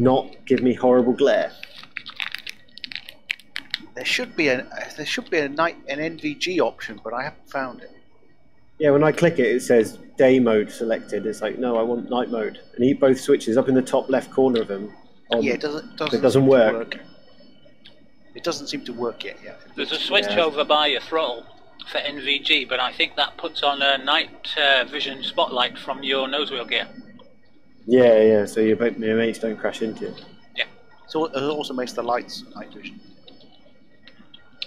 not give me horrible glare? There should be an NVG option, but I haven't found it. Yeah, when I click it, it says day mode selected. It's like, no, I want night mode. And both switches up in the top left corner of them. Yeah, it doesn't work. It doesn't seem to work yet. There's a switch over by your throttle for NVG, but I think that puts on a night vision spotlight from your nose wheel gear. Yeah, so your mates don't crash into it. Yeah. So it also makes the lights night vision.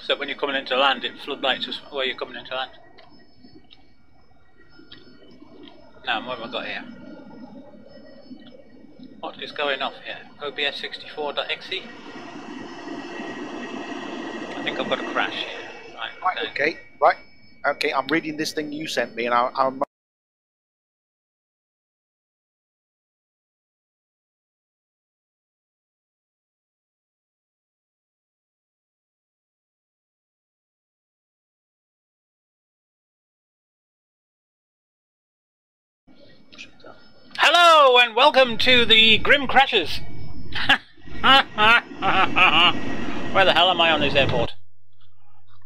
So when you're coming into land, it floodlights us where you're coming into land. Now, what have I got here? What is going off here? OBS64.exe? I think I've got a crash here. Right, okay, I'm reading this thing you sent me, and I'm Hello and welcome to the Grim Crashes. Where the hell am I on this airport?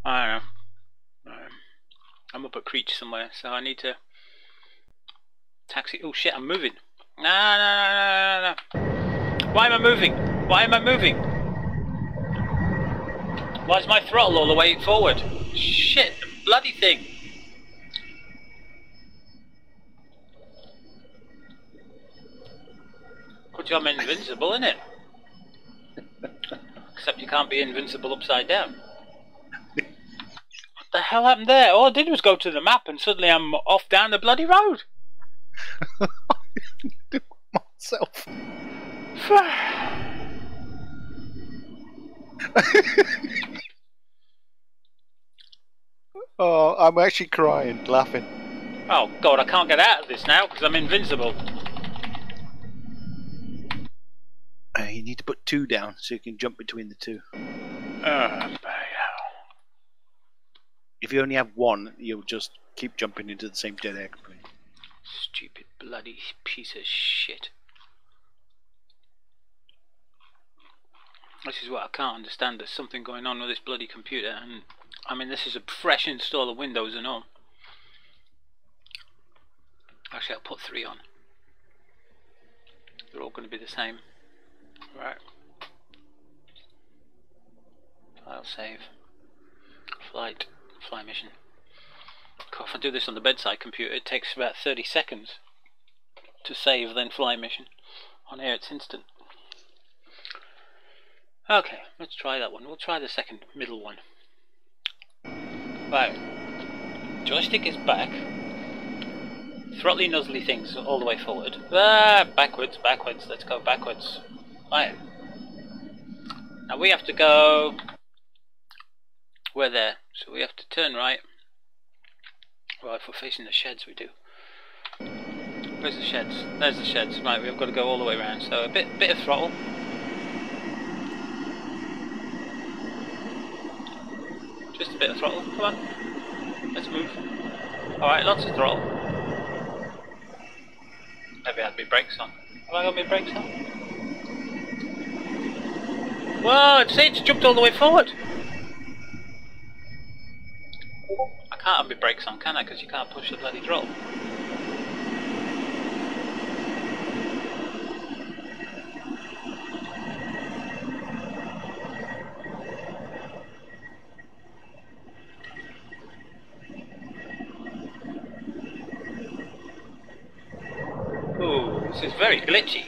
I don't know. I'm up at Creech somewhere, so I need to taxi. Oh shit, I'm moving. No. Why am I moving? Why am I moving? Why is my throttle all the way forward? Shit, the bloody thing. I'm invincible, innit? Except you can't be invincible upside down. What the hell happened there? All I did was go to the map and suddenly I'm off down the bloody road. do myself. Oh, I'm actually crying, laughing. Oh god, I can't get out of this now because I'm invincible. You need to put 2 down so you can jump between the 2. If you only have 1, you'll just keep jumping into the same dead airplane. Stupid bloody piece of shit. This is what I can't understand. There's something going on with this bloody computer, and I mean this is a fresh install of Windows and all. Actually, I'll put 3 on. They're all going to be the same. Right. File save. Fly mission. If I do this on the bedside computer, it takes about 30 seconds to save, then fly mission. On here it's instant. Okay, let's try that one. We'll try the second middle one. Right. Joystick is back. Throttly nuzzly things all the way forward. Backwards. Let's go backwards. Right. Now we have to go. We're there, so we have to turn right. Well, if we're facing the sheds, we do. Where's the sheds? There's the sheds. Right, we've got to go all the way around. So a bit of throttle. Just a bit of throttle. Come on. Let's move. All right, lots of throttle. Maybe I had my brakes on. Have I got my brakes on? Whoa! It's jumped all the way forward. I can't have my brakes on, can I? Because you can't push the bloody throttle. Ooh, this is very glitchy.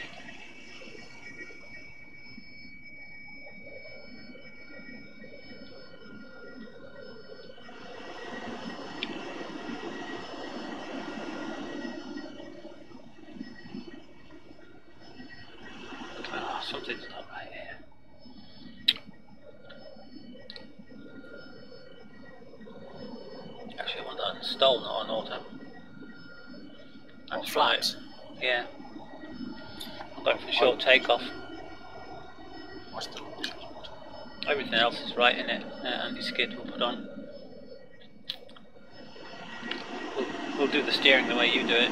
Something's not right here. Actually, I want that installed, not on auto. That's flight. Yeah. I'm going for short takeoff. Everything else is right in it. Anti-skid we'll put on. We'll do the steering the way you do it.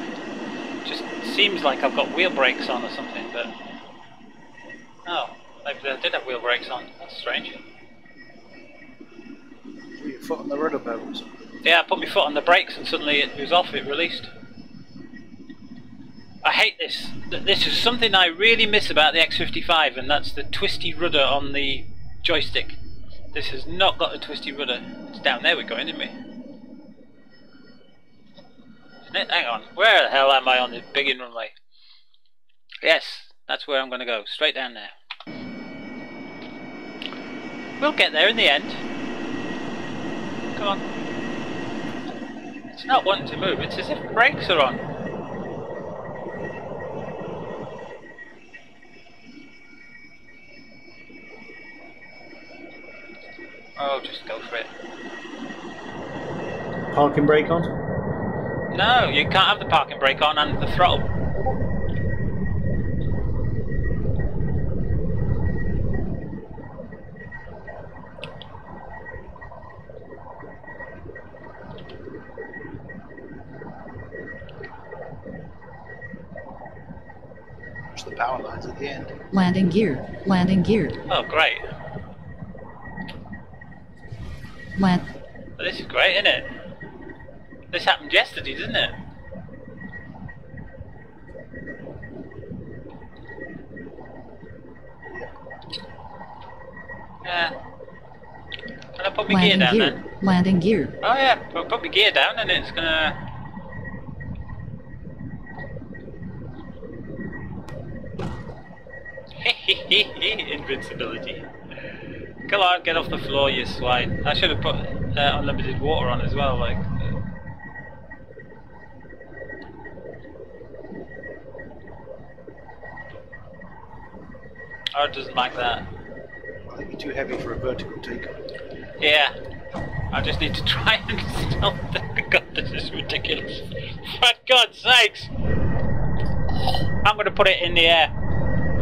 Just seems like I've got wheel brakes on or something, but Oh, maybe they did have wheel brakes on. That's strange. Put your foot on the rudder pedals. Yeah, I put my foot on the brakes and suddenly it was off, it released. I hate this. This is something I really miss about the X55, and that's the twisty rudder on the joystick. This has not got a twisty rudder. It's down there we're going, isn't we? Isn't it? Hang on. Where the hell am I on the big runway? Yes, that's where I'm going to go. Straight down there. We'll get there in the end. Come on. It's not wanting to move. It's as if the brakes are on. Oh, just go for it. Parking brake on? No, you can't have the parking brake on and the throttle. Push the power lines at the end. Landing gear. Landing gear. Oh, great. Land. But this is great, isn't it? This happened yesterday, didn't it? Yeah. Can I put my gear down then? Landing gear. Oh yeah, put my gear down and it's gonna... Invincibility. Come on, get off the floor, you swine. I should have put unlimited water on as well, like... Oh, it doesn't like that. I think you're too heavy for a vertical takeoff. Yeah. I just need to try and stop the... God, this is ridiculous. For God's sakes! I'm going to put it in the air.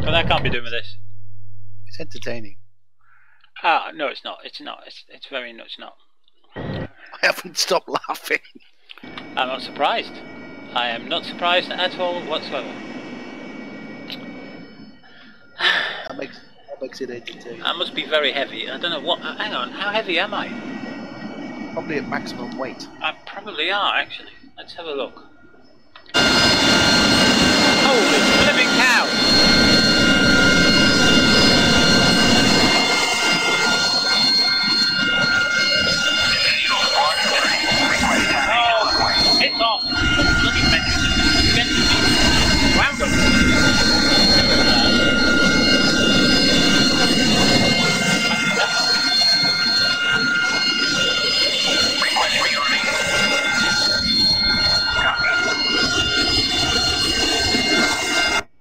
But I can't be doing with this. It's entertaining. Ah, no, it's not. It's not. It's very much not. I haven't stopped laughing. I'm not surprised. I am not surprised at all whatsoever. That makes it entertaining. I must be very heavy. I don't know what... hang on, how heavy am I? Probably at maximum weight. I probably are, actually. Let's have a look. Holy flipping cow! Oh, it's off! Bloody meant to be wound up.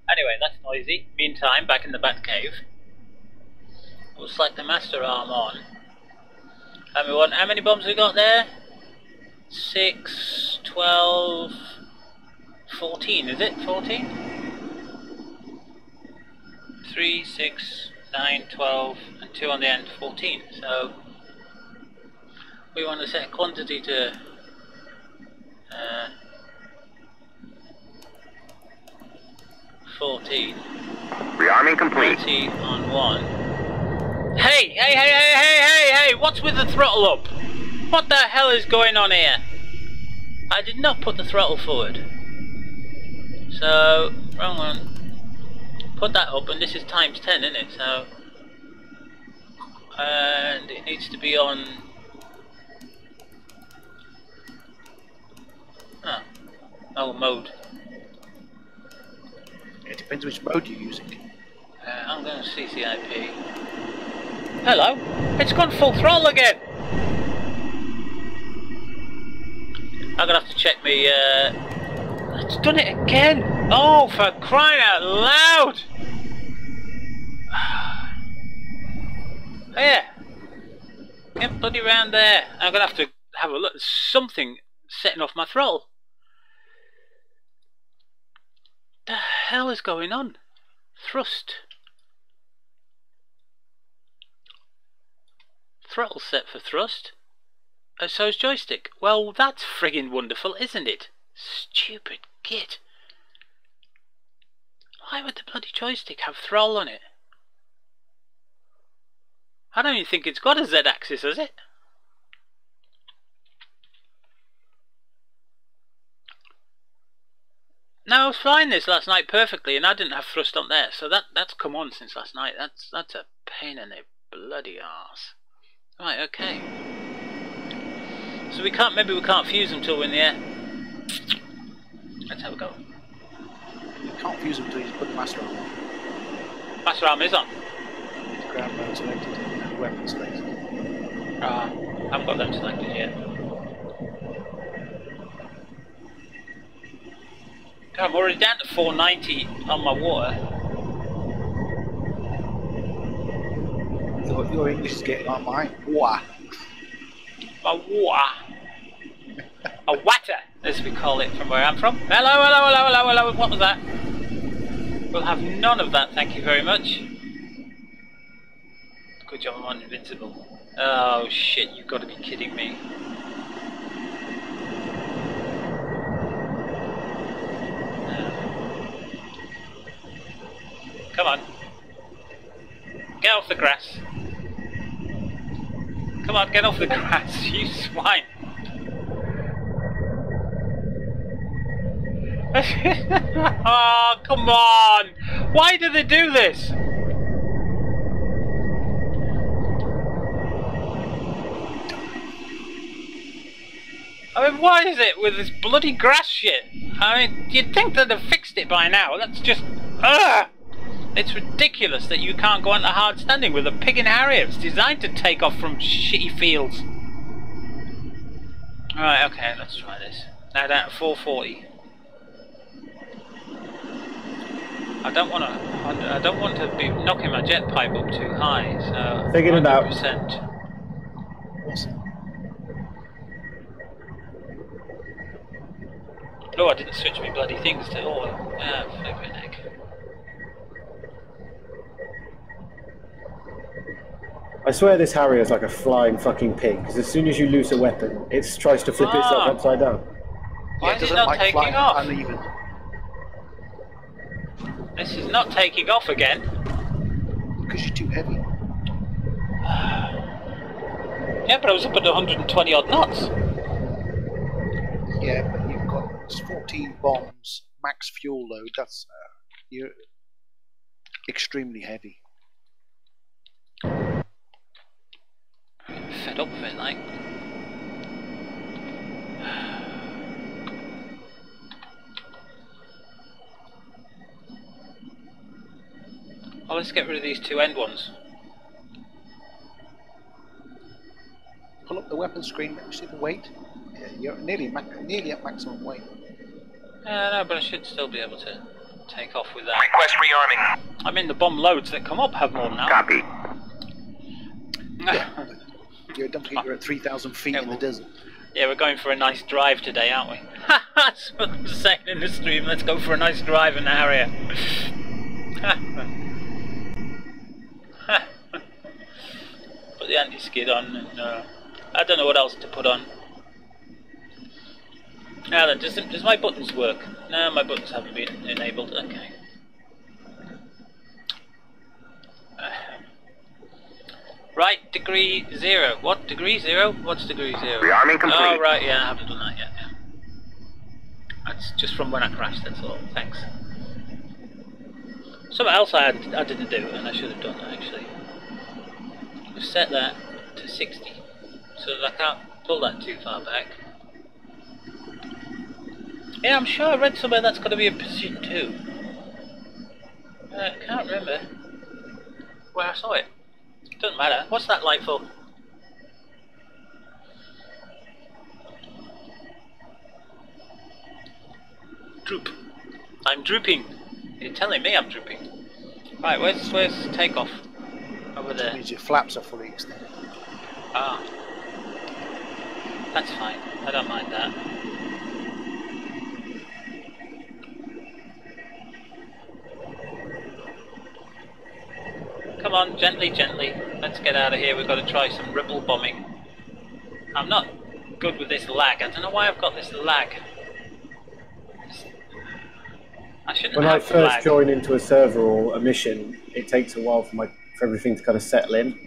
Anyway, that's noisy. Meantime, back in the Batcave. We'll select the master arm on. And we want, how many bombs we got there? 6, 12, 14, is it? 14? 3, 6, 9, 12, and 2 on the end, 14. So, we want to set a quantity to 14. Rearming complete. 20 on 1. Hey! What's with the throttle up? What the hell is going on here? I did not put the throttle forward. So, wrong one. Put that up, and this is times 10, isn't it? So, and it needs to be on... Oh, mode. It depends which mode you're using. I'm going to CCIP. Hello, it's gone full throttle again. I'm going to have to check me. It's done it again. Oh, for crying out loud! Yeah, get bloody round there. I'm going to have to have a look at something setting off my throttle. The hell is going on? Thrust. Throttle set for thrust. So is joystick. Well, that's friggin' wonderful, isn't it? Stupid git. Why would the bloody joystick have throttle on it? I don't even think it's got a Z-axis, has it? No, I was flying this last night perfectly, and I didn't have thrust on there, so that's come on since last night. That's a pain in the bloody arse. Right, okay. So maybe we can't fuse them till we're in the air. Let's have a go. You can't fuse them until you put the master arm on. Master arm is on. It's ground mode selected and weapon selected. I haven't got them selected yet. God, I'm already down to 490 on my water. Your English is getting like mine. Wah. My water. A water, as we call it from where I'm from. Hello, hello, hello, hello, hello. What was that? We'll have none of that, thank you very much. Good job, I'm on invincible. Oh shit, you've got to be kidding me. Come on. Get off the grass. Come on, get off the grass, you swine. Oh, come on! Why do they do this? I mean, why is it with this bloody grass shit? I mean, you'd think they'd have fixed it by now. That's just... Ugh! It's ridiculous that you can't go onto hard standing with a pig and Harrier. It's designed to take off from shitty fields. Alright, okay, let's try this. Now down to 440. I don't want to be knocking my jet pipe up too high, so thinking about 100%. Oh, I didn't switch my bloody things to oil. Ah, flipping heck. I swear this Harrier is like a flying fucking pig, because as soon as you lose a weapon, it tries to flip itself upside down. Why is it not taking off? Uneven. This is not taking off again. Because you're too heavy. Yeah, but I was up at 120 odd knots. Yeah, but you've got 14 bombs, max fuel load. That's you're extremely heavy. Fed up with it, like. Oh, let's get rid of these two end ones. Pull up the weapon screen. Let me see the weight. Yeah, you're nearly at maximum weight. No, but I should still be able to take off with that. Request rearming. I mean, the bomb loads that come up have more than that. Copy. Yeah, don't forget you're at 3,000 feet in the desert. Yeah, we're going for a nice drive today, aren't we? That's what I'm saying in the stream. Let's go for a nice drive in the Harrier. Put the anti-skid on, and I don't know what else to put on. Now then, does my buttons work? No, my buttons haven't been enabled. Okay. Right, degree 0. What? Degree 0? What's degree 0? Rearming complete. Oh, right, yeah, I haven't done that yet. Yeah. That's just from when I crashed, that's all. Thanks. Something else I didn't do, and I should have done that, actually. I've set that to 60, so that I can't pull that too far back. Yeah, I'm sure I read somewhere that's got to be a position 2. I can't remember where I saw it. Doesn't matter. What's that light for? Droop. I'm drooping. You're telling me I'm drooping. Right, where's takeoff? Over there. That means your flaps are fully extended. Ah. That's fine. I don't mind that. Come on, gently, gently. Let's get out of here. We've got to try some ripple bombing. I'm not good with this lag. I don't know why I've got this lag. I shouldn't When have I first lag. join into a server or a mission, it takes a while for everything to kind of settle in.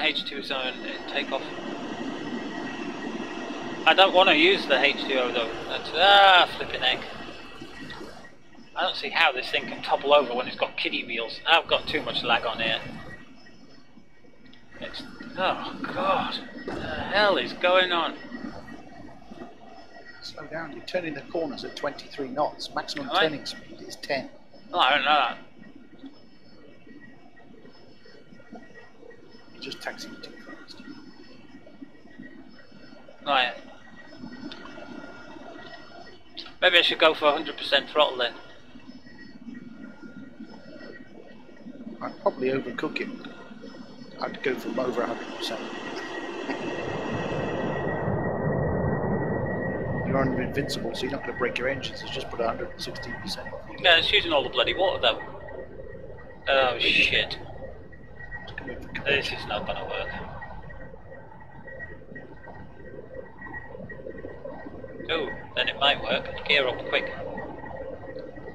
H2 zone in takeoff. I don't want to use the H2O though. That's flipping heck. I don't see how this thing can topple over when it's got kiddie wheels. I've got too much lag on here. It's, oh god, what the hell is going on? Slow down, you're turning the corners at 23 knots. Maximum turning speed is 10. Oh, I don't know that. You're just taxiing too fast. Right. Maybe I should go for 100% throttle then. I'd probably overcook it. I'd go for over 100%. You're invincible, so you're not going to break your engines. It's just put 116%. Yeah, it's using all the bloody water though. Oh shit. This is not going to work. Oh, then it might work. Gear up quick.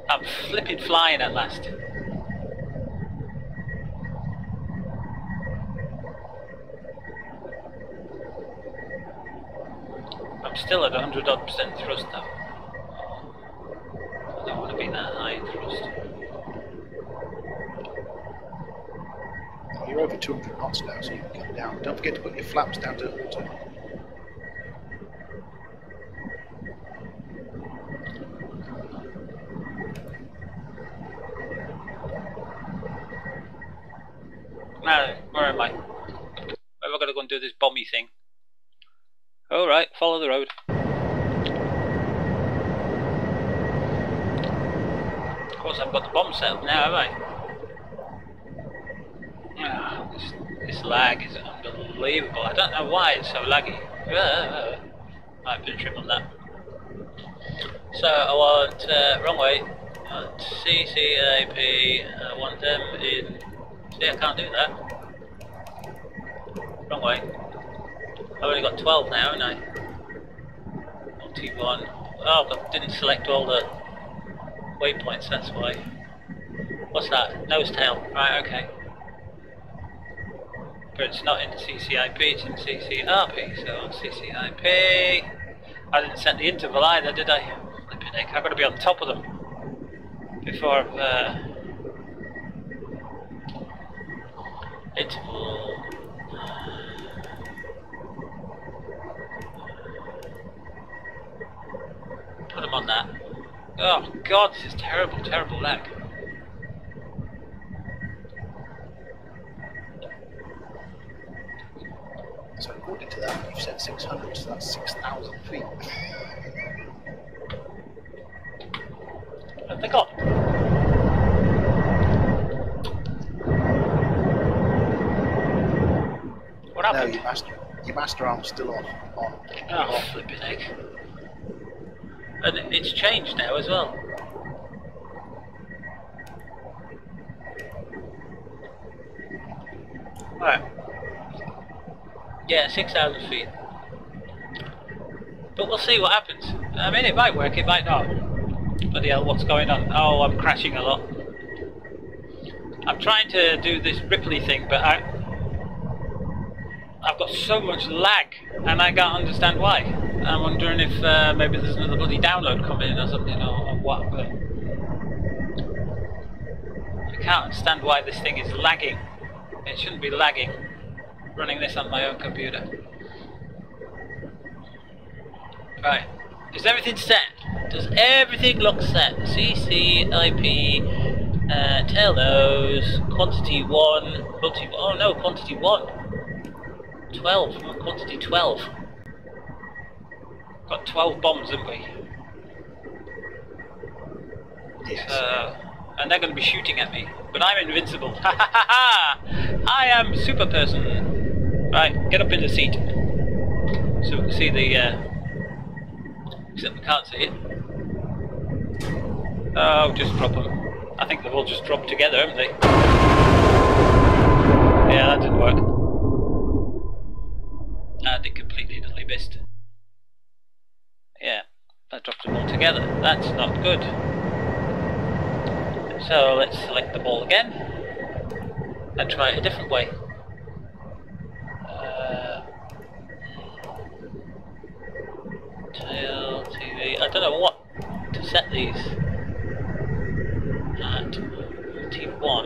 I'm flipping flying at last. I'm still at 100% thrust though. I don't want to be that high in thrust. You're over 200 knots now, so you can come down. Don't forget to put your flaps down to water. Now, where am I? Where have I got to go and do this bomby thing? Alright, follow the road. Of course I've got the bomb set up now, have I? Oh, this lag is unbelievable. I don't know why it's so laggy. I've been tripping on that. So I want, wrong way, I want CCAP, I want them in, see I can't do that. Wrong way. I've only got 12 now, haven't I? T1. Oh, but didn't select all the waypoints, that's why. What's that? Nose tail. Right, okay. But it's not in CCIP, it's in CCRP, so on CCIP. I didn't set the interval either, did I? Flipping heck, I've got to be on top of them before interval. Put them on that. Oh god, this is terrible, terrible lag. So according to that, you've set 600, so that's 6,000 feet. What have they got? What happened? No, your master arm's still on. Oh, flipping heck. And it's changed now as well. Right. Yeah, 6,000 feet. But we'll see what happens. I mean, it might work, it might not. Bloody hell, what's going on? Oh, I'm crashing a lot. I'm trying to do this Ripley thing, but I've got so much lag, and I can't understand why. I'm wondering if maybe there's another bloody download coming or something, or what, but I can't understand why this thing is lagging. It shouldn't be lagging, running this on my own computer. Right, is everything set? Does everything look set? CCIP, tail nose, quantity 1, oh no, quantity 1. 12, I'm on quantity 12. Got 12 bombs, haven't we? Yes. And they're going to be shooting at me, but I'm invincible. Ha ha ha ha! I am super person. Right, get up in the seat so we can see the. Except we can't see it. Oh, just drop them. I think they've all just dropped together, haven't they? Yeah, that didn't work. They completely utterly missed. Yeah, that dropped them all together. That's not good. So let's select the ball again and try it a different way. don't know what to set these at. T1.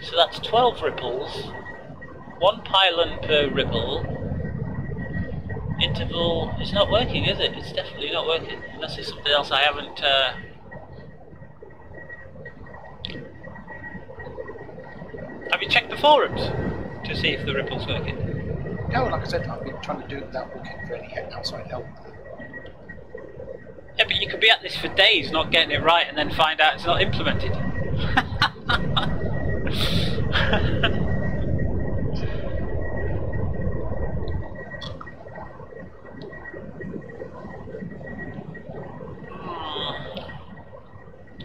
So that's 12 ripples. 1 pylon per ripple. Interval is not working, is it? It's definitely not working. Unless it's something else I haven't... Have you checked the forums to see if the ripple's working? No, like I said, I've been trying to do it without looking for any outside help. Yeah, but you could be at this for days not getting it right and then find out it's not implemented.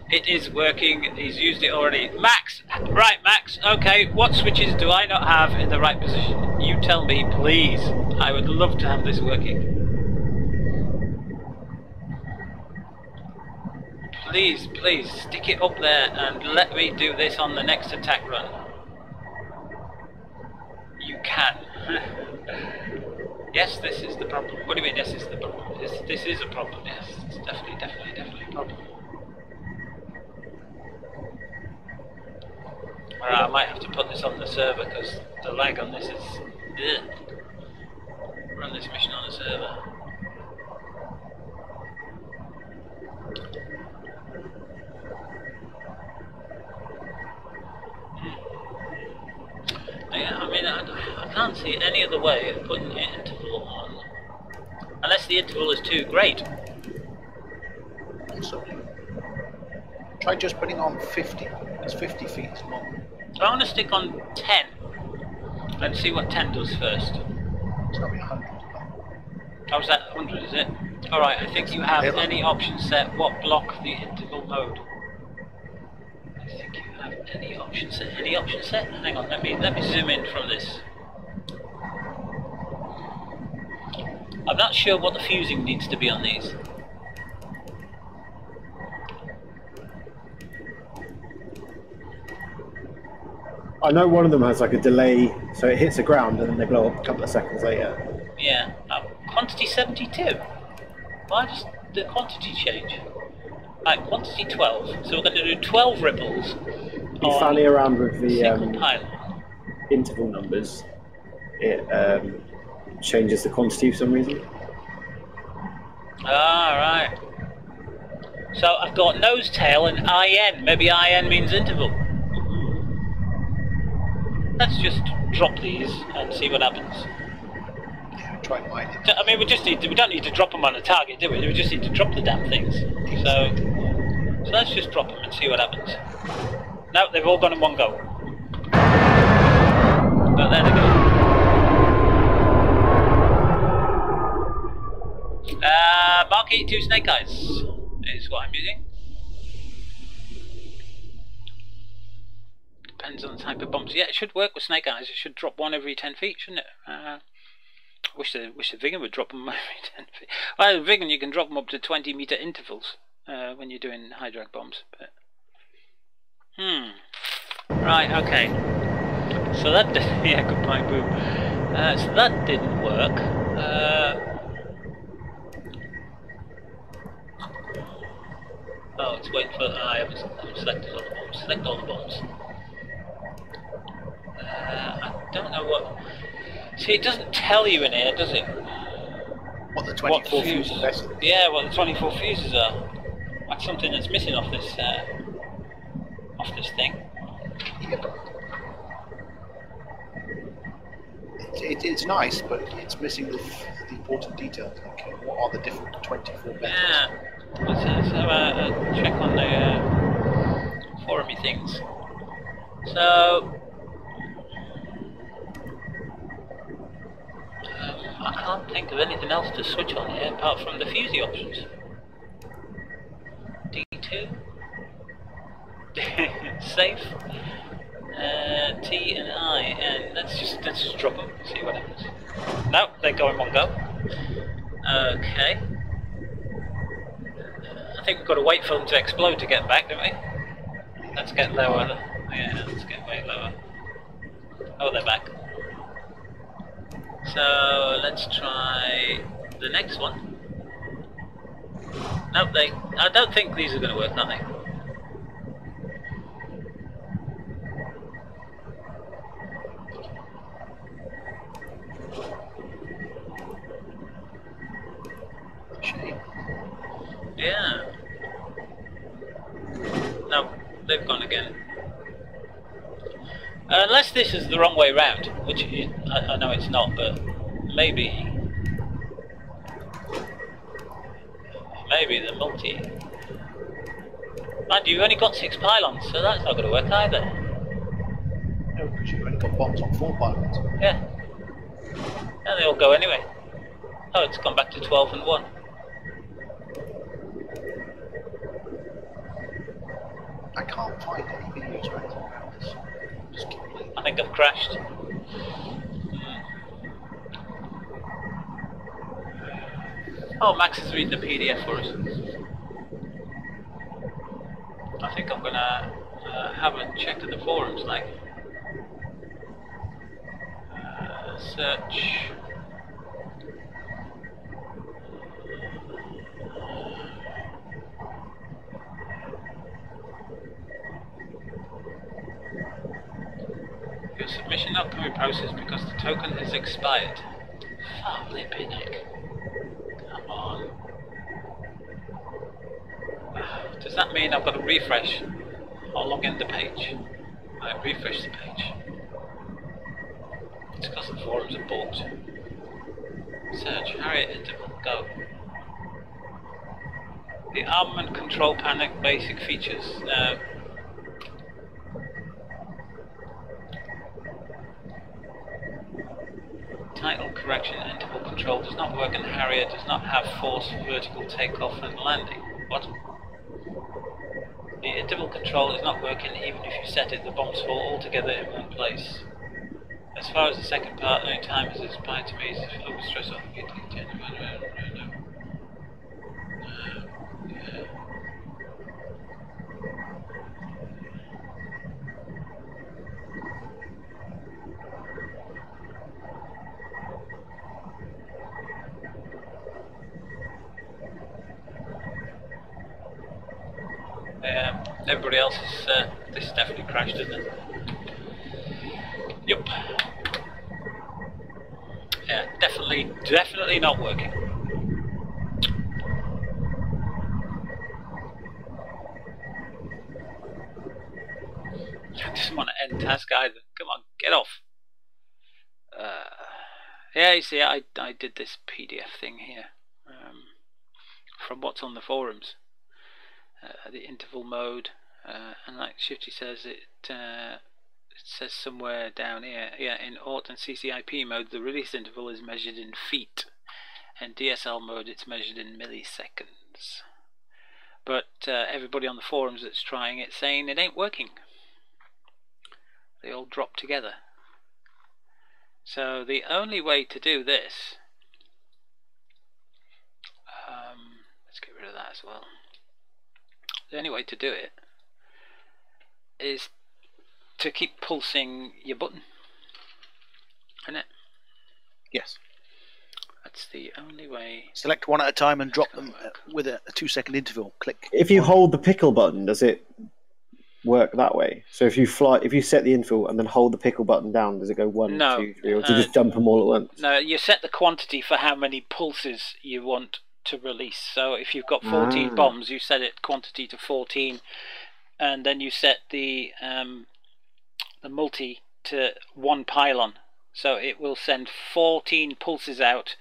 It is working, he's used it already. Max! Right, Max, okay, what switches do I not have in the right position? You tell me, please. I would love to have this working. Please, please, stick it up there and let me do this on the next attack run. You can. Yes, this is the problem. What do you mean, yes, this is the problem? This is a problem, yes. It's definitely a problem. I might have to put this on the server because the lag on this is... Ugh. Run this mission on the server. Yeah, I mean, I can't see any other way of putting the interval on. Unless the interval is too great. Possibly. Try just putting on 50, because 50 feet is long. I want to stick on 10 and see what 10 does first. It's got to be 100. How's that? 100, is it? Alright, I think you have any option set. What block the interval mode? I think you have any option set. Any option set? Hang on, let me zoom in from this. I'm not sure what the fusing needs to be on these. I know one of them has like a delay, so it hits the ground and then they blow up a couple of seconds later. Yeah. Quantity 72. Why does the quantity change? Right, quantity 12. So we're going to do 12 ripples. You fanny around with the pylon. interval numbers. It changes the quantity for some reason. Ah, right. So I've got nose, tail, and IN. Maybe IN means interval. Let's just drop these and see what happens. Yeah, try and mine it. I mean, we don't need to drop them on a target, do we? We just need to drop the damn things. So let's just drop them and see what happens. No, they've all gone in one go. But there they go. Mark 82 Snake Eyes is what I'm using. Depends on the type of bombs. Yeah, it should work with Snake Eyes. It should drop one every 10 feet, shouldn't it? Wish the Vigan would drop them every 10 feet. Well, the Vigan, you can drop them up to 20-meter intervals when you're doing high drag bombs. But right, okay. So that yeah, goodbye, boom. So that didn't work. Oh, it's waiting for. I haven't selected all the bombs. Select all the bombs. I don't know what. See, it doesn't tell you in here, does it? What the 24 fuses are. Yeah, what the 24 fuses are. That's something that's missing off this thing. Yeah, but it's nice, but it's missing the important details. Like, what are the different 24 methods? Yeah. Let's have a check on the forumy things. So. I can't think of anything else to switch on here apart from the fusee options. D2, safe, T and I, and let's just drop them. See what happens. No, they go in one go. Okay. I think we've got to wait for them to explode to get back, don't we? Let's get lower. Yeah, let's get way lower. Oh, they're back. So let's try the next one. No, I don't think these are going to work, are they? Shame. Yeah. No, they've gone again. Unless this is the wrong way round, which I know it's not, but maybe the multi. Mind you, you've only got 6 pylons, so that's not going to work either. No, because you've only got bombs on 4 pylons. Yeah. And they all go anyway. Oh, it's gone back to 12 and 1. I can't find any videos or anything about this. Just completely. I think I've crashed. Oh, Max is reading the PDF for us. I think I'm gonna have a check at the forums, like search. Your submission not can be processed because the token is expired. Flipping heck. Come on. Does that mean I've got to refresh or log in the page? I refresh the page. It's because the forums are booked. Search Harrier interval, go. The armament control panel basic features. Title correction interval control does not work, and Harrier does not have force vertical takeoff and landing. What? The interval control is not working even if you set it, the bombs fall altogether in one place. As far as the second part, only time is expired to me is overstress on the everybody else is, this definitely crashed, isn't it? Yup. Yeah, definitely not working. I just want to end task either. Come on, get off. Yeah, you see, I did this PDF thing here from what's on the forums. The interval mode, and like Shifty says, it says somewhere down here, yeah, in AUT and CCIP mode the release interval is measured in feet, and DSL mode it's measured in milliseconds. But everybody on the forums that's trying it saying it ain't working. They all drop together. So the only way to do this, let's get rid of that as well. The only way to do it is to keep pulsing your button, isn't it? Yes. That's the only way. Select one at a time and drop them with a 2-second interval. Click. If you hold the pickle button, does it work that way? So if you set the interval and then hold the pickle button down, does it go 1, No, 2, 3, or do you just dump them all at once? No, you set the quantity for how many pulses you want to release. So if you've got 14 bombs, you set it quantity to 14, and then you set the multi to 1 pylon. So it will send 14 pulses out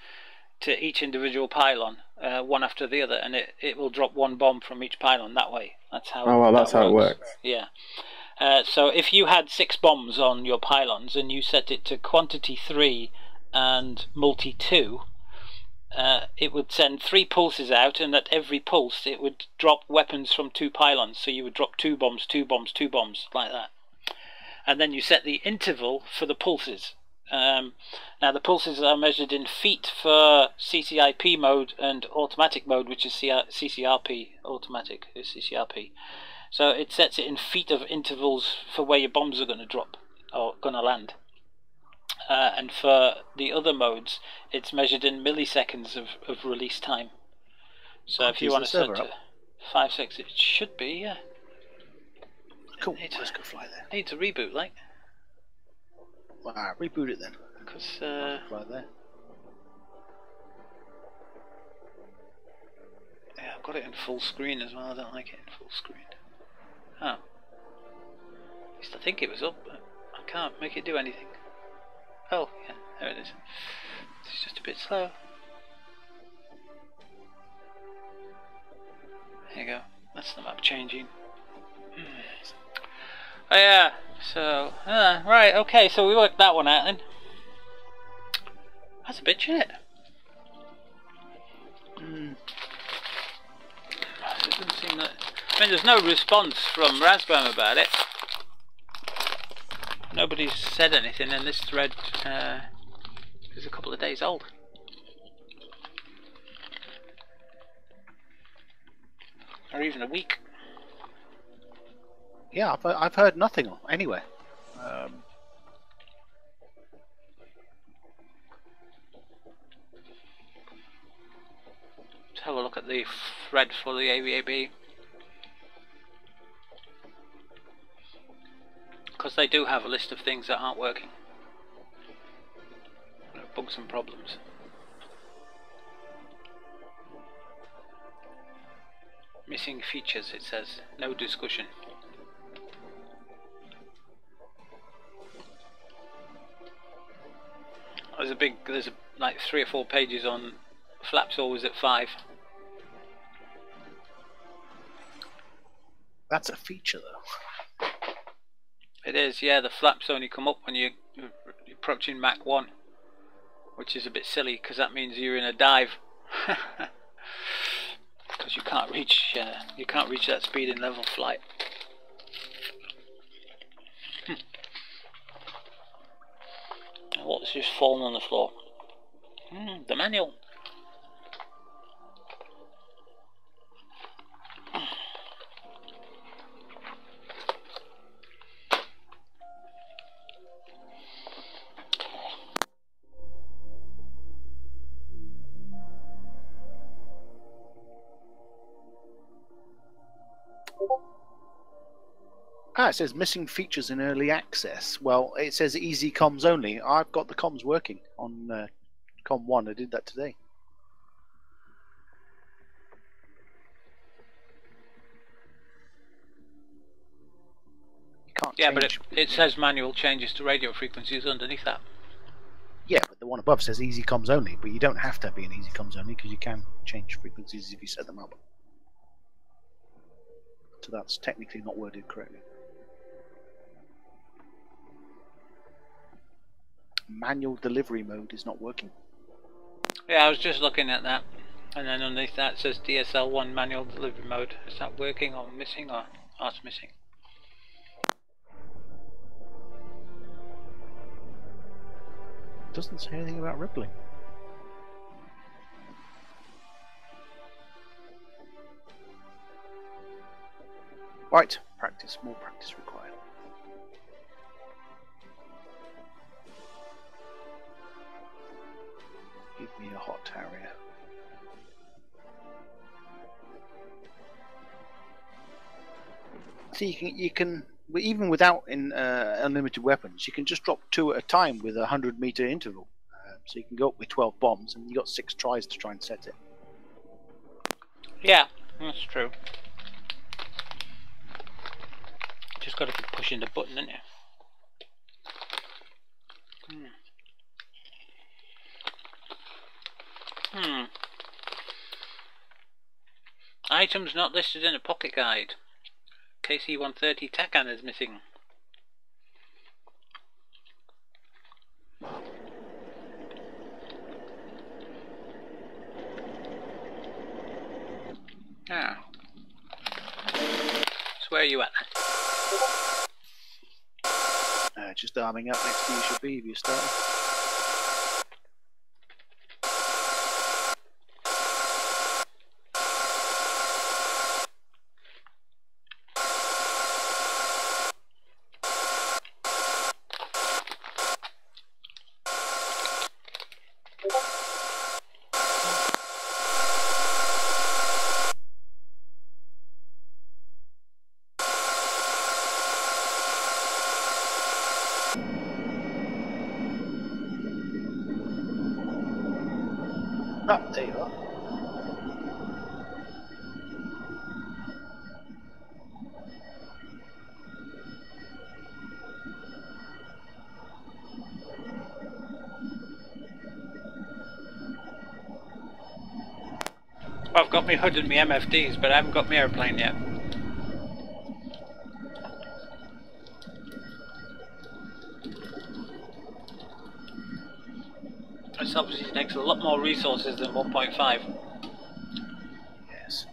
to each individual pylon, one after the other, and it will drop 1 bomb from each pylon that way. That's how. Oh well, that's how it works. Yeah. So if you had 6 bombs on your pylons and you set it to quantity 3 and multi 2, it would send 3 pulses out, and at every pulse it would drop weapons from 2 pylons. So you would drop 2 bombs, 2 bombs, 2 bombs, like that. And then you set the interval for the pulses. Now the pulses are measured in feet for CCIP mode and automatic mode, which is CCRP. Automatic is CCRP. So it sets it in feet of intervals for where your bombs are going to drop or going to land. and for the other modes, it's measured in milliseconds of release time. So if you want to set to 5, 6, it should be, yeah. Cool, let's go fly there. Needs a reboot, like. Wow, reboot it then. Because, fly there. yeah, I've got it in full screen as well. I don't like it in full screen. Oh. I used to think it was up, but I can't make it do anything. Oh, yeah, there it is. It's just a bit slow. There you go. That's the map changing. Oh yeah, so, right, okay, so we worked that one out then. That's a bitch, isn't it? It doesn't seem that... I mean, there's no response from Raspberry about it. Nobody's said anything, and this thread is a couple of days old. Or even a week. Yeah, I've heard nothing anyway. Let's have a look at the thread for the AV-8B. Because they do have a list of things that aren't working. Bugs and problems. Missing features, it says. No discussion. There's like 3 or 4 pages on flaps always at 5. That's a feature though. It is, yeah, the flaps only come up when you're approaching Mach 1. Which is a bit silly, because that means you're in a dive. Because you can't reach that speed in level flight. What's just fallen on the floor? The manual. It says missing features in early access. Well, it says easy comms only. I've got the comms working on Com 1. I did that today. You can't Yeah, but change. it says manual changes to radio frequencies underneath that. Yeah, but the one above says easy comms only, but you don't have to be an easy comms only because you can change frequencies if you set them up. So that's technically not worded correctly. Manual delivery mode is not working. Yeah, I was just looking at that. And then underneath that it says DSL1 manual delivery mode. Is that working or missing, or it's missing? Doesn't say anything about rippling. Right, practice, more practice required. Give me a hot Harrier. See, you can even without unlimited weapons, you can just drop 2 at a time with a 100-meter interval. So you can go up with 12 bombs, and you got 6 tries to try and set it. Yeah, that's true. Just got to keep pushing the button, ain't you? Items not listed in a pocket guide. KC-130 TACAN is missing. Ah. So where are you at then? Just arming up next to you should be if you start. Ah, there you are. I've got my hood and my MFDs, but I haven't got my airplane yet. This obviously takes a lot more resources than 1.5. Yes.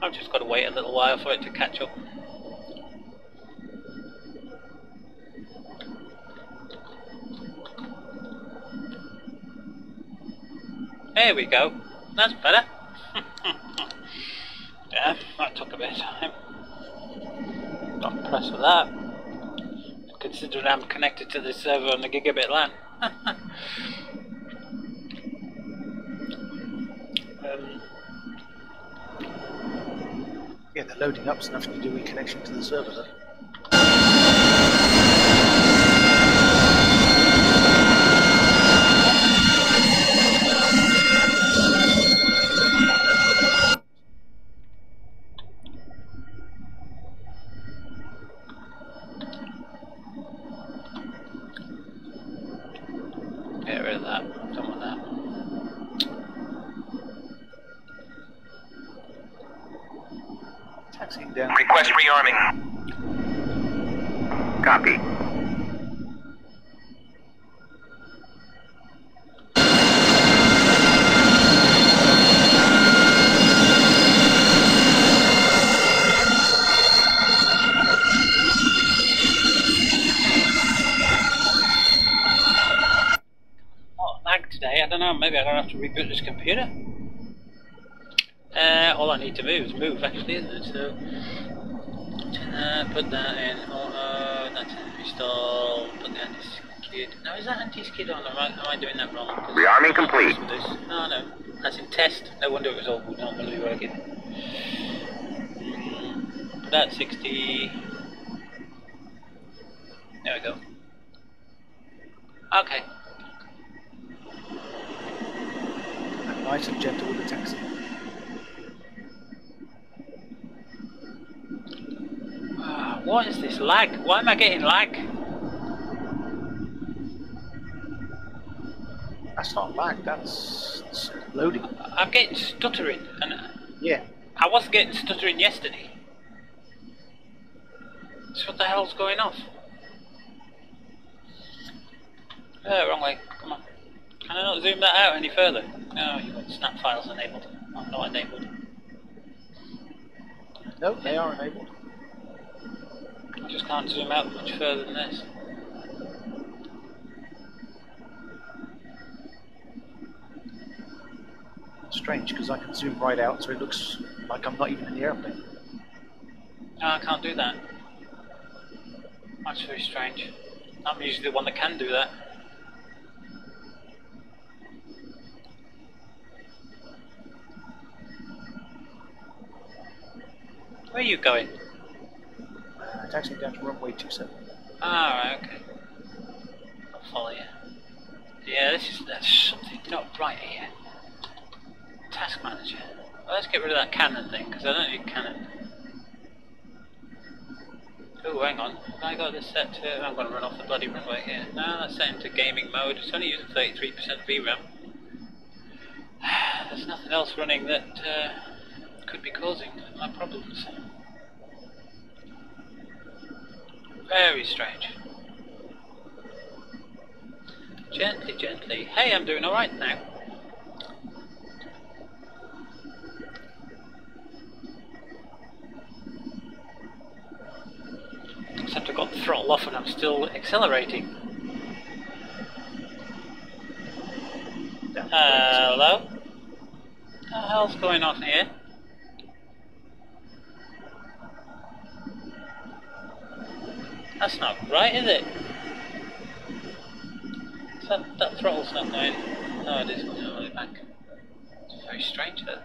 I've just got to wait a little while for it to catch up. There we go. That's better. Yeah, that took a bit of time. Not impressed with that. Considering I'm connected to this server on the gigabit LAN. Yeah, they're loading up, so nothing to do with connection to the server though. Get rid of that. Don't want that. Taxiing down. Request rearming. Copy. Lag today, I don't know, maybe I'm going to have to reboot this computer. All I need to move is move actually, isn't it? So, put that in auto, that's install, put the anti-skid. Now is that anti-skid on, or am I doing that wrong? Rearming complete. No, no, that's in test, no wonder it was all not going to be working. Put that 60, there we go. Okay. Nice and gentle with the taxi. What is this lag? Why am I getting lag? That's not lag, that's loading. I'm getting stuttering, and Yeah. I wasn't getting stuttering yesterday. So what the hell's going off? Wrong way. Come on. Can I not zoom that out any further? No, you've got snap files enabled. Oh, not enabled. No, they are enabled. I just can't zoom out much further than this. Strange, because I can zoom right out so it looks like I'm not even in the airplane. No, I can't do that. That's very strange. I'm usually the one that can do that. Where are you going? Taxiing down to runway 27. Alright, okay. I'll follow you. Yeah, there's something not right here. Task manager. Well, let's get rid of that cannon thing, because I don't need cannon. Oh, hang on. Have I got this set to... I'm going to run off the bloody runway here. No, that's set into gaming mode. It's only using 33% VRAM. There's nothing else running that could be causing my problems. Very strange. Gently, gently. Hey, I'm doing alright now. Except I've got the throttle off and I'm still accelerating. Hello? What the hell's going on here? That's not right, is it? That throttle's not going. No, it is going all the way back. It's very strange that.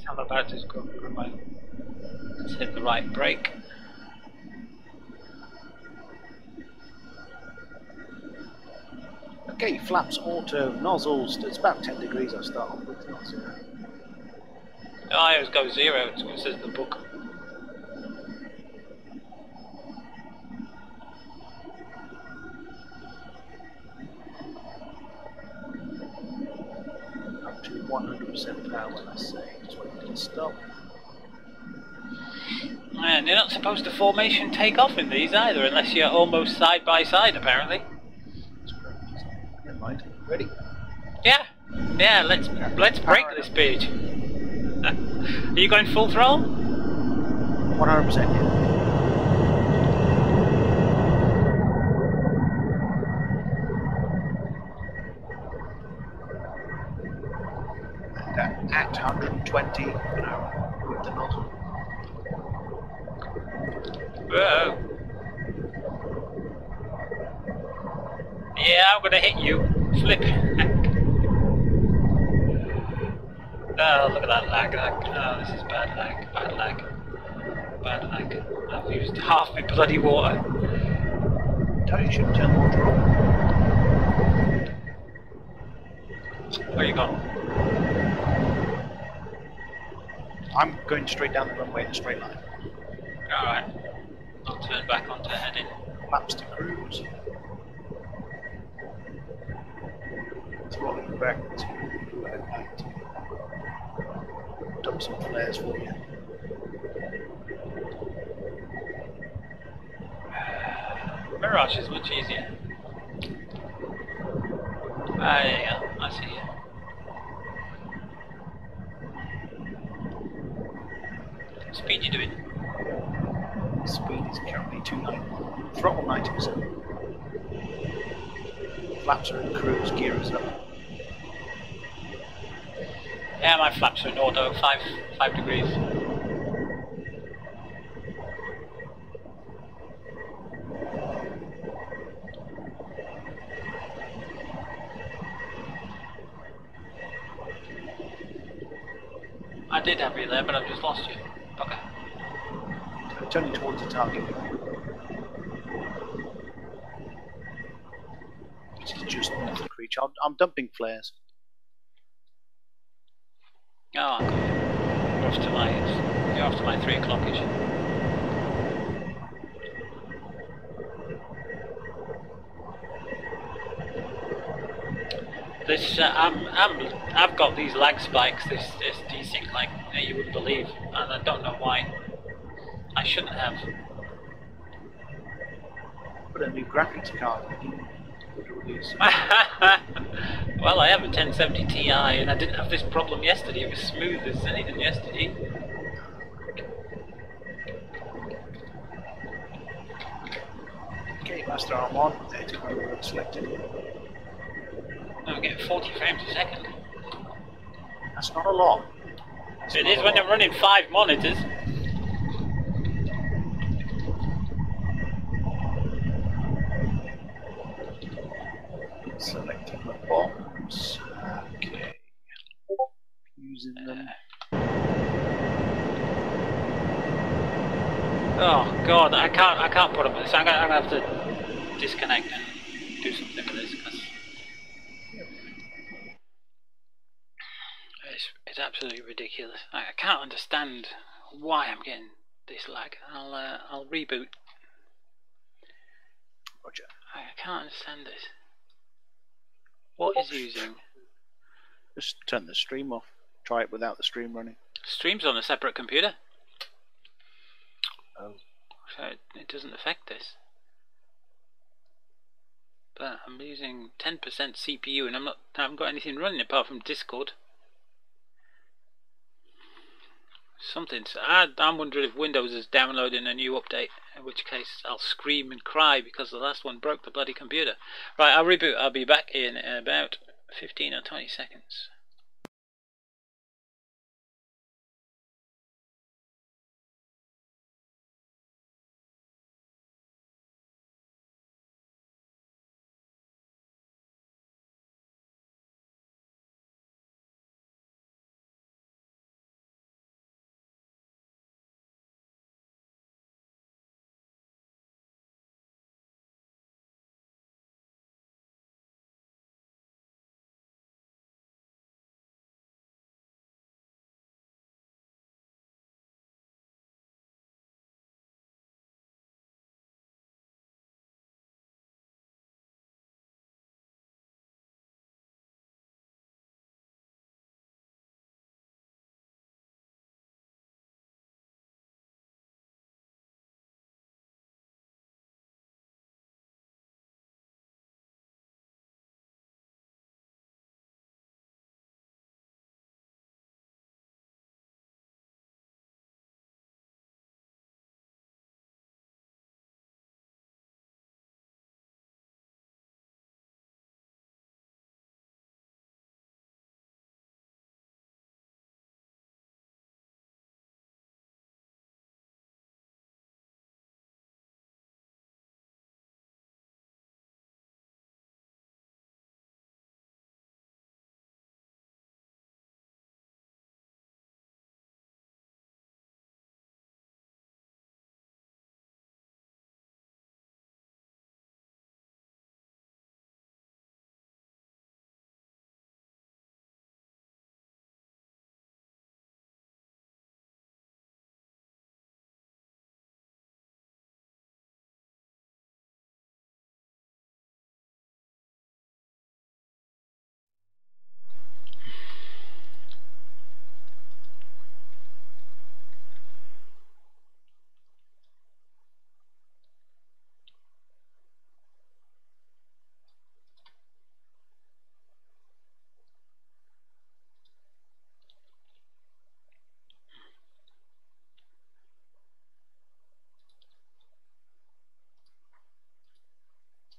I'm about to go right. Let's hit the right brake. Okay, flaps, auto, nozzles. It's about 10 degrees I start off with, it's not 0. I always go 0, it's what it says in the book. Up to 100% power, let's say. Just wait till it stop. And you're not supposed to formation take off in these either, unless you're almost side by side, apparently. Never mind. Ready? Yeah, yeah. Let's break this page. Are you going full throttle? 100%. Yeah. And at 120 an hour with the nozzle. Whoa. Yeah, I'm gonna hit you. Flip. Oh, look at that lag. Oh, this is bad lag. Bad lag. Bad lag. I've used half my bloody water. Tell you shouldn't turn the water off. Where you gone? I'm going straight down the runway in a straight line. Alright. I'll turn back onto heading. Laps to cruise. Throttling back to at night. Dump some flares for you. Mirage is much easier. Ah, there you go. I see you. What speed you doing? Speed is currently 290. Throttle 90%. Flaps are in cruise, gear is up. Yeah, my flaps are in auto, 5 degrees. I did have you there, but I've just lost you. Okay. Turning towards the target. Which is just nothing creature. I'm dumping flares. Oh, okay. You're off to my 3 o'clock-ish. This, I've got these lag spikes, this desync, like you wouldn't believe, and I don't know why. I shouldn't have. Put a new graphics card in. Well, I have a 1070 Ti, and I didn't have this problem yesterday. It was smooth as anything yesterday. Okay, master arm on. It's selected. I'm getting 40 frames a second. That's not a lot. It is when I'm running 5 monitors. Selecting the bombs. Okay. Using them. Oh god, I can't put up with this. I'm gonna have to disconnect and do something with this because it's absolutely ridiculous. I can't understand why I'm getting this lag. I'll reboot. Roger. I can't understand this. What is using? Just turn the stream off. Try it without the stream running. Stream's on a separate computer. Oh. So it doesn't affect this. But I'm using 10% CPU and I haven't got anything running apart from Discord. Something's. I'm wondering if Windows is downloading a new update, in which case I'll scream and cry because the last one broke the bloody computer. Right, I'll reboot. I'll be back in about 15 or 20 seconds.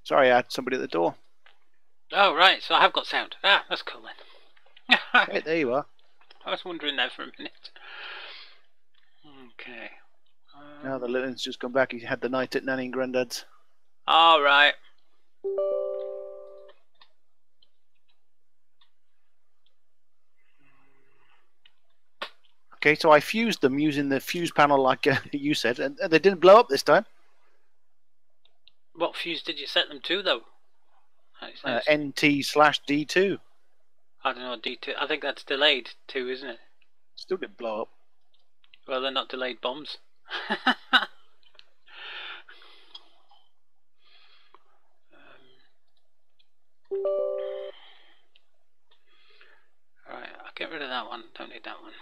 Sorry, I had somebody at the door. Oh, right, so I have got sound. Ah, that's cool then. Hey, there you are. I was wondering there for a minute. Okay. Now the little one's just come back. He had the night at Nanny and Grandad's. All right. Okay, so I fused them using the fuse panel like you said, and they didn't blow up this time. What fuse did you set them to, though? NT/D2. I don't know, D2. I think that's delayed too, isn't it? Still didn't blow up. Well, they're not delayed bombs. Alright, I'll get rid of that one. Don't need that one.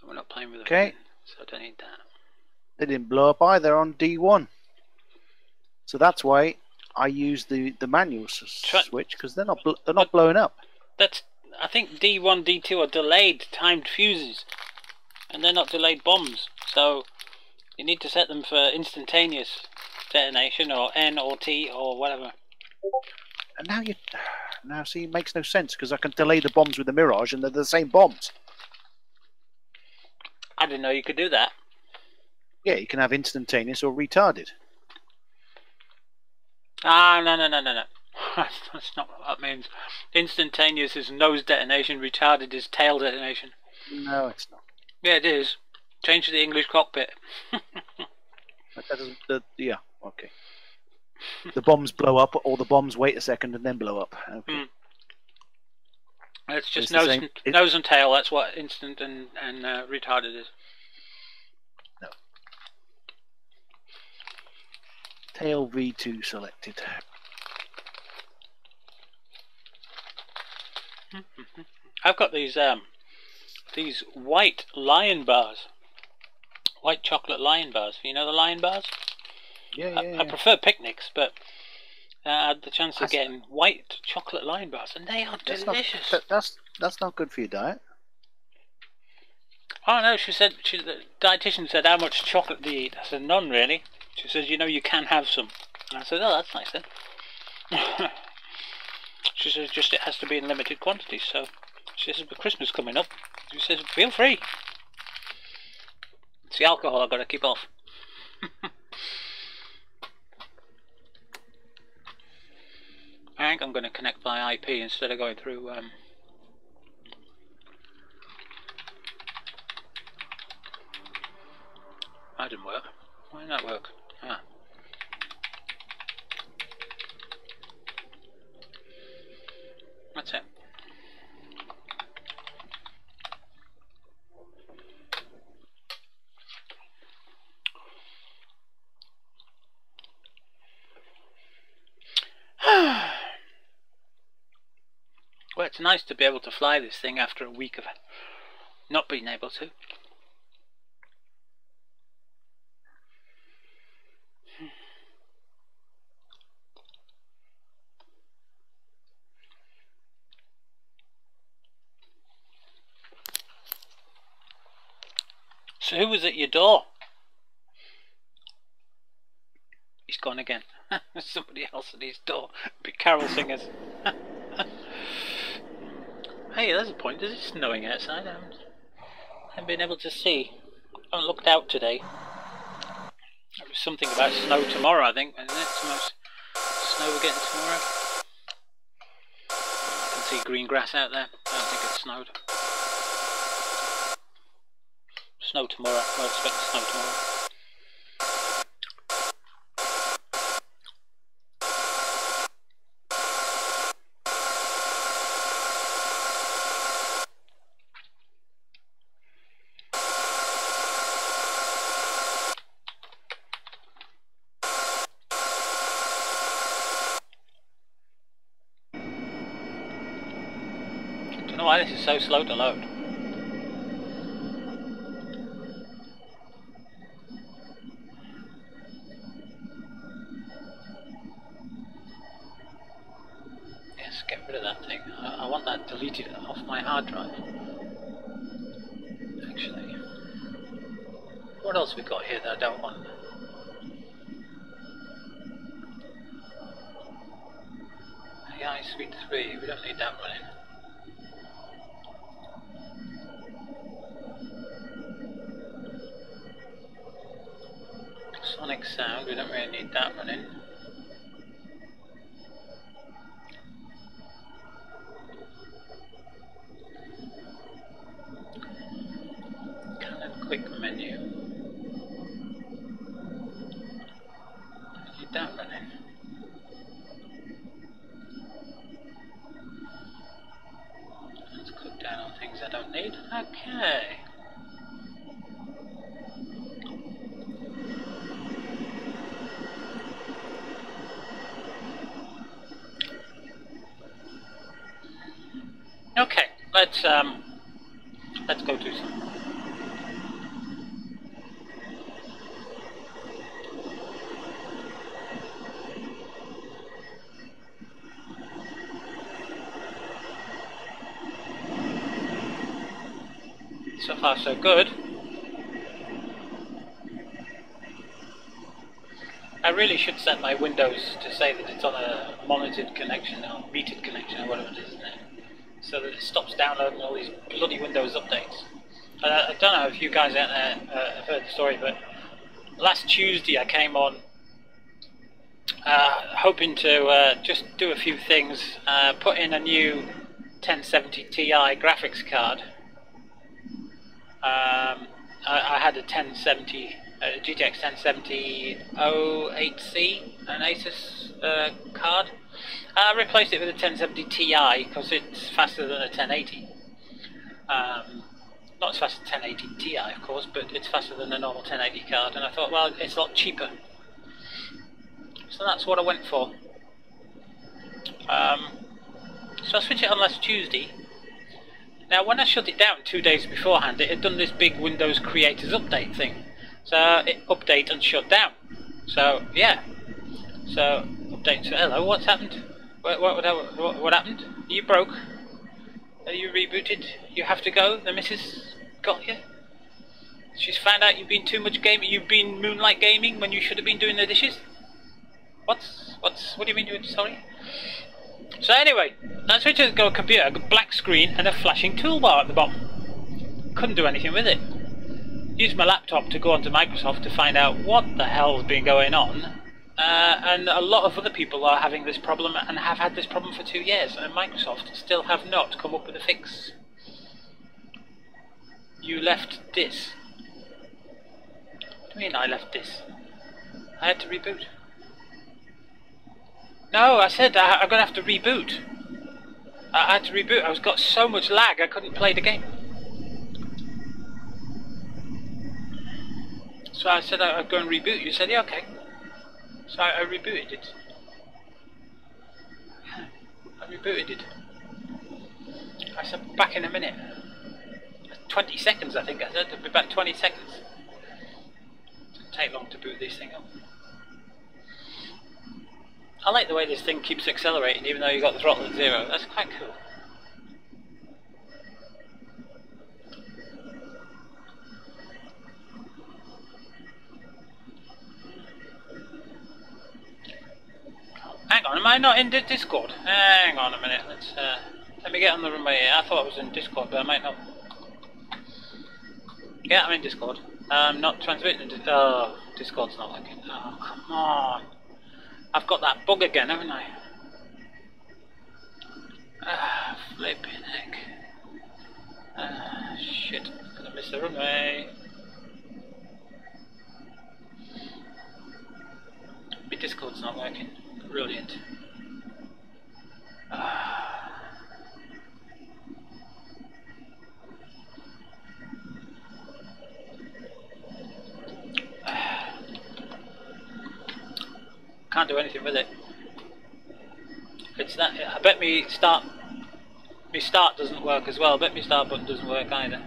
We're not playing with a Okay. fin, so I don't need that. They didn't blow up either on D1. So that's why I use the manual switch, because they're not blowing up. That's. I think D1, D2 are delayed timed fuses, and they're not delayed bombs. So you need to set them for instantaneous detonation, or N or T or whatever. And now see, it makes no sense because I can delay the bombs with the Mirage, and they're the same bombs. I didn't know you could do that. Yeah, you can have instantaneous or retarded. Ah, no. That's not what that means. Instantaneous is nose detonation, retarded is tail detonation. No, it's not. Yeah, it is. Change to the English cockpit. Yeah, okay. The bombs blow up, or the bombs wait a second and then blow up. Okay. It's just It's nose and tail. That's what instant and retarded is. No. Tail V2 selected. I've got these white lion bars, white chocolate lion bars. You know the lion bars? Yeah. I prefer picnics, but I had the chance of getting white chocolate lion bars, and they are delicious. That's not good for your diet. Oh no, the dietitian said how much chocolate do you eat? I said none really. She says, you know, you can have some. And I said, oh, that's nice then. She says, just it has to be in limited quantities. So she says, but Christmas coming up. She says, feel free. It's the alcohol I've got to keep off. I think I'm going to connect by IP instead of going through. That didn't work. Why didn't that work? Ah. That's it. Well, it's nice to be able to fly this thing after a week of not being able to. So who was at your door? He's gone again. There's somebody else at his door. Big carol singers. Hey, there's a point. Is it snowing outside? I haven't been able to see. I haven't looked out today. There was something about snow tomorrow, I think, isn't it? So much snow we're getting tomorrow. I can see green grass out there. I don't think it's snowed. Snow tomorrow. Well, expect snow tomorrow. I don't know why this is so slow to load. Yes, get rid of that thing. I want that deleted off my hard drive. Actually. What else have we got here that I don't want? AI Suite 3, we don't need that running. Sonic sound, we don't really need that running. Canon quick menu. Need that running. Let's click down on things I don't need. Okay. Okay, let's go do some. So far so good. I really should set my Windows to say that it's on a monitored connection or metered connection or whatever it is, isn't it? So that it stops downloading all these bloody Windows updates. I don't know if you guys out there have heard the story, but last Tuesday I came on hoping to just do a few things, put in a new 1070 Ti graphics card. I had a 1070 GTX 1070 08C, an Asus card. I replaced it with a 1070 Ti because it's faster than a 1080. Not as fast as 1080 Ti, of course, but it's faster than a normal 1080 card. And I thought, well, it's a lot cheaper. So that's what I went for. So I switched it on last Tuesday. Now, when I shut it down 2 days beforehand, it had done this big Windows Creators Update thing. So it update and shut down. So yeah. So update. So hello, what's happened? What happened? You broke? Are you rebooted? You have to go? The missus got you? She's found out you've been too much gaming. You've been moonlight gaming when you should have been doing the dishes. What do you mean doing? Sorry. So anyway, that switch has got a computer, a black screen, and a flashing toolbar at the bottom. Couldn't do anything with it. Used my laptop to go onto Microsoft to find out what the hell's been going on. And a lot of other people are having this problem and have had this problem for 2 years, and Microsoft still have not come up with a fix. You left this. What do you mean I left this? I had to reboot. No, I said I'm going to have to reboot. I had to reboot. I got so much lag I couldn't play the game. So I said I'd go and reboot. You said, yeah, okay. So I rebooted it. I rebooted it. I said, back in a minute. 20 seconds, I think I said. It'll be back 20 seconds. Doesn't take long to boot this thing up. I like the way this thing keeps accelerating even though you've got the throttle at 0. That's quite cool. Hang on, am I not in Discord? Hang on a minute, let me get on the runway here. I thought I was in Discord, but I might not. Yeah, I'm in Discord. I'm not transmitting to oh, Discord's not working. Oh, come on. I've got that bug again, haven't I? Ah, flipping heck. Ah, shit. Gonna miss the runway. My Discord's not working. Brilliant. Can't do anything with it. It's that. I bet me start doesn't work as well. I bet me start button doesn't work either.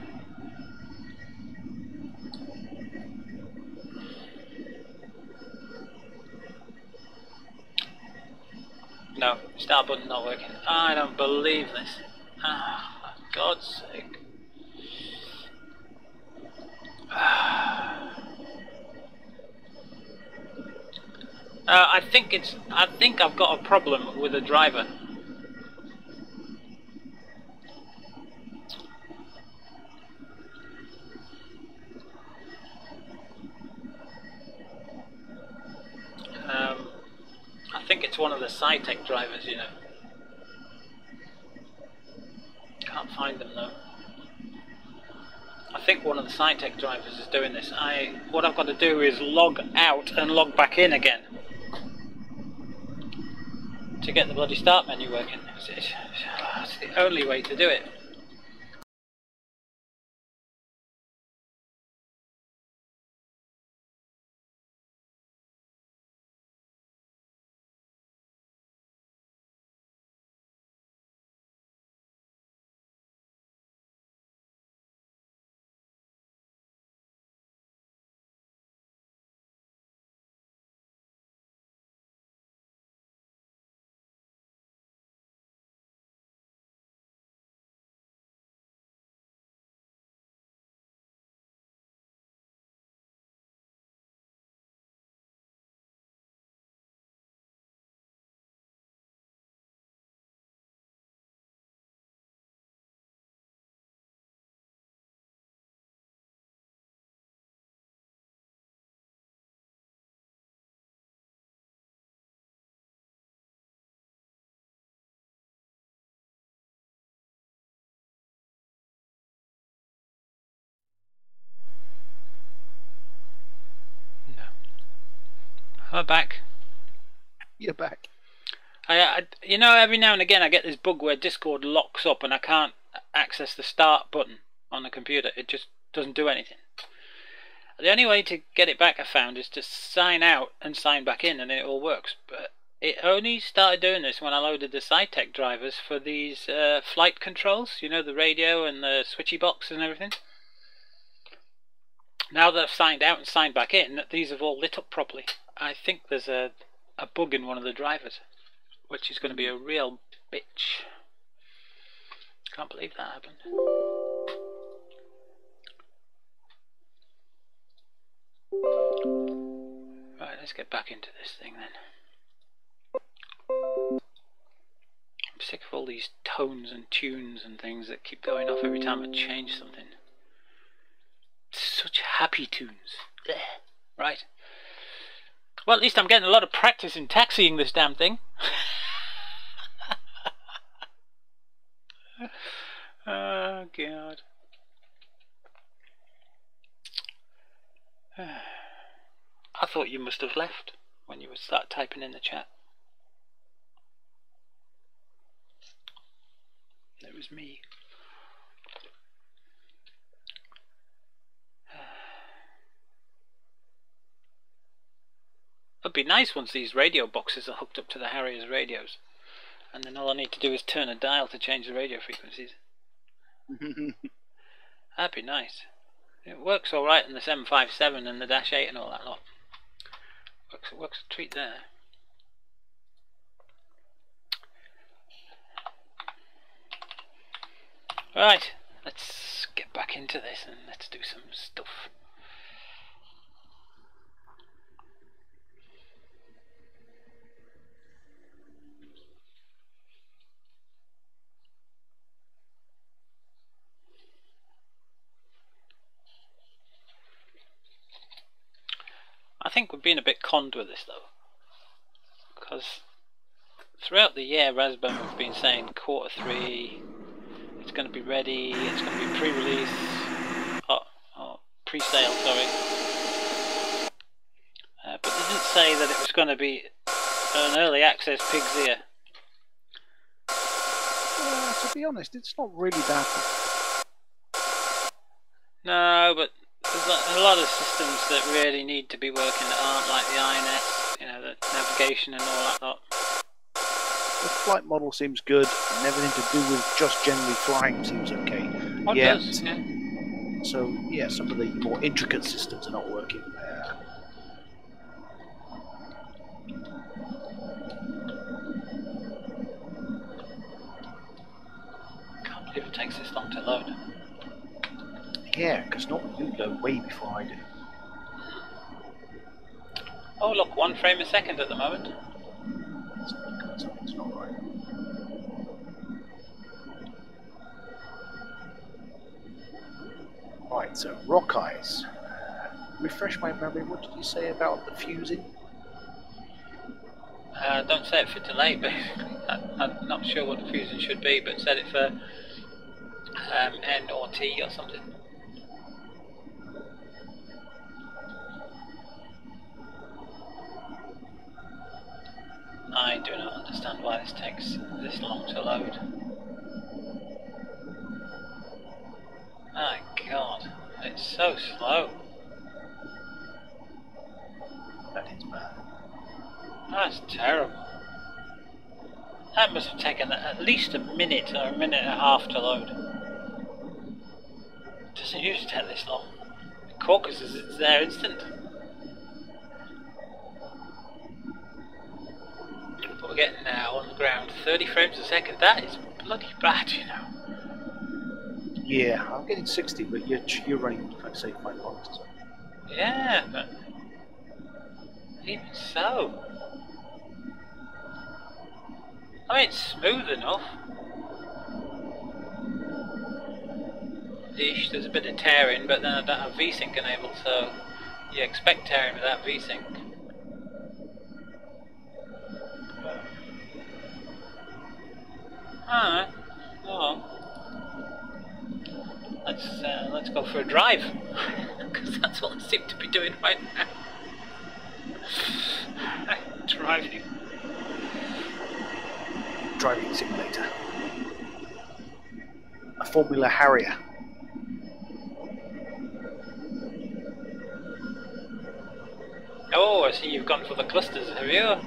No, start button not working. I don't believe this. Ah, for God's sake. I think I've got a problem with the driver. I think it's one of the Cytec drivers, you know. Can't find them though. I think one of the Cytec drivers is doing this. What I've got to do is log out and log back in again to get the bloody start menu working. It's the only way to do it. I'm back. You're back. You know, every now and again I get this bug where Discord locks up and I can't access the start button on the computer. It just doesn't do anything. The only way to get it back I found is to sign out and sign back in and it all works. But it only started doing this when I loaded the Cytec drivers for these flight controls. You know, the radio and the switchy box and everything. Now that I've signed out and signed back in, these have all lit up properly. I think there's a bug in one of the drivers, which is going to be a real bitch. Can't believe that happened. let's get back into this thing then. I'm sick of all these tones and tunes and things that keep going off every time I change something. Such happy tunes. Blech. Right. Well, at least I'm getting a lot of practice in taxiing this damn thing. Oh, God. I thought you must have left when you would start typing in the chat. It was me. It'd be nice once these radio boxes are hooked up to the Harrier's radios, and then all I need to do is turn a dial to change the radio frequencies. That'd be nice. It works alright in this M-57 and the Dash 8 and all that lot. Works a treat there. Right, let's get back into this and let's do some stuff. I think we've been a bit conned with this though, because throughout the year Raspberry have been saying Q3, it's going to be ready, it's going to be pre-release, pre-sale, sorry. But they didn't say that it was going to be an early access pig's ear. To be honest, it's not really that. No, but there's a lot of systems that really need to be working that aren't, like the INS, you know, the navigation and all that lot. The flight model seems good, and everything to do with just generally flying seems okay. Oh, yeah. It does, yeah. So, yeah, some of the more intricate systems are not working. Can't believe it takes this long to load. Yeah, because normally you load way before I do. Oh look, 1 frame a second at the moment. Something's not right. Right, so rock eyes. Refresh my memory, what did you say about the fusing? Don't set it for delay, basically. I'm not sure what the fusing should be, but set it for N or T or something. I do not understand why this takes this long to load. My God, it's so slow. That is bad. That's terrible. That must have taken at least a minute or a minute and a half to load. It doesn't usually take this long. The Caucasus is there instant. What we're getting now on the ground, 30 frames a second. That is bloody bad, you know. Yeah, I'm getting 60, but you're running, like say, 5 points or so. Yeah, but even so. I mean, it's smooth enough. Ish, there's a bit of tearing, but then I don't have VSync enabled, so you expect tearing without VSync. Alright, well, let's go for a drive, because that's what I seem to be doing right now. Driving. Driving simulator. A Formula Harrier. Oh, I see you've gone for the clusters, have you?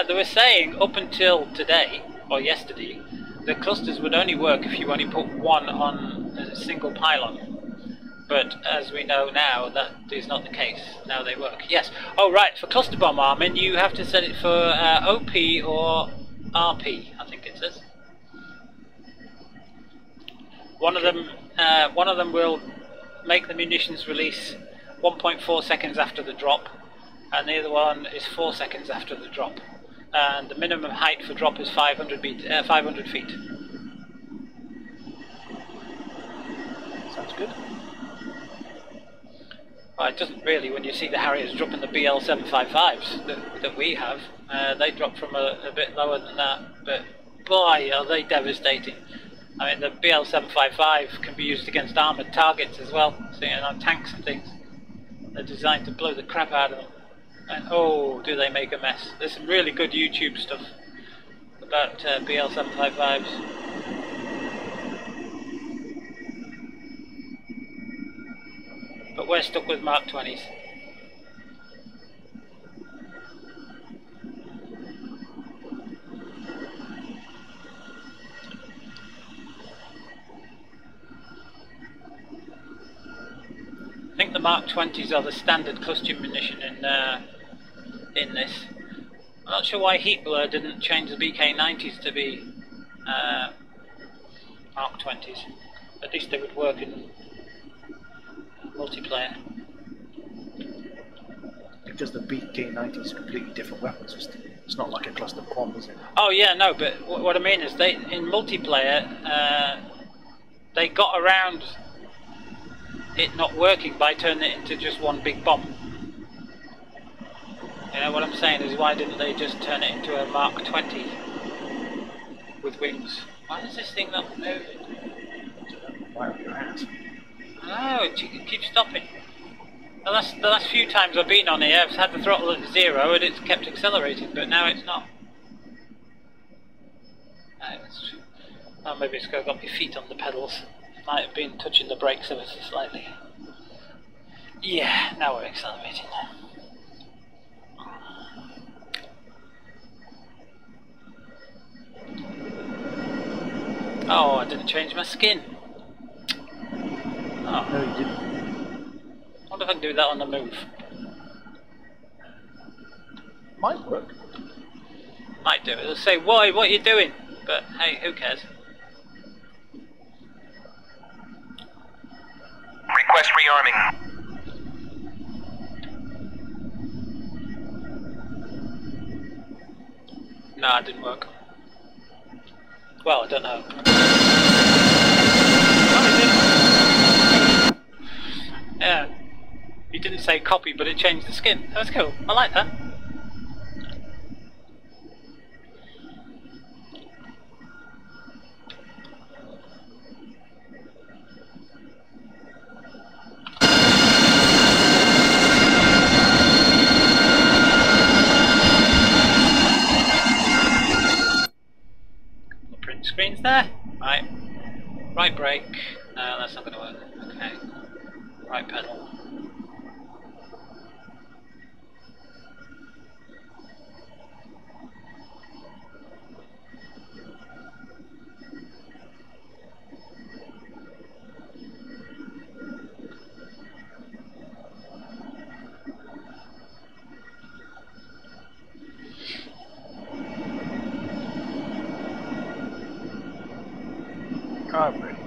They were saying up until today, or yesterday, the clusters would only work if you only put one on a single pylon. But as we know now, that is not the case. Now they work. Yes. Oh, right. For cluster bomb arming, you have to set it for OP or RP, I think it says. One of them will make the munitions release 1.4 seconds after the drop, and the other one is 4 seconds after the drop. And the minimum height for drop is 500 feet. Sounds good. Well, it doesn't really when you see the Harriers dropping the BL-755s that we have. They drop from a bit lower than that, but boy, are they devastating. I mean, the BL-755 can be used against armoured targets as well, so, you know, tanks and things. They're designed to blow the crap out of them. And oh, do they make a mess. There's some really good YouTube stuff about BL-755s. But we're stuck with Mark 20s. I think the Mark 20s are the standard cluster munition in this. I'm not sure why Heatblur didn't change the BK-90s to be Mark 20s. At least they would work in multiplayer. Because the BK-90 is a completely different weapon system. It's not like a cluster bomb, is it? Oh yeah, no, but what I mean is they in multiplayer they got around it not working by turning it into just one big bomb. You know what I'm saying is, why didn't they just turn it into a Mark 20 with wings? Why does this thing not move? Right up your ass. No, it keeps stopping. The last few times I've been on here, I've had the throttle at 0 and it's kept accelerating, but now it's not. Oh, maybe it's got my feet on the pedals. Might have been touching the brakes ever so slightly. Yeah, now we're accelerating. Oh, I didn't change my skin. Oh. No, you didn't. I wonder if I can do that on the move. Might work. Might do it. It'll say, why, what are you doing? But hey, who cares? Request rearming. No, it didn't work. Well, I don't know. Yeah. You didn't say copy, but it changed the skin. That was cool. I like that. Print screens there. Right. Right brake. No, that's not going to work. Okay. Right pedal. I'm ready.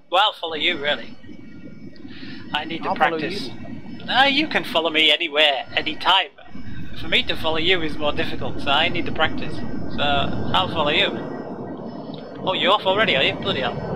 Well, I'll follow you, really. I need to I'll follow practice. you. No, you can follow me anywhere, anytime. For me to follow you is more difficult, so I need to practice. So, I'll follow you. Oh, you're off already, are you? Bloody hell.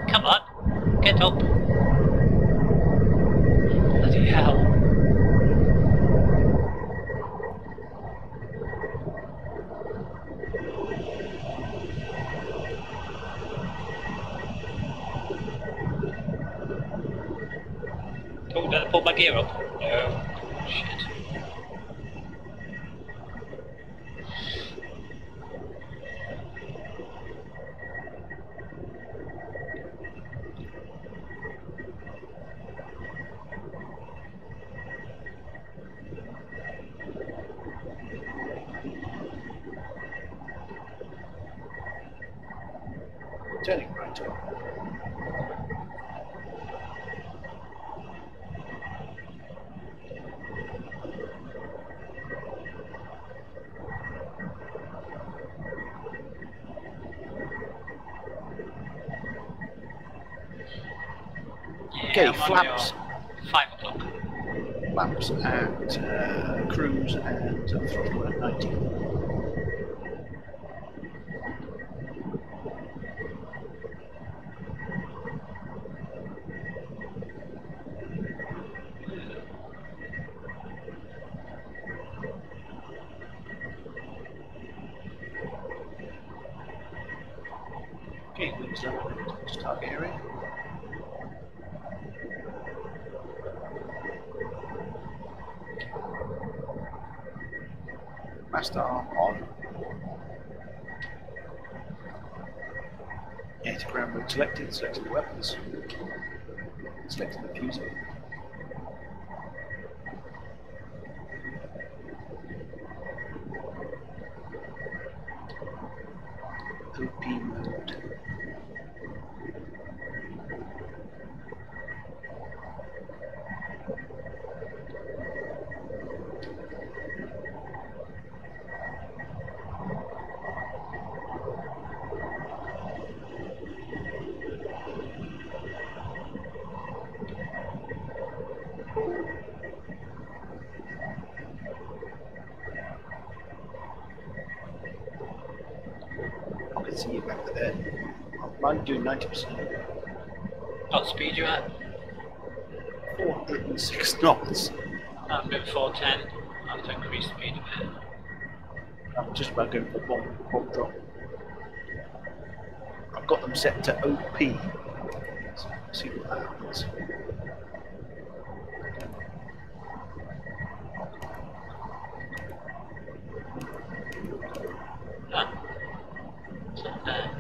Come on, get up. Bloody hell. Oh, did I pull my gear up? No. Shit. Turning right on. Okay, I'm on flaps. your 5 o'clock. Flaps and cruise and throttle at 90. Okay, wings level into target area. Master arm on. Anti-ground mode selected, selecting the weapons. Selecting the fusing. OP mode. I can see you back there. I'm doing 90%. What speed you at? 406 knots. I'm doing 410. I have to increase speed a bit. I'm just about going for bomb drop. I've got them set to OP. So see what that happens. Ah. It's not there.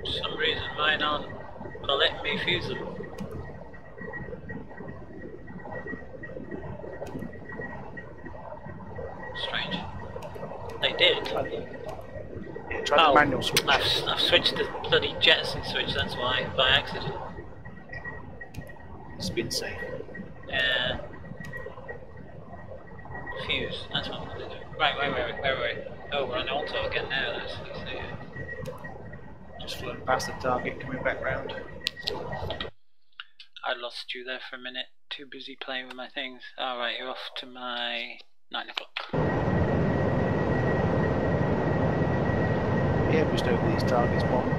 For some reason mine aren't letting me fuse them. Strange. They did. Yeah, try the manual switch. I've switched the bloody jettison switch, that's why, by accident. Spin safe. Yeah. Fuse, that's what I'm going to do. Right, wait. Oh, we're on auto again now, let's see. Just flown past the target, coming back round. I lost you there for a minute. Too busy playing with my things. Alright, you're off to my 9 o'clock. Yeah, just over these targets, bomb.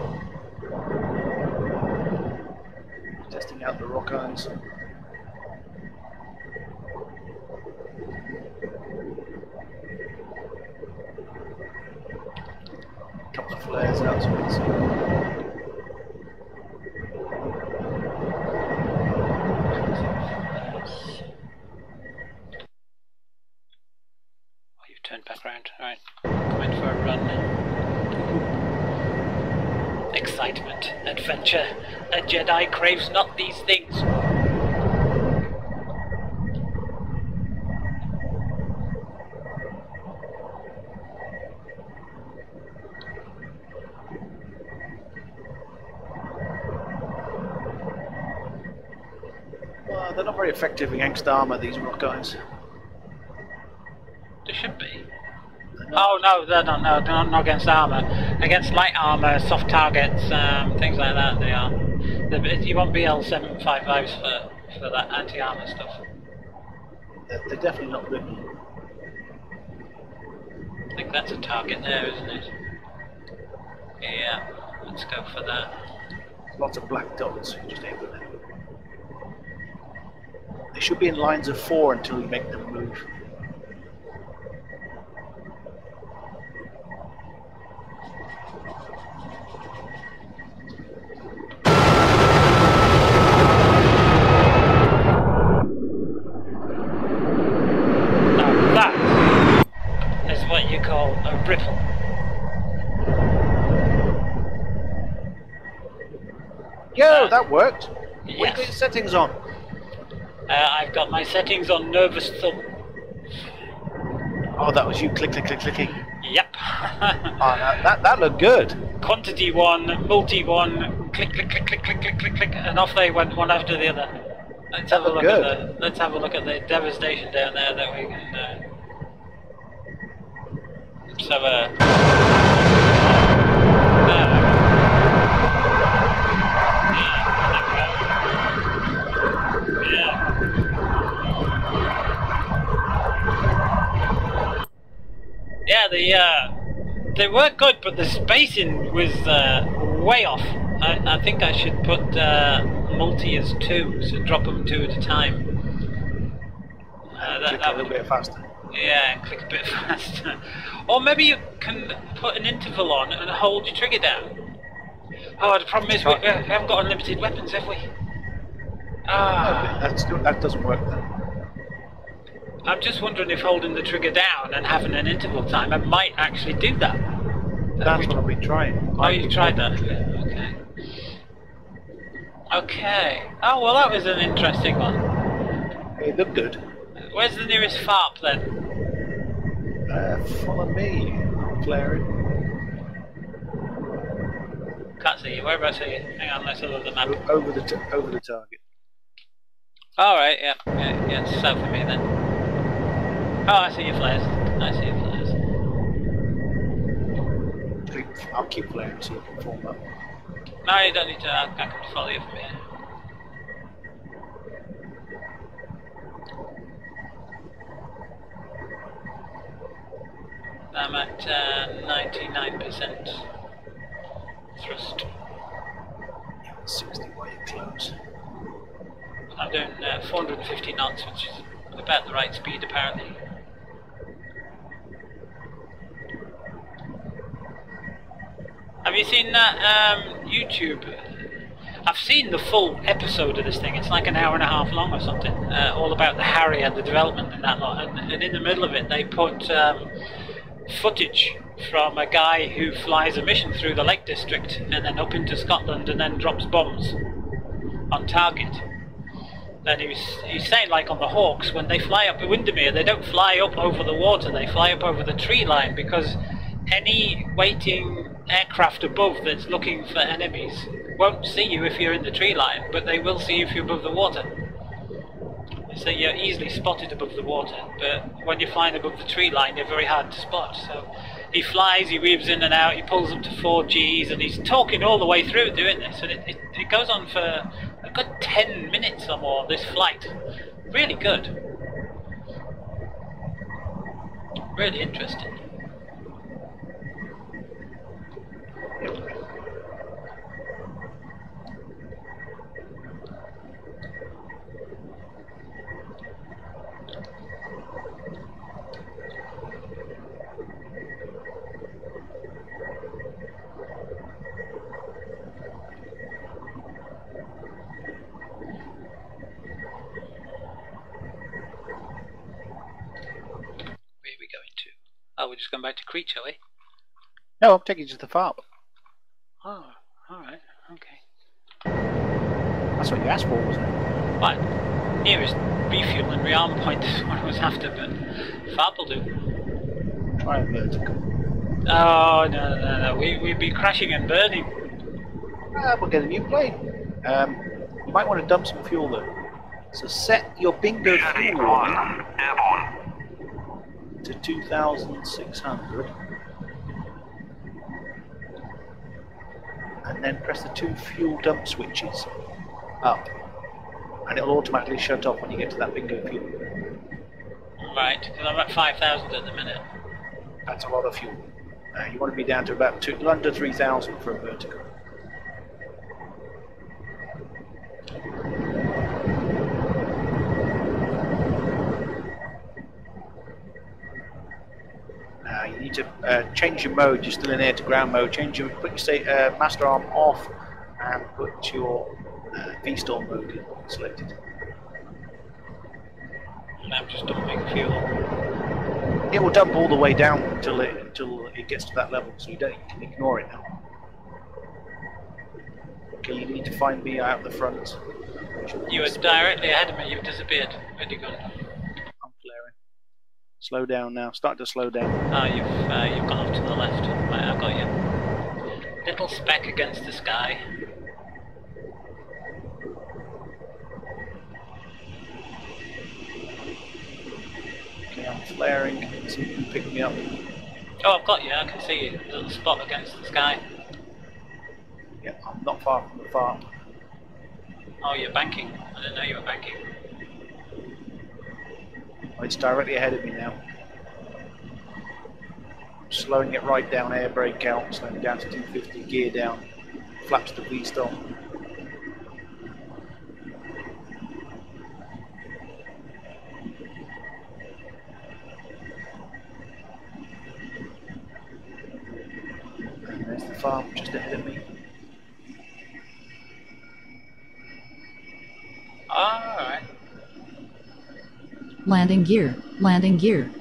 Testing out the rock irons. Couple of flares out so we can see. Oh, you've turned back round. Alright, going for a run now. Excitement, adventure. A Jedi craves not these things. Well, they're not very effective against armour, these rock guys. They should be. Oh no, they're not against armour. Against light armour, soft targets, things like that they are. You want BL755s for that anti-armour stuff. They're definitely not written. I think that's a target there, isn't it? Yeah, let's go for that. Lots of black dots, just aim them. They should be in lines of 4 until you make them move. triple. Yo, that worked. What have you Yes. got your settings on? I've got my settings on nervous thumb. Oh, that was you clicking. Yep. Oh, that looked good. Quantity 1, multi 1, click, and off they went one after the other. Let's have a look at the devastation down there that we can. Let's have a. There we go. Yeah. Yeah, they were good, but the spacing was way off. I think I should put multi as 2, so drop them 2 at a time. Click a little bit faster. Yeah, click a bit faster. Or maybe you can put an interval on and hold your trigger down. Oh, the problem is we haven't got unlimited weapons, have we? That doesn't work then. I'm just wondering if holding the trigger down and having an interval time, I might actually do that. That's what I've been trying. Oh, you tried that? Okay. Okay. Oh, well, that was an interesting one. It looked good. Where's the nearest FARP then? Follow me. I'm flaring. Can't see you. Whereabouts are you? Hang on, let's have a look at the map. Over the target. Alright, yeah, it's south of me then. Oh, I see your flares. I'll keep flaring so you can form up. No, you don't need to. I can follow you from here. I'm at 99% thrust. 60 while you're close. I'm doing 450 knots, which is about the right speed apparently. Have you seen that YouTube? I've seen the full episode of this thing. It's like an hour and a half long or something, all about the Harrier, the development and that lot. And in the middle of it, they put footage from a guy who flies a mission through the Lake District and then up into Scotland and then drops bombs on target. And he's saying, like on the Hawks, when they fly up Windermere, they don't fly up over the water, they fly up over the tree line, because any waiting aircraft above that's looking for enemies won't see you if you're in the tree line, but they will see you if you're above the water. So you're easily spotted above the water, but when you're flying above the tree line, you're very hard to spot. So he flies, he weaves in and out, he pulls up to 4 Gs, and he's talking all the way through doing this, and it goes on for a good 10 minutes or more, this flight. Really good. Really interesting. Where are we going to? Oh, we're just going back to Crete, shall we? No, I'm taking you to the FARP. Oh, alright, okay. That's what you asked for, wasn't it? Right, nearest refuel and rearm point is what I was after, but FARP will do. Try a vertical. Oh, no, we'd be crashing and burning. We'll get a new plane. You might want to dump some fuel though. So set your bingo fuel warning to 2,600. And then press the 2 fuel dump switches up. And it'll automatically shut off when you get to that bingo fuel. Right, because I'm at 5,000 at the minute. That's a lot of fuel. You want to be down to about under 3,000 for a vertical. You need to change your mode. You're still in air to ground mode. Put your master arm off and put your V-storm mode selected. And I'm just dumping fuel. It will dump all the way down until it gets to that level, so you don't you can ignore it now. Okay, you need to find me out the front. You were directly ahead of me, you've disappeared. Where'd you go? I'm flaring. Slow down now, start to slow down. Oh, you've gone off to the left. Right, I've got you. Little speck against the sky. Okay, I'm flaring, so you can pick me up. Oh, I've got you, I can see you. Little spot against the sky. Yeah, I'm not far from the farm. Oh, you're banking. I didn't know you were banking. Oh, it's directly ahead of me now. I'm slowing it right down, air brake out, slowing down to 250, gear down, flaps to V-stop. And there's the farm just ahead of me. Alright. Landing gear. Landing gear.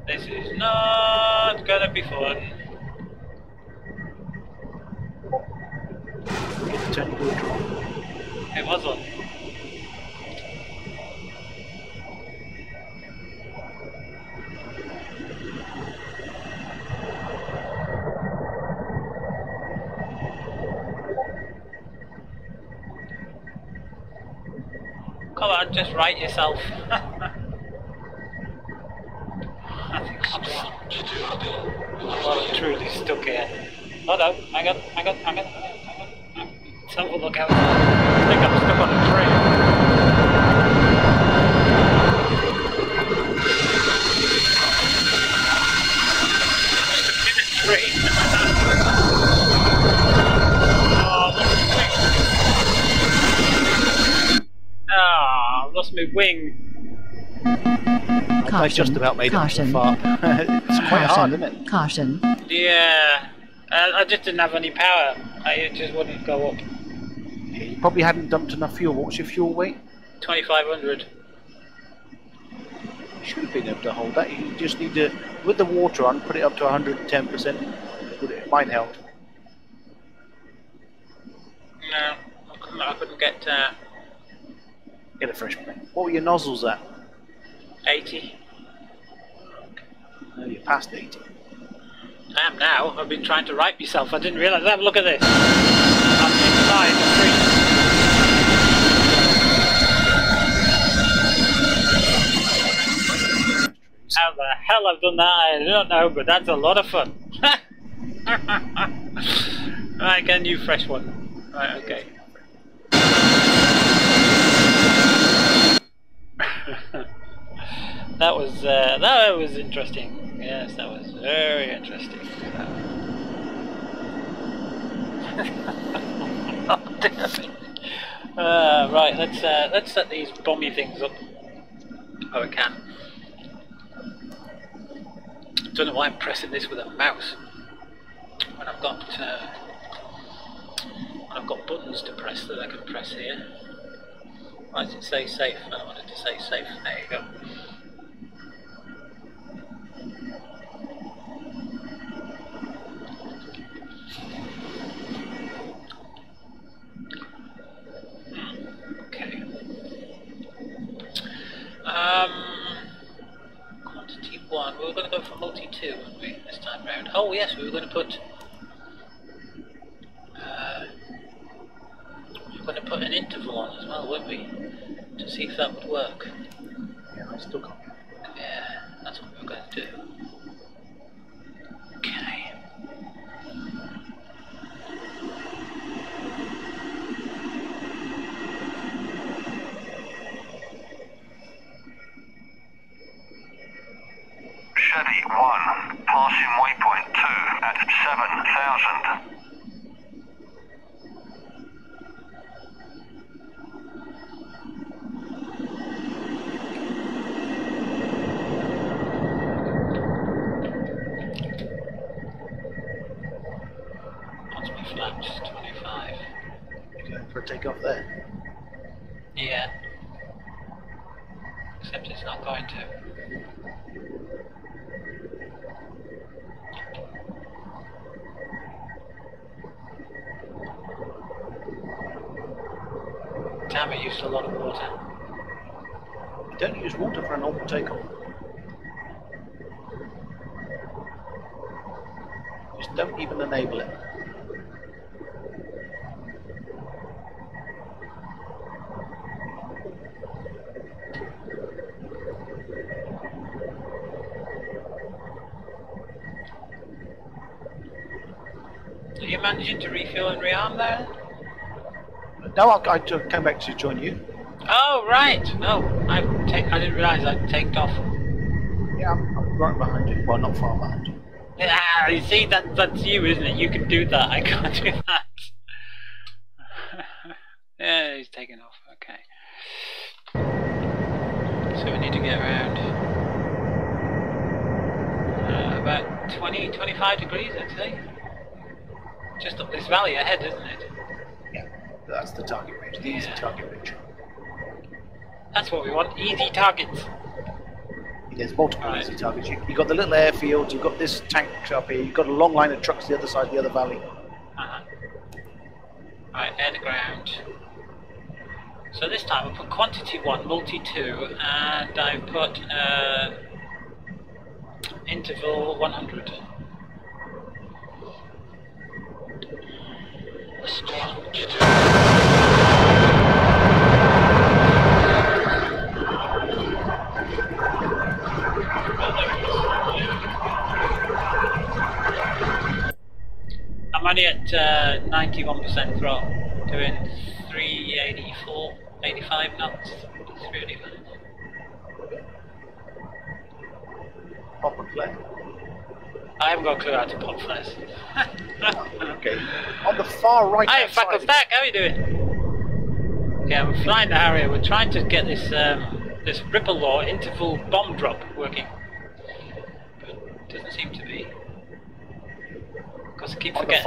This is not gonna be fun. Get the turning wheel drop. It was on. Come on, just right yourself. I think I'm truly stuck here. Oh no, hang on. Let's have a look out. I think I'm stuck on a train. In a train. Oh, I've lost my wing. I just about made it to the farm. It's quite hard, isn't it? Caution. Yeah, I just didn't have any power. It just wouldn't go up. Yeah, you probably hadn't dumped enough fuel. What's your fuel weight? 2,500. You should have been able to hold that. You just need to, with the water on, put it up to 110%. It might help. No, I couldn't get Get a fresh plane. What were your nozzles at? 80. No, you're past 80. I am now. I've been trying to right myself. I didn't realise. Have a look at this. I'm inside the tree. How the hell I've done that, I don't know, but that's a lot of fun. Right, get a new fresh one. Right, okay. That was interesting. Yes, that was very interesting. Right, let's set these bomby things up. Oh, I can. Don't know why I'm pressing this with a mouse when I've got buttons to press that I can press here. Why does it say safe? I don't want it to say safe. There you go. Okay. Quantity 1. We were going to go for multi 2, weren't we, this time round? Oh yes, we were going to put an interval on as well, wouldn't we? To see if that would work. Yeah, I still can't. Yeah, that's what we're going to do. Okay. Chevy 1, passing waypoint 2 at 7,000. What's my flaps? 25. You're going for a takeoff there. Yeah. Except it's not going to. Damn, it used a lot of water. You don't use water for a normal takeoff. Just don't even enable it. Are you managing to refuel and rearm there? No, I came back to join you. Oh, right! Oh, I didn't realise I'd taken off. Yeah, I'm right behind you. Well, not far behind you. Ah, you see, that's you, isn't it? You can do that. I can't do that. Yeah, he's taking off. Okay. So we need to get around about 20, 25 degrees, I'd say. Just up this valley ahead, isn't it? Yeah, that's the target range, the easy target range. That's what we want. Easy targets. There's multiple Right. easy targets. You've got the little airfield, you've got this tank up here, you've got a long line of trucks the other side of the other valley. Right, air to ground. So this time I put quantity 1, multi 2, and I put interval 100. I'm only at 91% throttle, doing 384, 85 knots. It's really good. Pop and flare. I haven't got a clue how to pop flares. Okay. On the far right Hi, hand side. Fackle Stack, how are you doing? Yeah, we're flying the Harrier. We're trying to get this this ripple law interval bomb drop working, but it doesn't seem to be. Because I keep forgetting.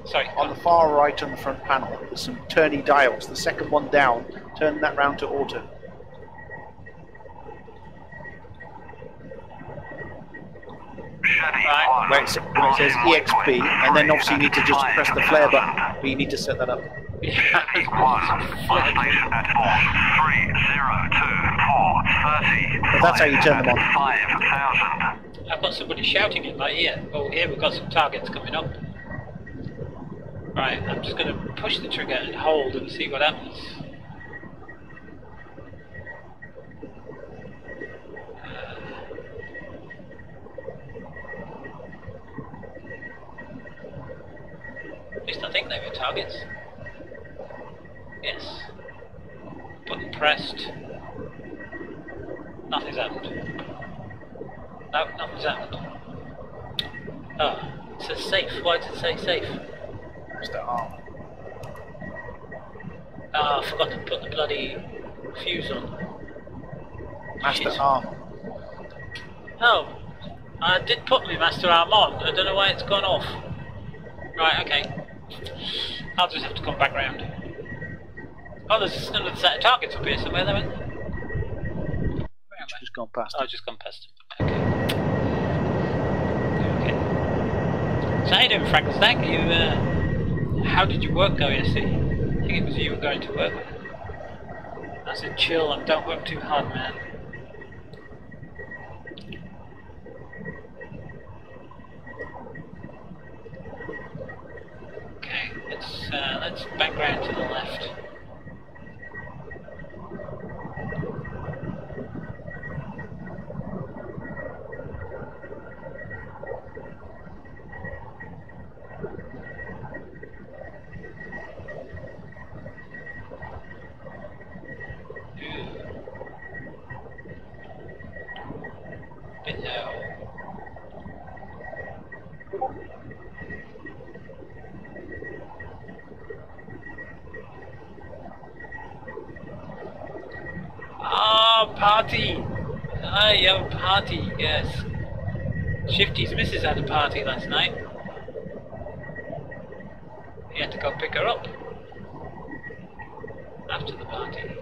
Sorry. On the far right on the front panel, there's some turny dials. The second one down, turn that round to auto. Right. Where it says EXP, and then obviously you need to just press the flare button, but you need to set that up. Chevy 1, flight station at 4302 430. But that's how you turn them on. 5,000. I've got somebody shouting in my ear. Oh, here we've got some targets coming up. Right, I'm just going to push the trigger and hold and see what happens. At least I think they were targets. Yes. Button pressed. Nothing's happened. No, nothing's happened. Oh, it says safe. Why did it say safe? Press the arm. Oh, I forgot to put the bloody fuse on. Master Shit. arm. Oh, I did put my master arm on. I don't know why it's gone off. Right, okay. I'll just have to come back round. Oh, there's another set of targets up here somewhere, there. Where am I? Just gone past. Oh, I've just gone past him. Okay. So how you doing, Frank Stack? How did your work go yesterday? I think it was you were going to work. I said chill and don't work too hard, man. Okay, let's back round to the left. Oh, party! Ah, yeah, party, yes. Shifty's missus had a party last night. He had to go pick her up after the party.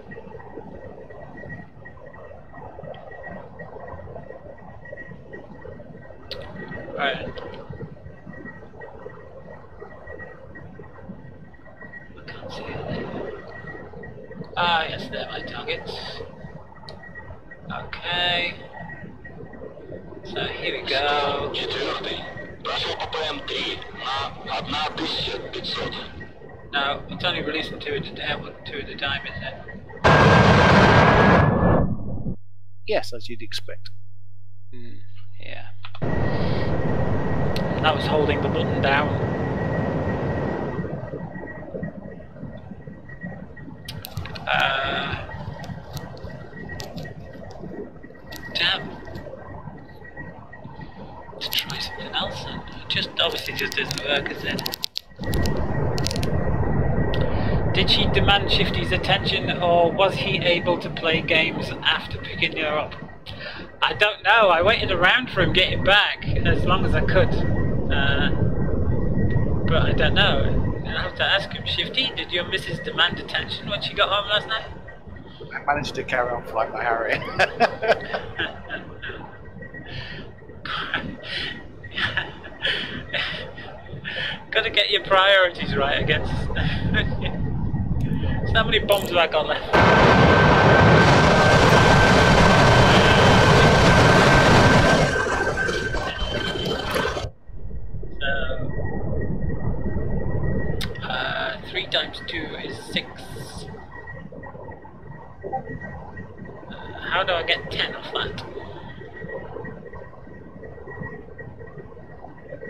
Right. I can't see it. Ah, yes, they're my targets. Okay. So here we go. No, it's only releasing two at a time, isn't it? Yes, as you'd expect. Yeah. And that was holding the button down. Damn. Let's try something else then. Obviously just doesn't work, is it? Did she demand Shifty's attention, or was he able to play games after picking her up? I don't know. I waited around for him getting back as long as I could. But I don't know. I'll have to ask him. Shifty, did your missus demand attention when she got home last night? I managed to carry on flying my Harrier. Gotta get your priorities right, I guess. So how many bombs have I got left? So 3 times 2 is 6. How do I get 10 off that?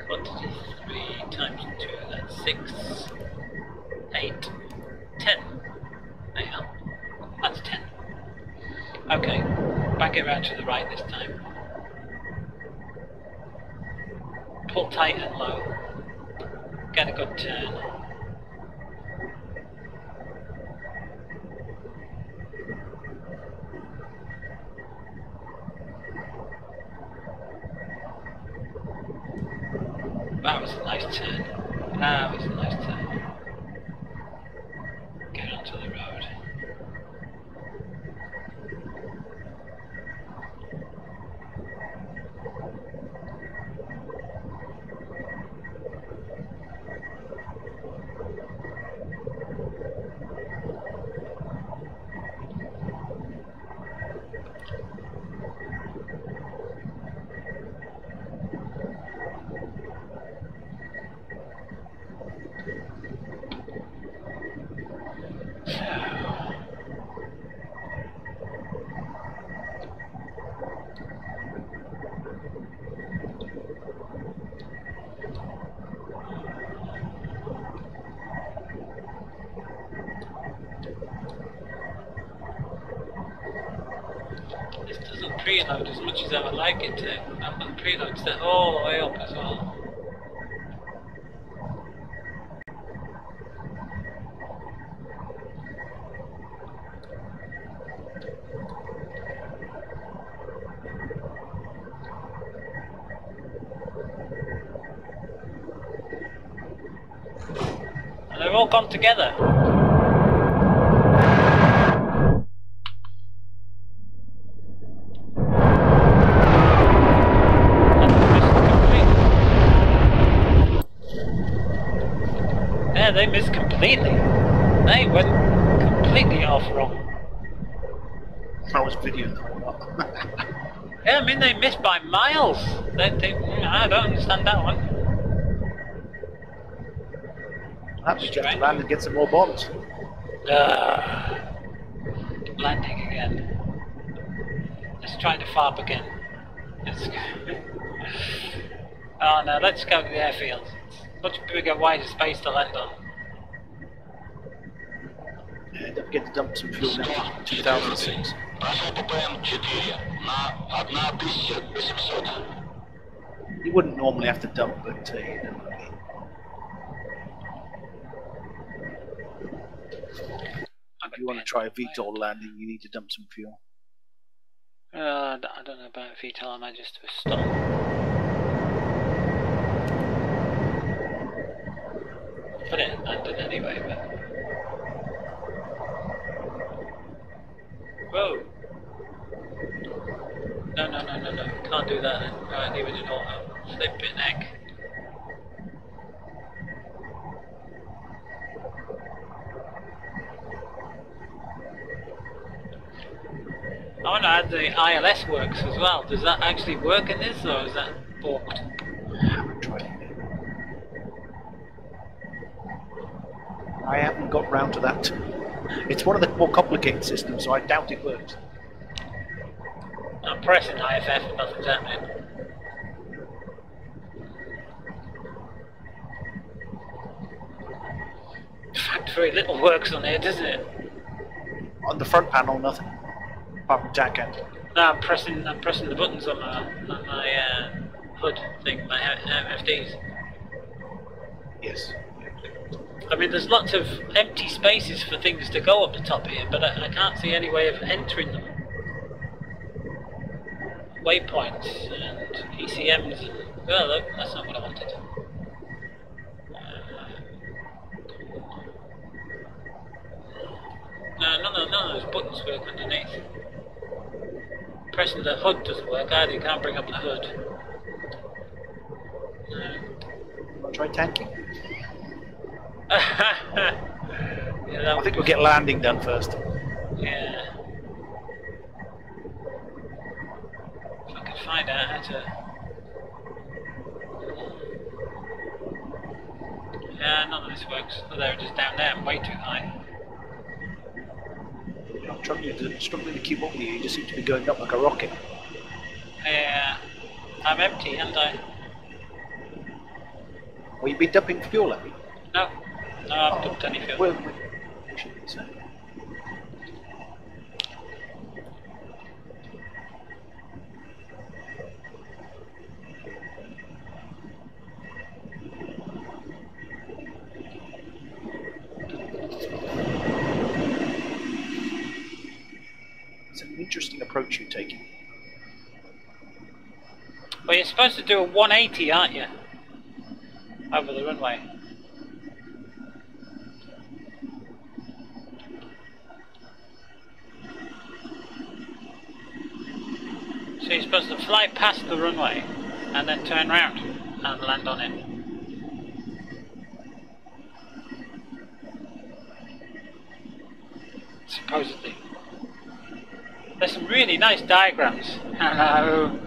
Quantity 3 times 2, that's 6, 8, 10. There you go. That's 10. Okay, back it around to the right this time. Pull tight and low. Get a good turn. That was a nice turn. That was a nice turn. Get onto the road. This doesn't preload as much as I would like it to. I've got the preload set all the way up as well. And they've all gone together. They missed completely. They went completely off wrong. I was videoing them or not. Yeah, I mean they missed by miles. I don't understand that one. Perhaps you have to land and get some more bombs. Landing again. Let's try to farp again. Oh no, let's go to the airfield. Much bigger, wider space to land on. Yeah, don't forget to dump some fuel now. 2006. You wouldn't normally have to dump, but you know what I mean. If you want to try a VTOL landing, you need to dump some fuel. I don't know about if you tell him I just to stop. Put it in London anyway, but... Whoa! No. Can't do that then. Right, leave it in auto. Flip it neck. I wonder how the ILS works as well. Does that actually work in this, or is that balked? I haven't tried it. I haven't got round to that. It's one of the more complicated systems, so I doubt it works. I'm pressing IFF and nothing's happening. In fact, very little works on here, doesn't it? On the front panel, nothing. Apart from jack end. No, I'm pressing the buttons on my hood thing, my FDs. Yes. I mean, there's lots of empty spaces for things to go up the top here, but I can't see any way of entering them. Waypoints and ECMs and... Well, look, that's not what I wanted. No, none of those buttons work underneath. Pressing the hood doesn't work either, you can't bring up the hood. No. Want to try tanking? Yeah, I think we'll get landing done first. Yeah. If I could find out how to... Yeah, none of this works. Oh, they're just down there, I'm way too high. I'm struggling to keep up with you. You just seem to be going up like a rocket. Yeah. I'm empty, aren't I? Well, you've been dumping fuel, have you? No. No, I haven't dumped any fuel. Well, should be so. It's an interesting approach you're taking. Well, you're supposed to do a 180, aren't you? Over the runway. So you're supposed to fly past the runway and then turn round and land on it. Supposedly. There's some really nice diagrams. Hello.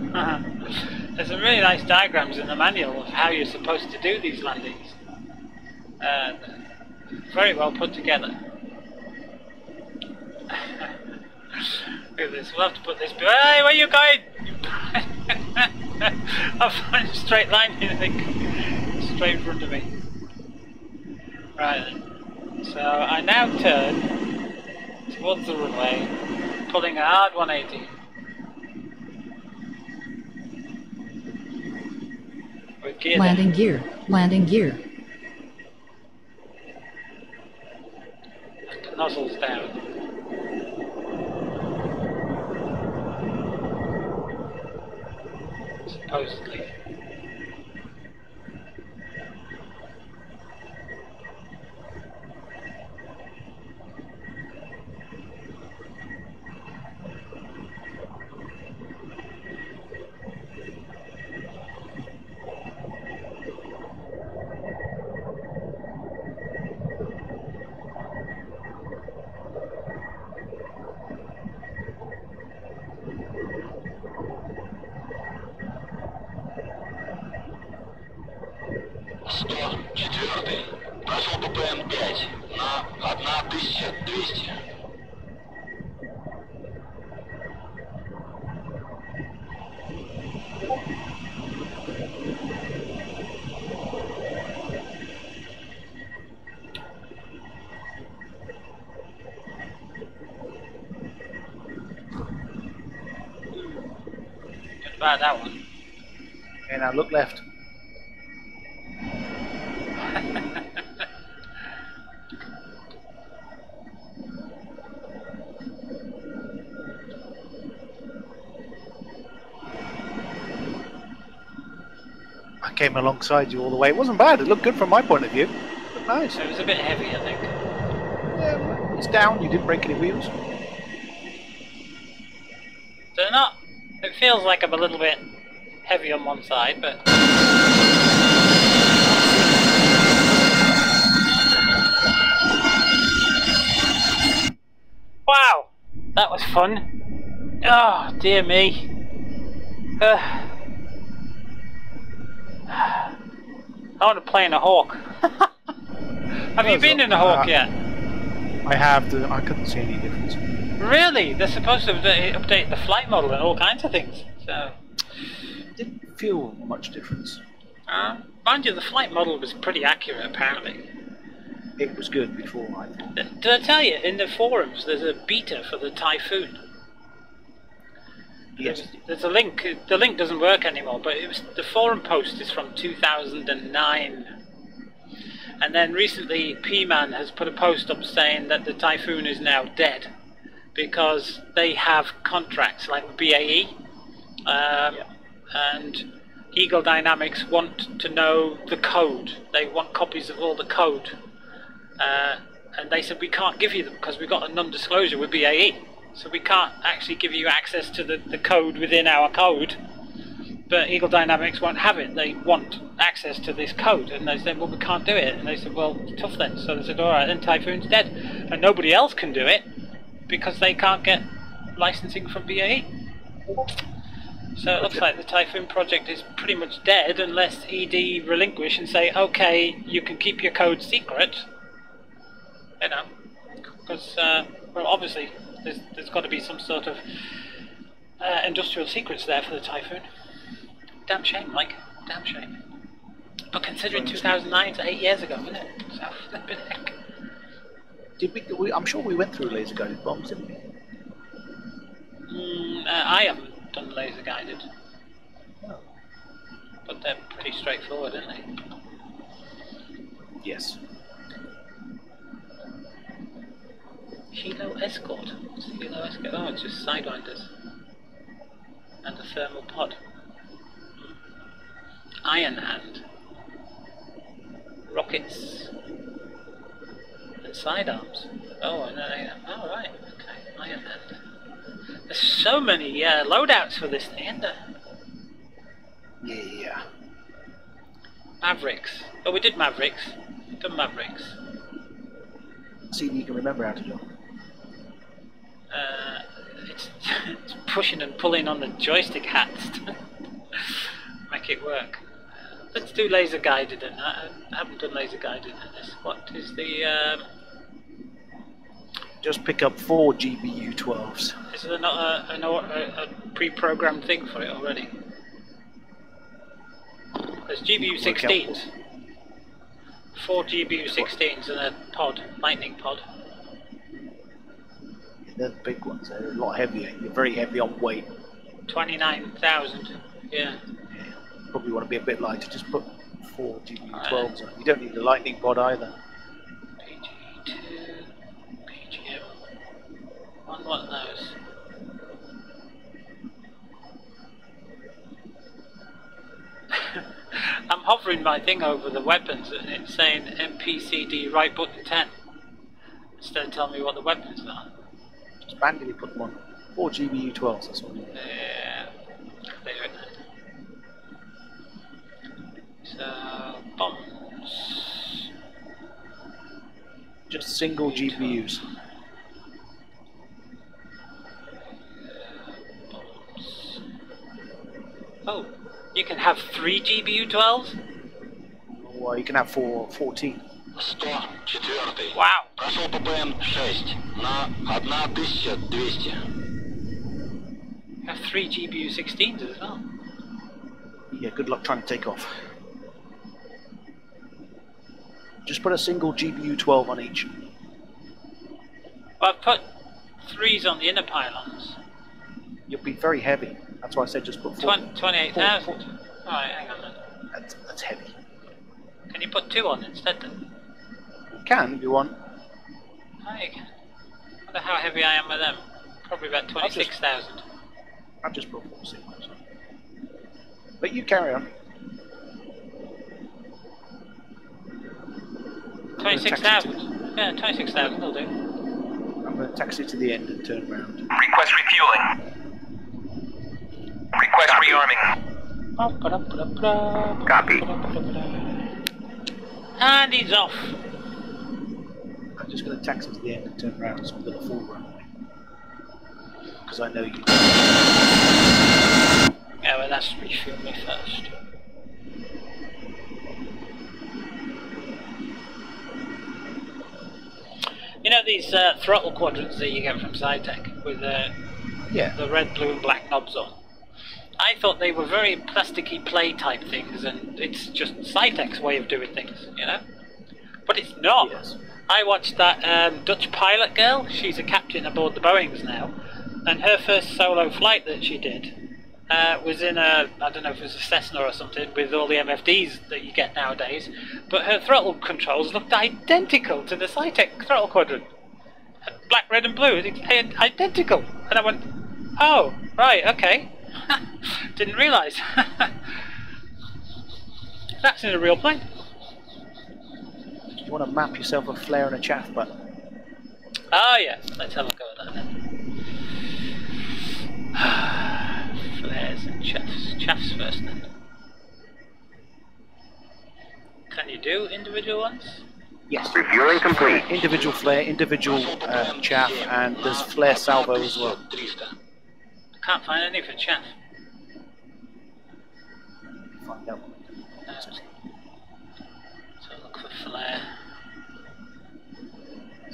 There's some really nice diagrams in the manual of how you're supposed to do these landings. Very well put together. Look at this, we'll have to put this... Hey, where are you going? I'll find a straight line here, I think. Straight in front of me. Right then. So I now turn towards the runway, pulling a hard 180. With gear Landing down. gear. Landing gear. And the nozzle's down. Supposedly. Прошел по ПМ-5 на 1200. Good about that one. Okay, now look left. came alongside you all the way. It wasn't bad. It looked good from my point of view. It looked nice. It was a bit heavy, I think. Yeah, well, it's down. You didn't break any wheels. So not. It feels like I'm a little bit heavy on one side, but. Wow, that was fun. Oh dear me. I want to play in a Hawk. Have you been in a Hawk yet? I have. I couldn't see any difference. Really? They're supposed to update the flight model and all kinds of things. So Didn't feel much difference. mind you, the flight model was pretty accurate apparently. It was good before, I thought. Did I tell you, in the forums there's a beta for the Typhoon? Yes. There's a link. The link doesn't work anymore, but the forum post is from 2009. And then recently P-Man has put a post up saying that the Typhoon is now dead because they have contracts like with BAE and Eagle Dynamics want to know the code. They want copies of all the code. And they said we can't give you them because we've got a non-disclosure with BAE. So we can't actually give you access to the code within our code. But Eagle Dynamics won't have it. They want access to this code. And they said, well, we can't do it. And they said, well, tough then. So they said, all right, then Typhoon's dead. And nobody else can do it because they can't get licensing from BAE. So it looks like the Typhoon project is pretty much dead unless ED relinquish and say, okay, you can keep your code secret. You know, because, well, obviously, there's got to be some sort of industrial secrets there for the Typhoon. Damn shame, Mike. Damn shame. But considering 2009 is 8 years ago, isn't it? So, flipping heck. Did we? I'm sure we went through laser guided bombs, didn't we? I haven't done laser guided. Oh. But they're pretty straightforward, aren't they? Yes. Helo Escort. What's the Helo Escort? Oh, it's just sidewinders. And a thermal pod. Iron Hand. Rockets. And sidearms. Oh, and oh right, okay. Iron Hand. There's so many loadouts for this thing, isn't there? Yeah. Mavericks. Oh, we did Mavericks. We've done Mavericks. See if you can remember how to do it. It's pushing and pulling on the joystick hats to make it work. Let's do laser guided, and I haven't done laser guided in this. What is the? Just pick up 4 GBU 12s. Is there not a pre-programmed thing for it already? There's GBU 16s. 4 GBU 16s and a pod, lightning pod. They're the big ones. They're a lot heavier. You're very heavy on weight. 29,000. Yeah. Probably want to be a bit lighter. Just put 4 GBU 12s on. You don't need the lightning pod either. PG2, PGM. On what are those? I'm hovering my thing over the weapons and it's saying MPCD right button 10 instead of telling me what the weapons are. Just manually put them on. 4 GBU 12s, that's what you need. Yeah, clear it then. So, bombs. Just single GBUs. Bombs. Oh, you can have 3 GBU 12s? Or you can have 14. 104. Wow. Прошел ППМ-6 на 1200. You have 3 GBU 16s as well. Yeah, good luck trying to take off. Just put a single GBU 12 on each. Well, I've put 3s on the inner pylons. You'll be very heavy. That's why I said just put 4. 28,000. Alright, hang on then. That's heavy. Can you put 2 on instead then? You can if you want. Oh, you can. I wonder how heavy I am with them. Probably about 26,000. I've just put 4 singles on. But you carry on. gonna taxi 26,000. Yeah, 26,000 will do. I'm going to taxi to the end and turn around. Request refueling. Request rearming. Copy. And he's off. I'm just going to taxi to the end and turn around so I've got a full runway. Because I know you. Yeah, well, that's refuel me first. You know these throttle quadrants that you get from Cytec with the red, blue and black knobs on? I thought they were very plasticky play type things, and it's just Cytec's way of doing things, you know? But it's not. Yes. I watched that Dutch pilot girl, she's a captain aboard the Boeings now, and her first solo flight that she did was in a, I don't know if it was a Cessna or something, with all the MFDs that you get nowadays, but her throttle controls looked identical to the Cytec throttle quadrant. Black, red and blue, it's identical. And I went, oh, right, okay. Didn't realise. That's in a real plane. You want to map yourself a flare and a chaff button? Oh yeah, let's have a go at that then. Flares and chaffs. Chaffs first then. Can you do individual ones? Yes. Refueling complete. Individual flare, individual chaff, and there's flare salvo as well. I can't find any for chaff. Find out. So look for flare.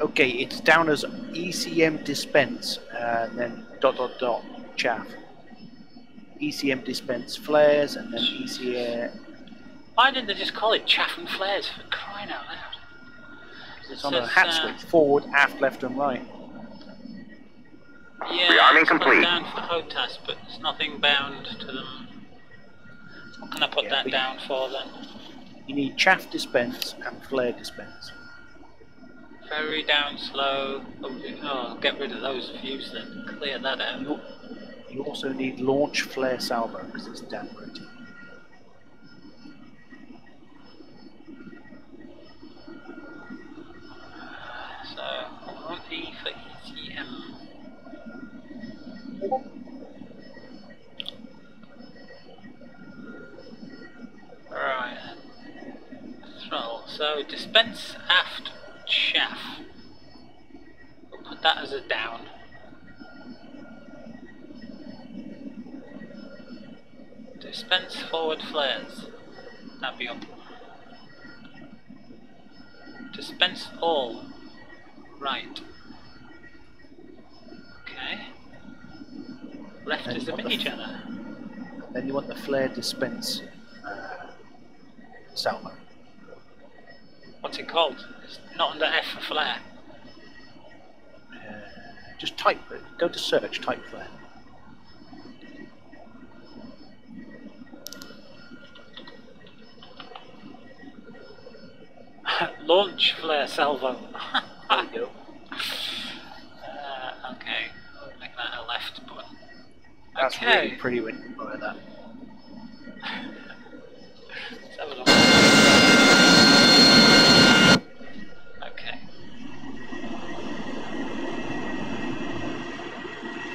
Okay, it's down as ECM dispense, and then ... chaff. ECM dispense flares, and then ECM. Why didn't they just call it chaff and flares, for crying out loud? It's on a hat switch, forward, aft, left, and right. Yeah, Rearming it's put complete. down for HOTAS, but there's nothing bound to them. What can I put that down for then? You need chaff dispense and flare dispense. Very down slow. Oh, get rid of those views then. Clear that out. You also need launch flare salvo because it's down rated. So, I want E for ECM. Right. Throttle. So, dispense aft chaff. We'll put that as a down. Dispense forward flares. That'd be up. Dispense all. Right. Okay. Left is the mini channel. Then you want the flare dispense salvo. What's it called? It's not under F for flare. Just type it. Go to search, type flare. Launch flare salvo. There you go. Okay. I'll make that a left button. That's Okay. really pretty when you buy that. Let's have a look. Okay.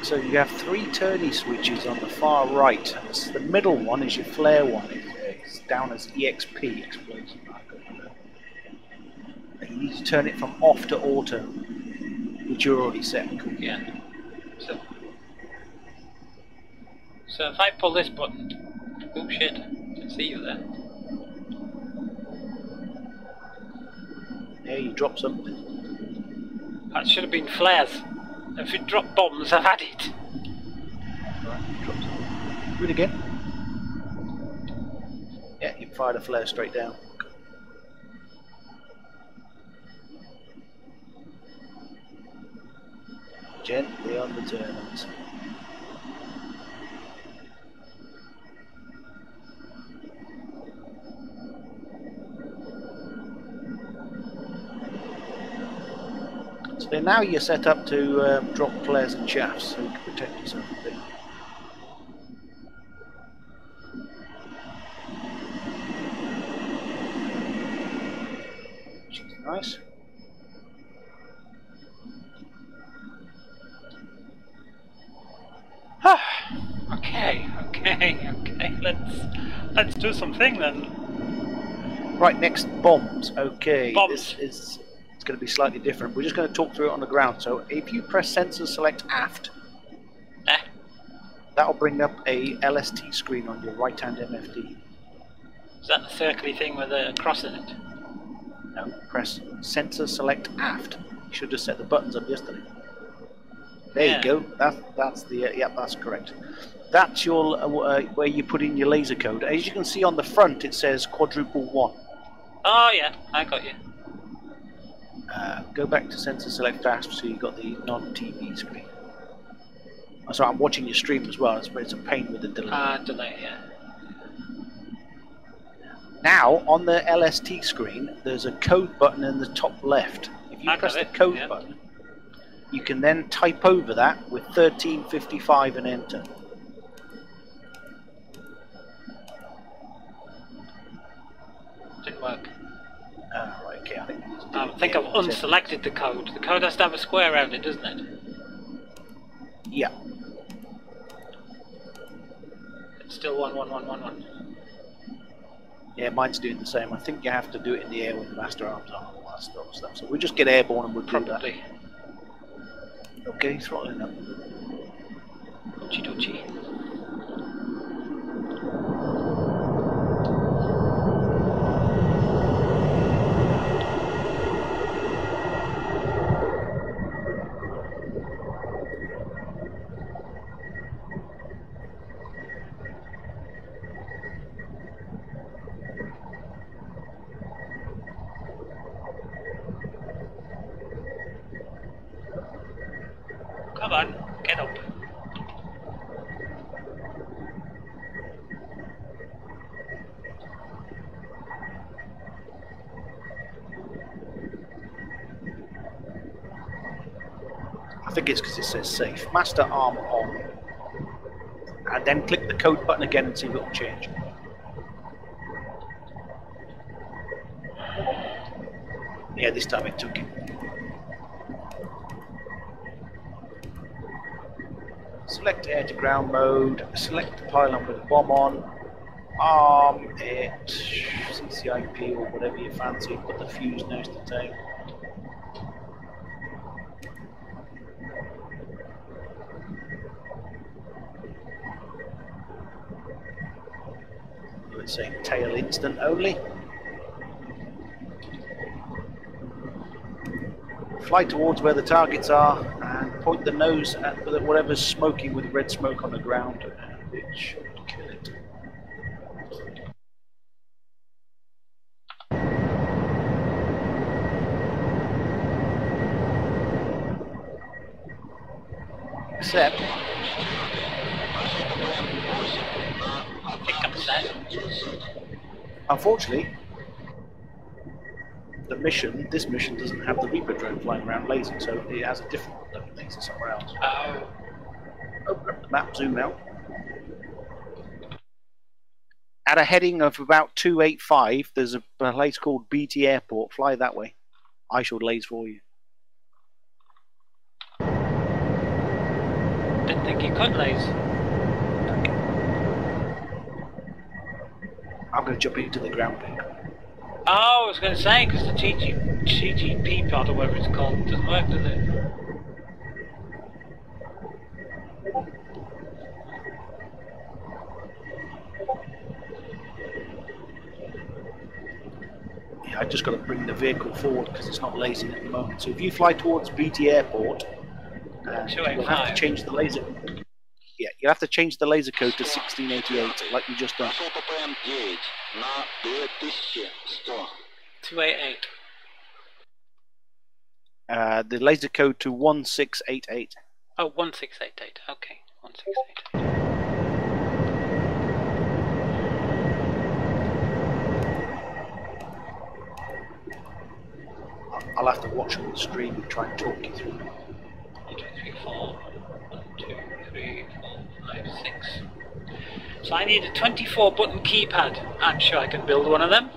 So you have three turny switches on the far right. The middle one is your flare one. It's down as EXP, explosion mark. And you need to turn it from off to auto, which you're already set. Yeah. So if I pull this button, oh shit, I can see you there. Yeah, you drop something. That should have been flares. If it dropped bombs, I've had it. Right, drop something. Do it again. Yeah, you fired a flare straight down. Gently on the turns. So now you're set up to drop flares and shafts so you can protect yourself a bit. Nice. Okay. Let's do something then. Right, next bombs. Okay, Bombs. This is it's going to be slightly different. We're just going to talk through it on the ground. So if you press sensor select aft, that'll bring up a LST screen on your right hand MFD. Is that the circly thing with a cross in it? No, press sensor select aft. You should have set the buttons up yesterday. There Yeah. you go. That's the yep, that's correct. That's your where you put in your laser code. As you can see on the front, it says quadruple 1. Oh yeah, I got you. Go back to sensor select aft, so you got the non-TV screen. So I'm watching your stream as well. It's a pain with the delay. Delay, yeah. Now on the LST screen, there's a code button in the top left. If you I press got the it, code yeah. button, you can then type over that with 1355 and enter. Didn't work. Right, okay, I think, I think I've unselected the code. The code has to have a square around it, doesn't it? Yeah. It's still 11111. Yeah, mine's doing the same. I think you have to do it in the air with the master arms on and all that stuff. So we'll just get airborne and we'll do that. Probably. Okay, throttling up. Dodgy. Come on, get up. I think it's because it says safe. Master arm on. And then click the code button again and see if it'll change. Yeah, this time it took it. Select air to ground mode. Select the pylon with the bomb on. Arm it. CCIP or whatever you fancy. Put the fuse nose to tail. It's saying tail instant only. Fly towards where the targets are and point the nose at whatever's smoking with red smoke on the ground, and it should kill it. Except unfortunately, this mission doesn't have the Reaper drone flying around lasing, so it has a different laser somewhere else. Oh. Open up the map, zoom out. At a heading of about 285, there's a place called BT Airport. Fly that way. I shall laze for you. Didn't think you could laze. I'm going to jump into the ground pick. Oh, I was going to say, because the TGP pod, or whatever it's called, doesn't work, does it? Yeah, I just got to bring the vehicle forward because it's not lasing at the moment. So if you fly towards BT Airport, you'll have to change the laser. Yeah, you'll have to change the laser code to 1688, like you just done. 288. The laser code to 1688. Oh, 1688. Okay, 1688. I'll have to watch on the stream and try and talk you through it. 1, 2, 3, 4. 1, 2, 3, 4, 5, 6. So I need a 24 button keypad. I'm sure I can build one of them.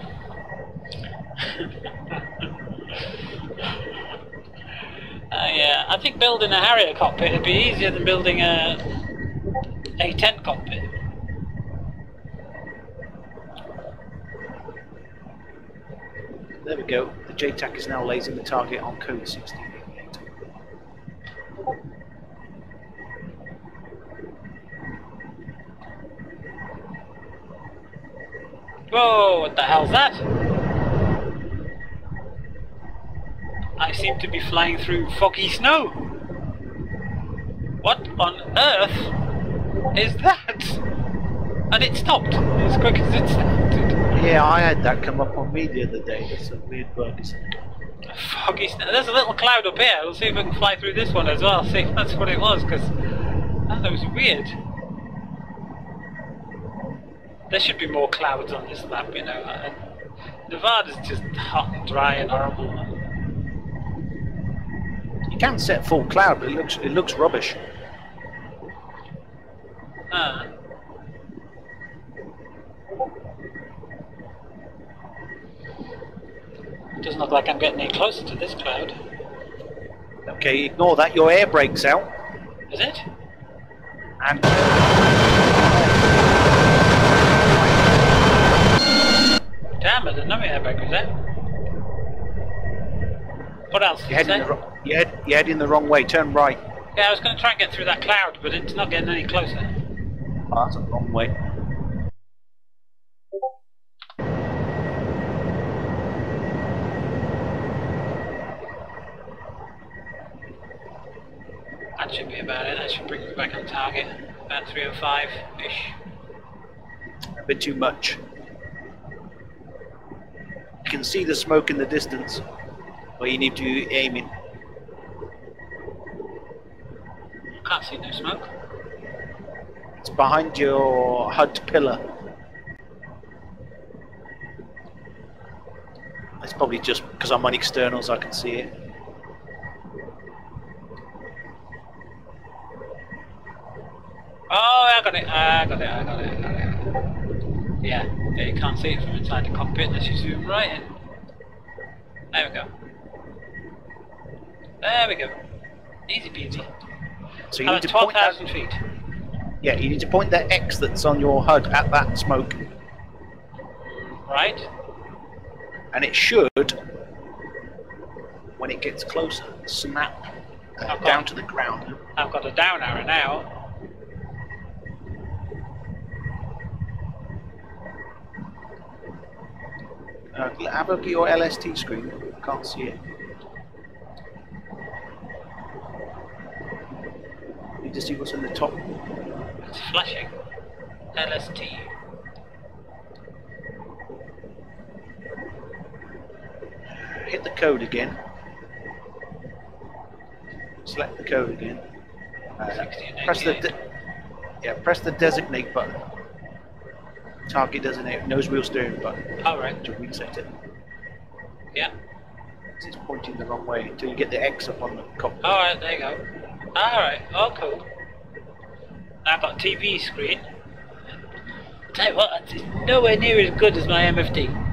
I think building a Harrier cockpit would be easier than building a A-10 cockpit. There we go. The JTAC is now lasing the target on code 1688. Whoa, what the hell's that? I seem to be flying through foggy snow. What on earth is that? And it stopped as quick as it started. Yeah, I had that come up on me the other day. It's a weird bug, isn't it? Foggy snow. There's a little cloud up here. We'll see if we can fly through this one as well. See if that's what it was, because that was weird. There should be more clouds on this map, you know. Nevada's just hot and dry and horrible. You can set full cloud, but it looks rubbish. Doesn't look like I'm getting any closer to this cloud. Okay, ignore that. Your air brake's out. Is it? And damn it, the nummy airbag was there. What else did you say? You're heading the wrong way. Turn right. Yeah, I was going to try and get through that cloud, but it's not getting any closer. Oh, that's the wrong way. That should be about it. That should bring me back on target. About 305-ish. A bit too much. You can see the smoke in the distance where you need to aim it. Can't see no smoke. It's behind your HUD pillar. It's probably just because I'm on externals I can see it. Oh, I got it. I got it. Yeah, you can't see it from inside the cockpit unless you zoom right in. There we go. There we go. Easy peasy. So you I'm need at to point that, 12,000 feet. yeah, you need to point that X that's on your HUD at that smoke, Right? and it should, when it gets closer, snap down to the ground. I've got a down arrow now. Have a look at your LST screen. Can't see it. You need to see what's in the top. It's flashing. LST. Hit the code again. Select the code again. Press the designate button. Target designate, nose wheel steering button. Alright. To reset it. Yeah. It's pointing the wrong way until you get the X up on the cockpit. Alright, there you go. Alright, oh cool. Now I've got a TV screen. Tell you what, it's nowhere near as good as my MFD.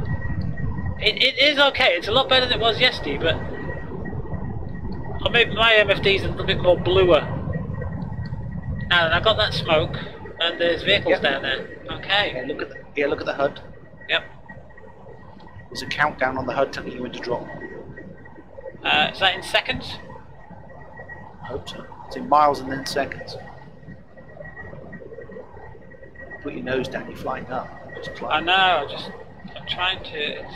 It is okay, it's a lot better than it was yesterday, but or maybe my MFD is a little bit more bluer. Now then, I've got that smoke, and there's vehicles down there. Okay. Yeah, look at the HUD. Yep. There's a countdown on the HUD telling you when to drop. Is that in seconds? I hope so. It's in miles and then seconds. Put your nose down, you're flying up. Just I climb. know, I'm trying to, I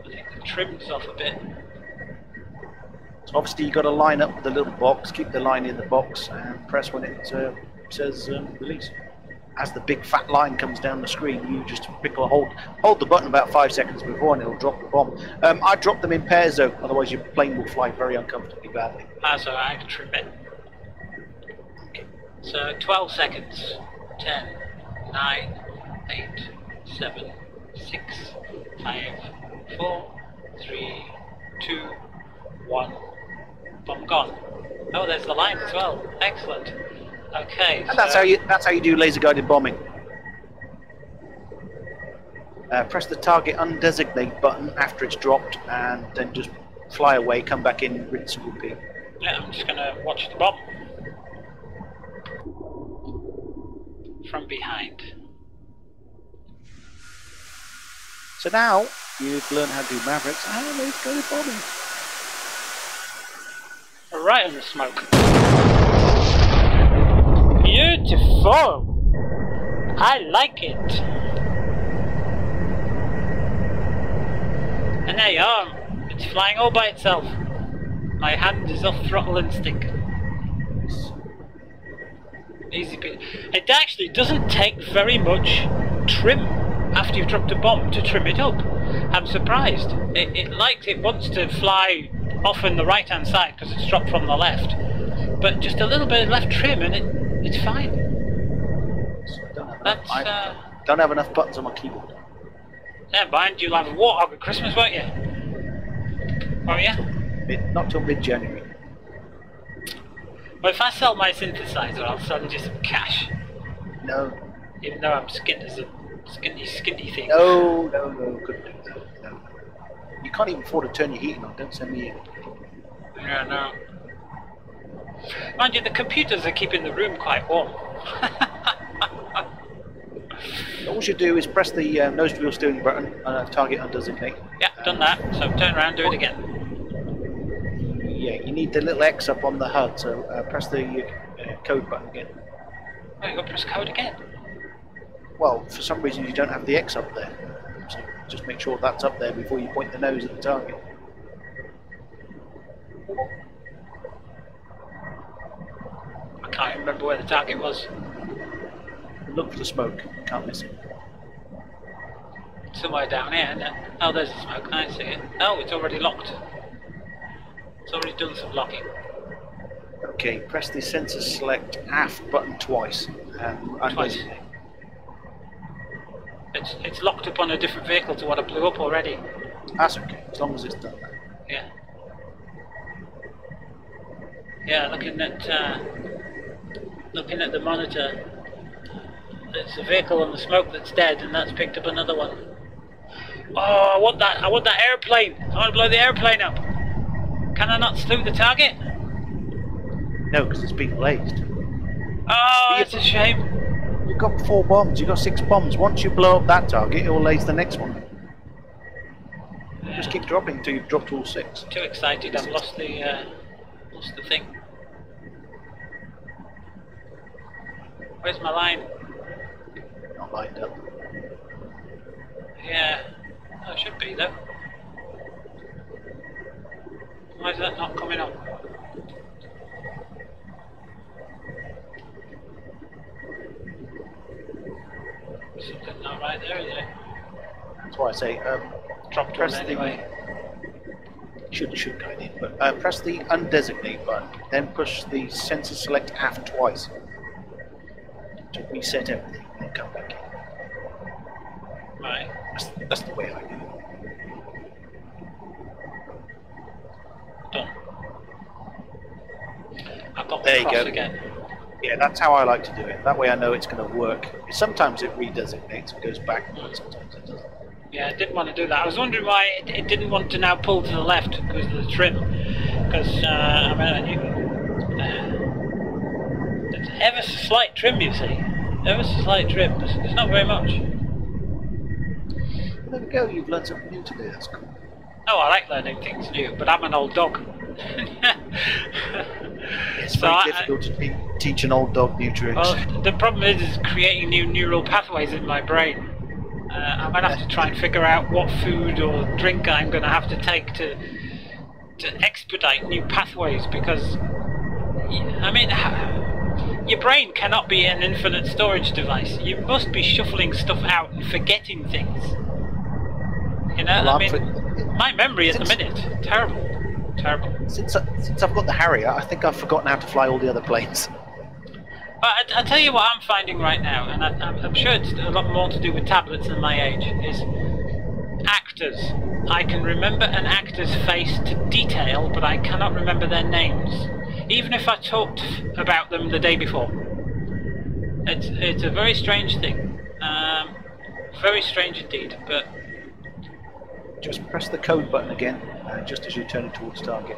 think the trim's off a bit. So obviously you've got to line up with the little box, keep the line in the box, and press when it says release. As the big fat line comes down the screen, you just hold the button about 5 seconds before and it'll drop the bomb. I drop them in pairs though, otherwise your plane will fly very uncomfortably badly. So I can trim it. Okay. So 12 seconds. 10, 9, 8, 7, 6, 5, 4, 3, 2, 1. Bomb gone. Oh, there's the line as well. Excellent. Okay. And that's how you do laser guided bombing. Press the target undesignate button after it's dropped, and then just fly away. Come back in, rinse and repeat. Yeah, I'm just gonna watch the bomb from behind. So now you've learned how to do Mavericks, and let's go to bombing. Right in the smoke. Beautiful! I like it. And there you are. It's flying all by itself. My hand is off throttle and stick. Easy bit. It actually doesn't take very much trim after you've dropped a bomb to trim it up. I'm surprised. It wants to fly off in the right hand side because it's dropped from the left. But just a little bit of left trim and it's fine. I don't have enough buttons on my keyboard. Never mind, you'll have a warthog at Christmas, won't you? Won't you? Not till mid-January. Well, if I sell my synthesizer, I'll send you some cash. No. Even though I'm skinned as a skinny thing. No, couldn't do that. No. You can't even afford to turn your heating on, don't send me in. Yeah, no. Mind you, the computers are keeping the room quite warm. All you should do is press the nose wheel steering button and target undesignate. Yeah, done that. So turn around, do it again. Yeah, you need the little X up on the HUD, so press the code button again. Oh, you got to press code again? Well, for some reason you don't have the X up there. So just make sure that's up there before you point the nose at the target. I can't remember where the target was. Look for the smoke, you can't miss it. Somewhere down here, isn't it? Oh, there's the smoke, I see it. Oh, it's already locked. It's already done some locking. Okay, press the sensor select aft button twice. Twice. It's locked up on a different vehicle to what I blew up already. That's okay, as long as it's done that. Yeah. Yeah, looking at the monitor, there's a vehicle on the smoke that's dead, and that's picked up another one. Oh, I want that airplane! I want to blow the airplane up! Can I not salute the target? No, because it's been blazed. Oh, that's a shame. You've got 4 bombs, you've got 6 bombs. Once you blow up that target, it will laze the next one. Just keep dropping until you've dropped all 6. Too excited, I've lost the thing. Where's my line? Not lined up. Yeah, oh, it should be though. Why is that not coming up? Something not right there, is it? That's why I say Press anyway. Should guide it, but press the undesignate button, then push the sensor select aft twice to reset everything, and then come back in. Right. That's the way I do it. Done. I've got There the you cross go. again. Yeah, that's how I like to do it. That way I know it's going to work. Sometimes it redesignates and goes back, but sometimes it doesn't. Yeah, I didn't want to do that. I was wondering why it didn't want to now pull to the left because of the trim. Because, I mean, it's ever so slight trim, you see. Ever so slight trim. There's not very much. There we go, you've learned something new today, that's cool. Oh, I like learning things new, but I'm an old dog. It's very difficult to teach an old dog new tricks. Well, the problem is creating new neural pathways in my brain. I'm going to have to try and figure out what food or drink I'm going to have to take to expedite new pathways, because, I mean, your brain cannot be an infinite storage device. You must be shuffling stuff out and forgetting things. You know, well, I mean, my memory at the minute, terrible. Since I've got the Harrier, I think I've forgotten how to fly all the other planes. I'll tell you what I'm finding right now, and I'm sure it's a lot more to do with tablets than my age, is actors. I can remember an actor's face to detail, but I cannot remember their names, even if I talked about them the day before. It's a very strange thing. Very strange indeed, but... Just press the code button again, just as you turn it towards target.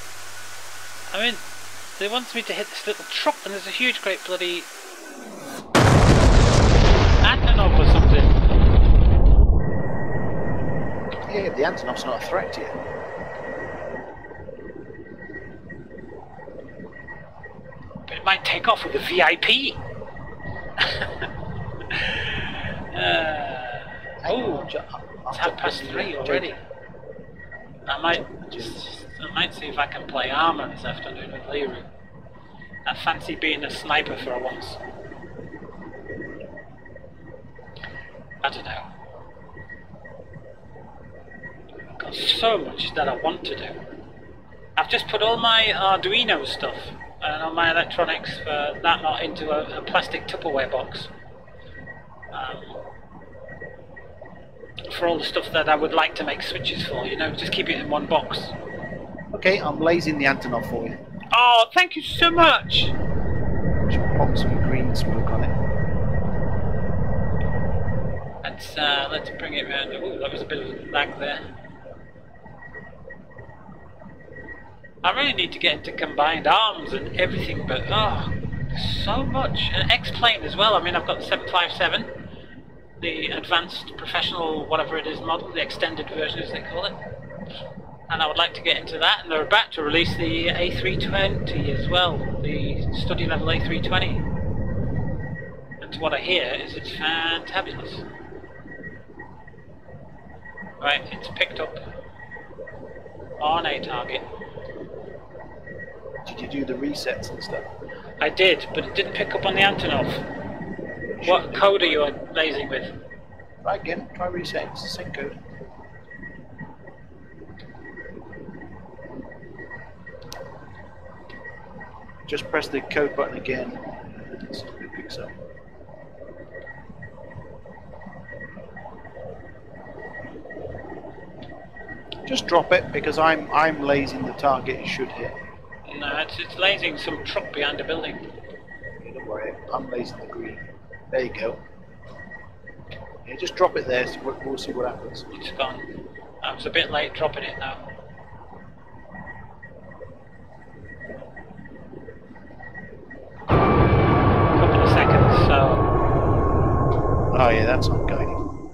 I mean, they want me to hit this little truck, and there's a huge, great bloody Antonov or something. Yeah, the Antonov's not a threat to you. But it might take off with a VIP. Oh, it's 3:30 already. I might see if I can play armour this afternoon with Leroy. I fancy being a sniper for once. I don't know. I've got so much that I want to do. I've just put all my Arduino stuff and all my electronics for that lot into a plastic Tupperware box. For all the stuff that I would like to make switches for, you know, just keep it in one box. Okay, I'm lasing the Antonov for you. Oh, thank you so much! Should pop some green smoke on it. Let's bring it round. Ooh, that was a bit of lag there. I really need to get into combined arms and everything, but so much. An X-plane as well. I mean, I've got the 757, the advanced professional, whatever it is model, the extended version as they call it. And I would like to get into that, and they're about to release the A320 as well, the study level A320. And what I hear is it's fantabulous. Right, it's picked up on a target. Did you do the resets and stuff? I did, but it didn't pick up on the Antonov. What code are you lasing with? Try again, try reset, it's the same code. Just press the code button again, and see if it picks up. Just drop it, because I'm lasing the target it should hit. No, it's lasing some truck behind a building. Don't worry, I'm lasing the green. There you go. Yeah, just drop it there, so we'll see what happens. It's gone. I was a bit late dropping it now. Couple of seconds, so... Oh yeah, that's not guiding.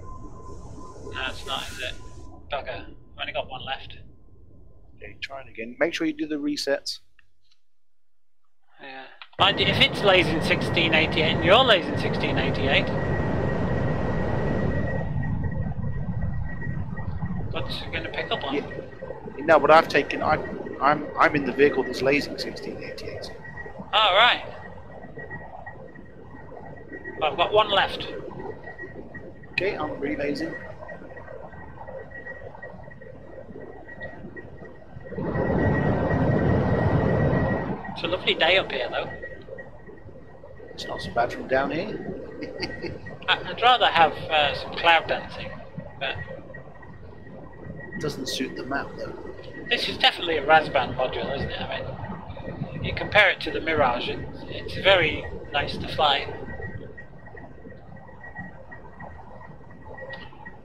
No, it's not, is it? Bugger. I've only got one left. Okay, try it again. Make sure you do the resets. Yeah. If it's lasing 1688 and you're lasing 1688, what's it going to pick up on? Yeah. No, but I've taken. I'm in the vehicle that's lasing 1688. Oh right. Well, I've got one left. Okay, I'm relasing. It's a lovely day up here, though. It's not so bad from down here. I'd rather have some cloud dancing, but It doesn't suit the map though. this is definitely a Razband module, isn't it? I mean, you compare it to the Mirage, it's very nice to fly.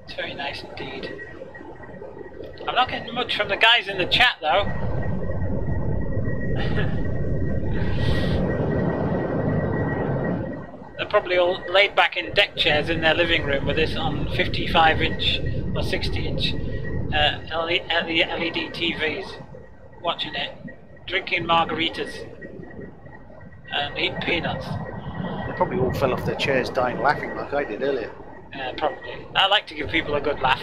It's very nice indeed. I'm not getting much from the guys in the chat, though. They're probably all laid back in deck chairs in their living room with this on 55-inch or 60-inch LED TVs, watching it, drinking margaritas, and eating peanuts. They probably all fell off their chairs dying laughing like I did earlier. Yeah, probably. I like to give people a good laugh.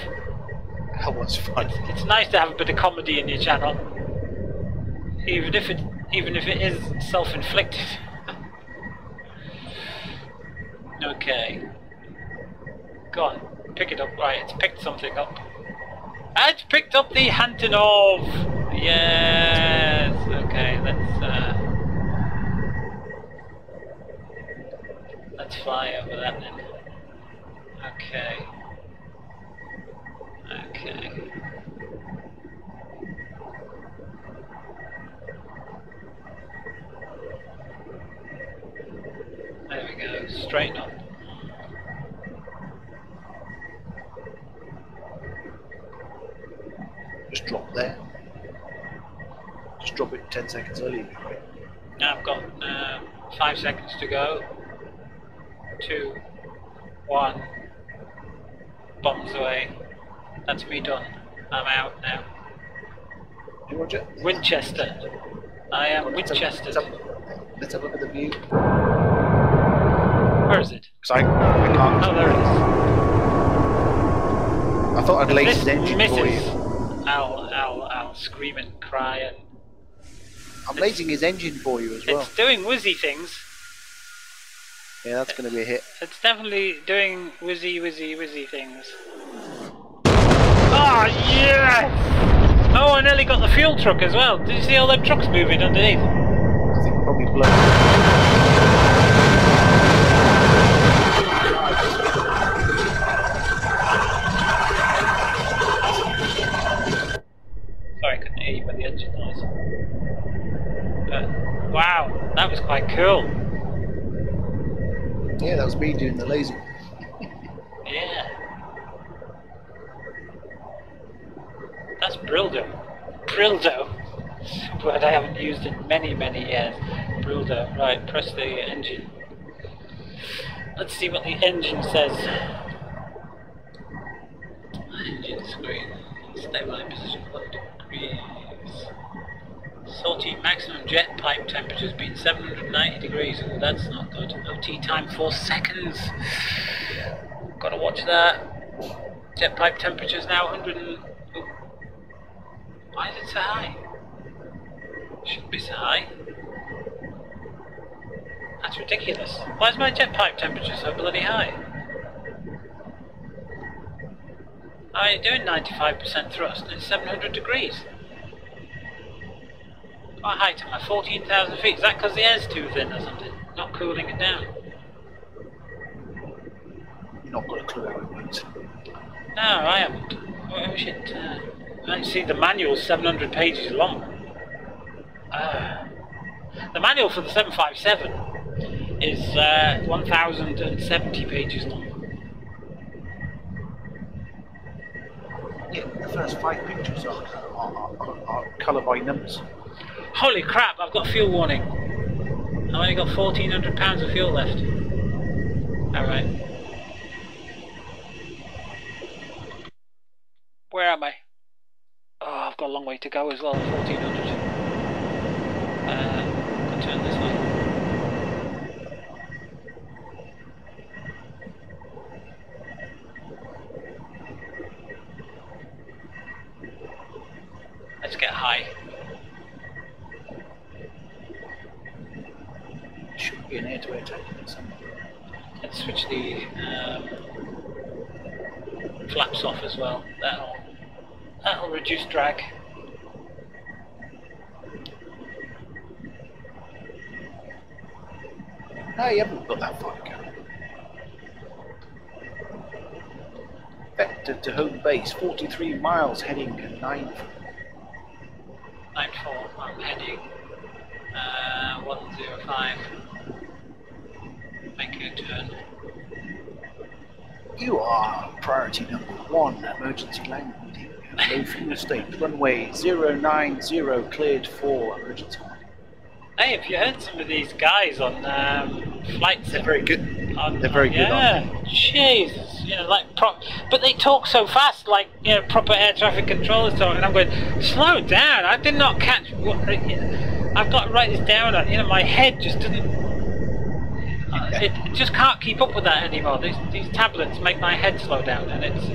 That was fun. It's nice to have a bit of comedy in your channel, even if it is self-inflicted. Okay. Go on, pick it up. Right, it's picked something up. It's picked up the Antonov. Yes. Okay, let's fly over that then. Okay. Okay. There we go, straighten up. Just drop there. Just drop it 10 seconds early. Now I've got 5 seconds to go. 2, 1. Bombs away. That's me done. I'm out now. Hey, Roger. Winchester. I am Winchester. Let's have a look at the view. Where is it? Because I can't. Oh, there it is. I thought I'd lace This his engine for misses. you. I'll scream and cry, and I'm lacing his engine for you as well. it's doing whizzy things. Yeah, that's going to be a hit. It's definitely doing whizzy things. Oh, yes! Oh, I nearly got the fuel truck as well. Did you see all them trucks moving underneath? I think probably blown. Sorry, I couldn't hear you by the engine noise. But, wow, that was quite cool. Yeah, that was me doing the laser. Yeah. That's Brildo. Brildo. Word I haven't used in many years. Brildo. Right, press the engine. Let's see what the engine says. Engine screen. Stabilize position. Low degrees. Salty maximum jet pipe temperature's been 790 degrees. Oh, that's not good. OT time 4 seconds. Gotta watch that. Jet pipe temperature's now 100 and... Oh. Why is it so high? Shouldn't be so high. That's ridiculous. Why is my jet pipe temperature so bloody high? I'm doing 95% thrust and it's 700 degrees. What height am I? 14,000 feet. Is that because the air's too thin or something? Not cooling it down? You've not got a clue how it works. No, I haven't. Oh shit. I see the manual's 700 pages long. The manual for the 757 is 1,070 pages long. Yeah, the first 5 pictures are colour by numbers. Holy crap, I've got fuel warning. I've only got 1,400 pounds of fuel left. Alright. Where am I? Oh, I've got a long way to go as well, 1,400. I'll turn this way. Let's get high. Should be an air-to-air tank somewhere. Let's switch the flaps off as well. That'll reduce drag. No, you haven't got that far to go. Vector to home base, 43 miles, heading 9. 94, I'm heading 105. Making a turn. You are priority number 1, emergency landing. Low fuel state, runway 090 cleared for emergency landing. Hey, have you heard some of these guys on flights? They're very good. They're very good, aren't Yeah, Jesus, you know, like but they talk so fast, like, you know, proper air traffic controllers talk, and I'm going, slow down. I did not catch what. I've got to write this down. You know, my head just didn't. It just can't keep up with that anymore. These tablets make my head slow down, and it's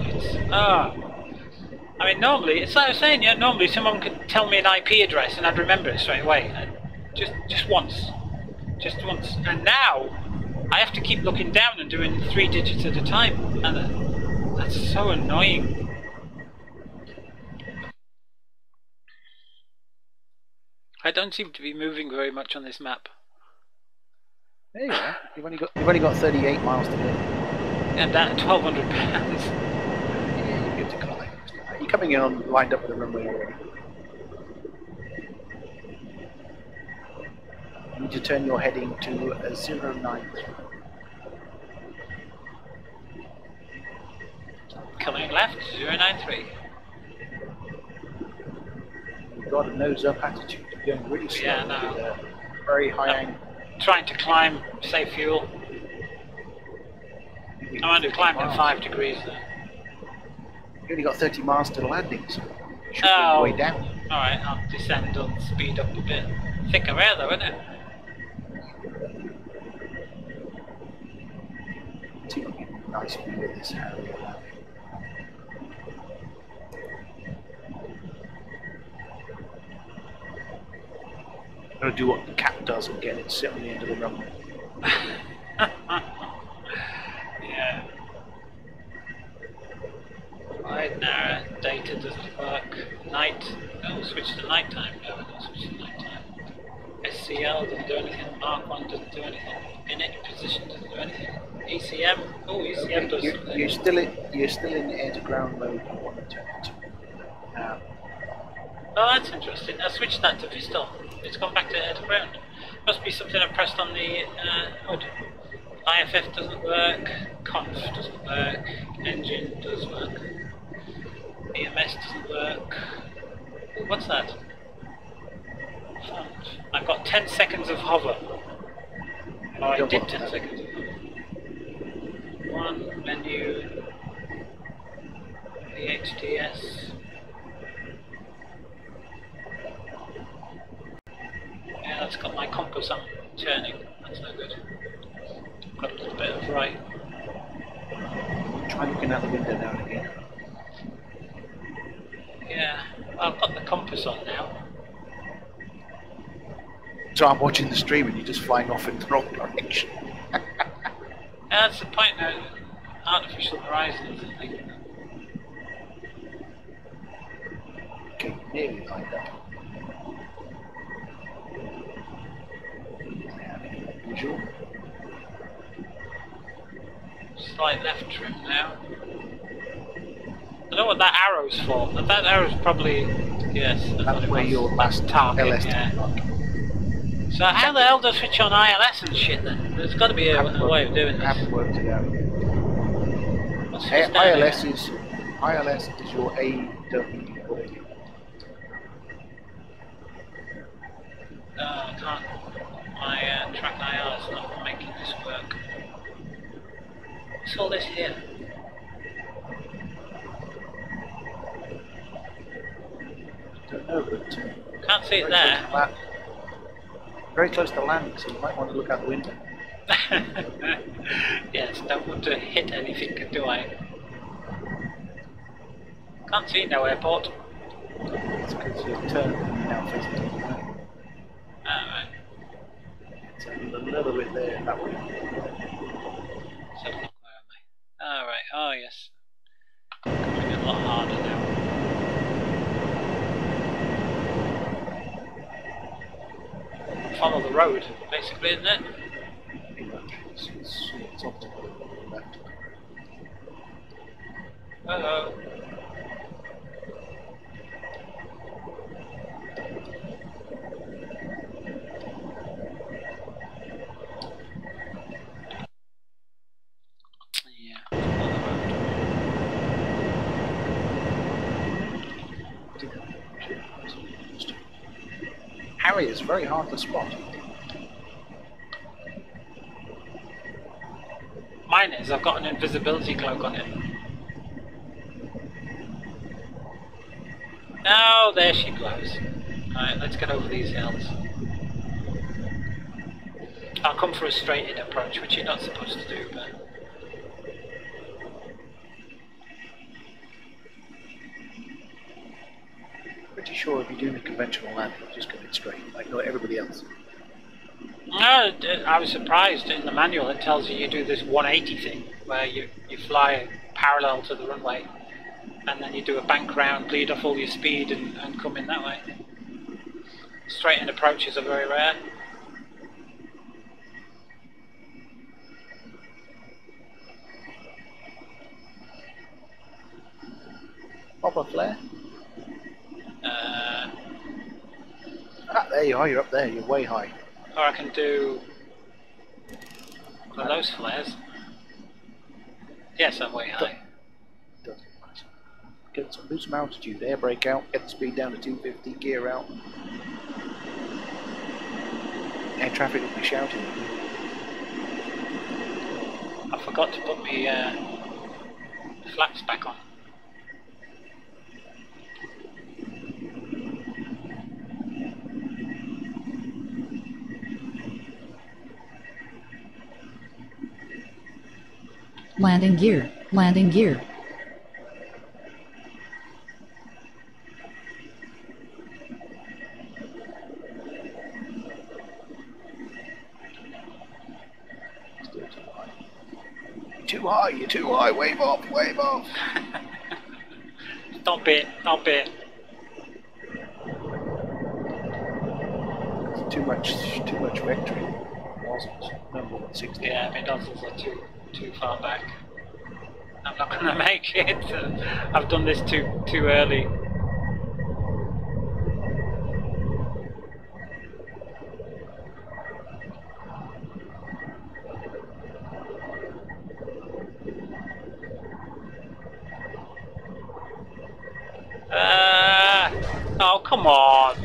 I mean, normally it's like I was saying. Yeah, normally someone could tell me an IP address and I'd remember it straight away. Just once, and now I have to keep looking down and doing 3 digits at a time, and that's so annoying. I don't seem to be moving very much on this map. There you are. You've only got 38 miles to go. And that 1,200 pounds. Yeah, you're good to climb. You're coming in on lined up with the runway already. You need to turn your heading to 090. Coming left, 093. got a nose-up attitude. You're going really slow. Yeah, no. With a very high angle. Trying to climb, save fuel. I'm only climbed at 5 degrees there. You only got 30 miles to the landing, so you should be Oh, way down. alright, I'll descend and speed up a bit. Thicker air though, isn't it? See if we can get a nice view of this Harrier landing. I'm going to do what the cat does and get it sit on the end of the runway. Yeah. Wide, narrow, data doesn't work. Night, no, switch to nighttime. No, no, switch to nighttime. SCL doesn't do anything. Mark 1 doesn't do anything. Init position doesn't do anything. ECM, oh, ECM does something. You're still in air to ground mode. I want to turn it to. Oh, that's interesting. I switched that to pistol. It's gone back to air to ground. Must be something I pressed on the hood. IFF doesn't work. Conf doesn't work. Engine does work. EMS doesn't work. Ooh, what's that? I've got 10 seconds of hover. Oh, I did 10 seconds of hover. One, menu, VHDS. Yeah, that's got my compass on turning. That's no good. Got a little bit of right. Try looking out the window now and again. Yeah, well, I've got the compass on now. So I'm watching the stream and you're just flying off in the wrong direction. That's the point now. Artificial horizons, I think. Okay, nearly lined up. Visual. Slight left trim now. I know what that arrow's for. That arrow's probably, yes. That's where your last target. LS Yeah. So how the hell does switch on ILS and shit then? There's got to be a way of doing I haven't this. worked it out. What's this down ILS here? is your AV-8B. No, I can't. My track IR is not making this work. What's all this here? Don't know, but Can't see it there. Very close to landing, so you might want to look out the window. Yes, don't want to hit anything, do I? Can't see no airport. It's because you're turning now facing the other way. Alright. So a little bit there, that way. So where am I? Alright, oh yes. Going a lot harder now. Follow the road, basically, isn't it? Pretty much. It's optical left. Hello. Yeah, follow the road. Harrier is very hard to spot. Mine is, I've got an invisibility cloak on it. Oh, there she goes. Alright, let's get over these hills. I'll come for a straight-in approach, which you're not supposed to do, but... Pretty sure if you're doing a conventional landing, you're just going straight, like everybody else. No, I was surprised. In the manual it tells you do this 180 thing, where you fly parallel to the runway, and then you do a bank round, bleed off all your speed, and come in that way. Straight-in approaches are very rare. Pop a flare. There you are, you're up there, you're way high. Or I can do one of those flares. Yes, I'm way high. Doesn't matter. lose some altitude, air brake out, get the speed down to 250, gear out. Air traffic will be shouting at you. I forgot to put my flaps back on. Landing gear. Landing gear. Still too high. You're too high, you're too high, wave off, wave off. Stop it, stop it. Too much vectoring. Nozzles. Number 160. Yeah, my nozzles are too far back. I'm not gonna make it. I've done this too early. Oh come on!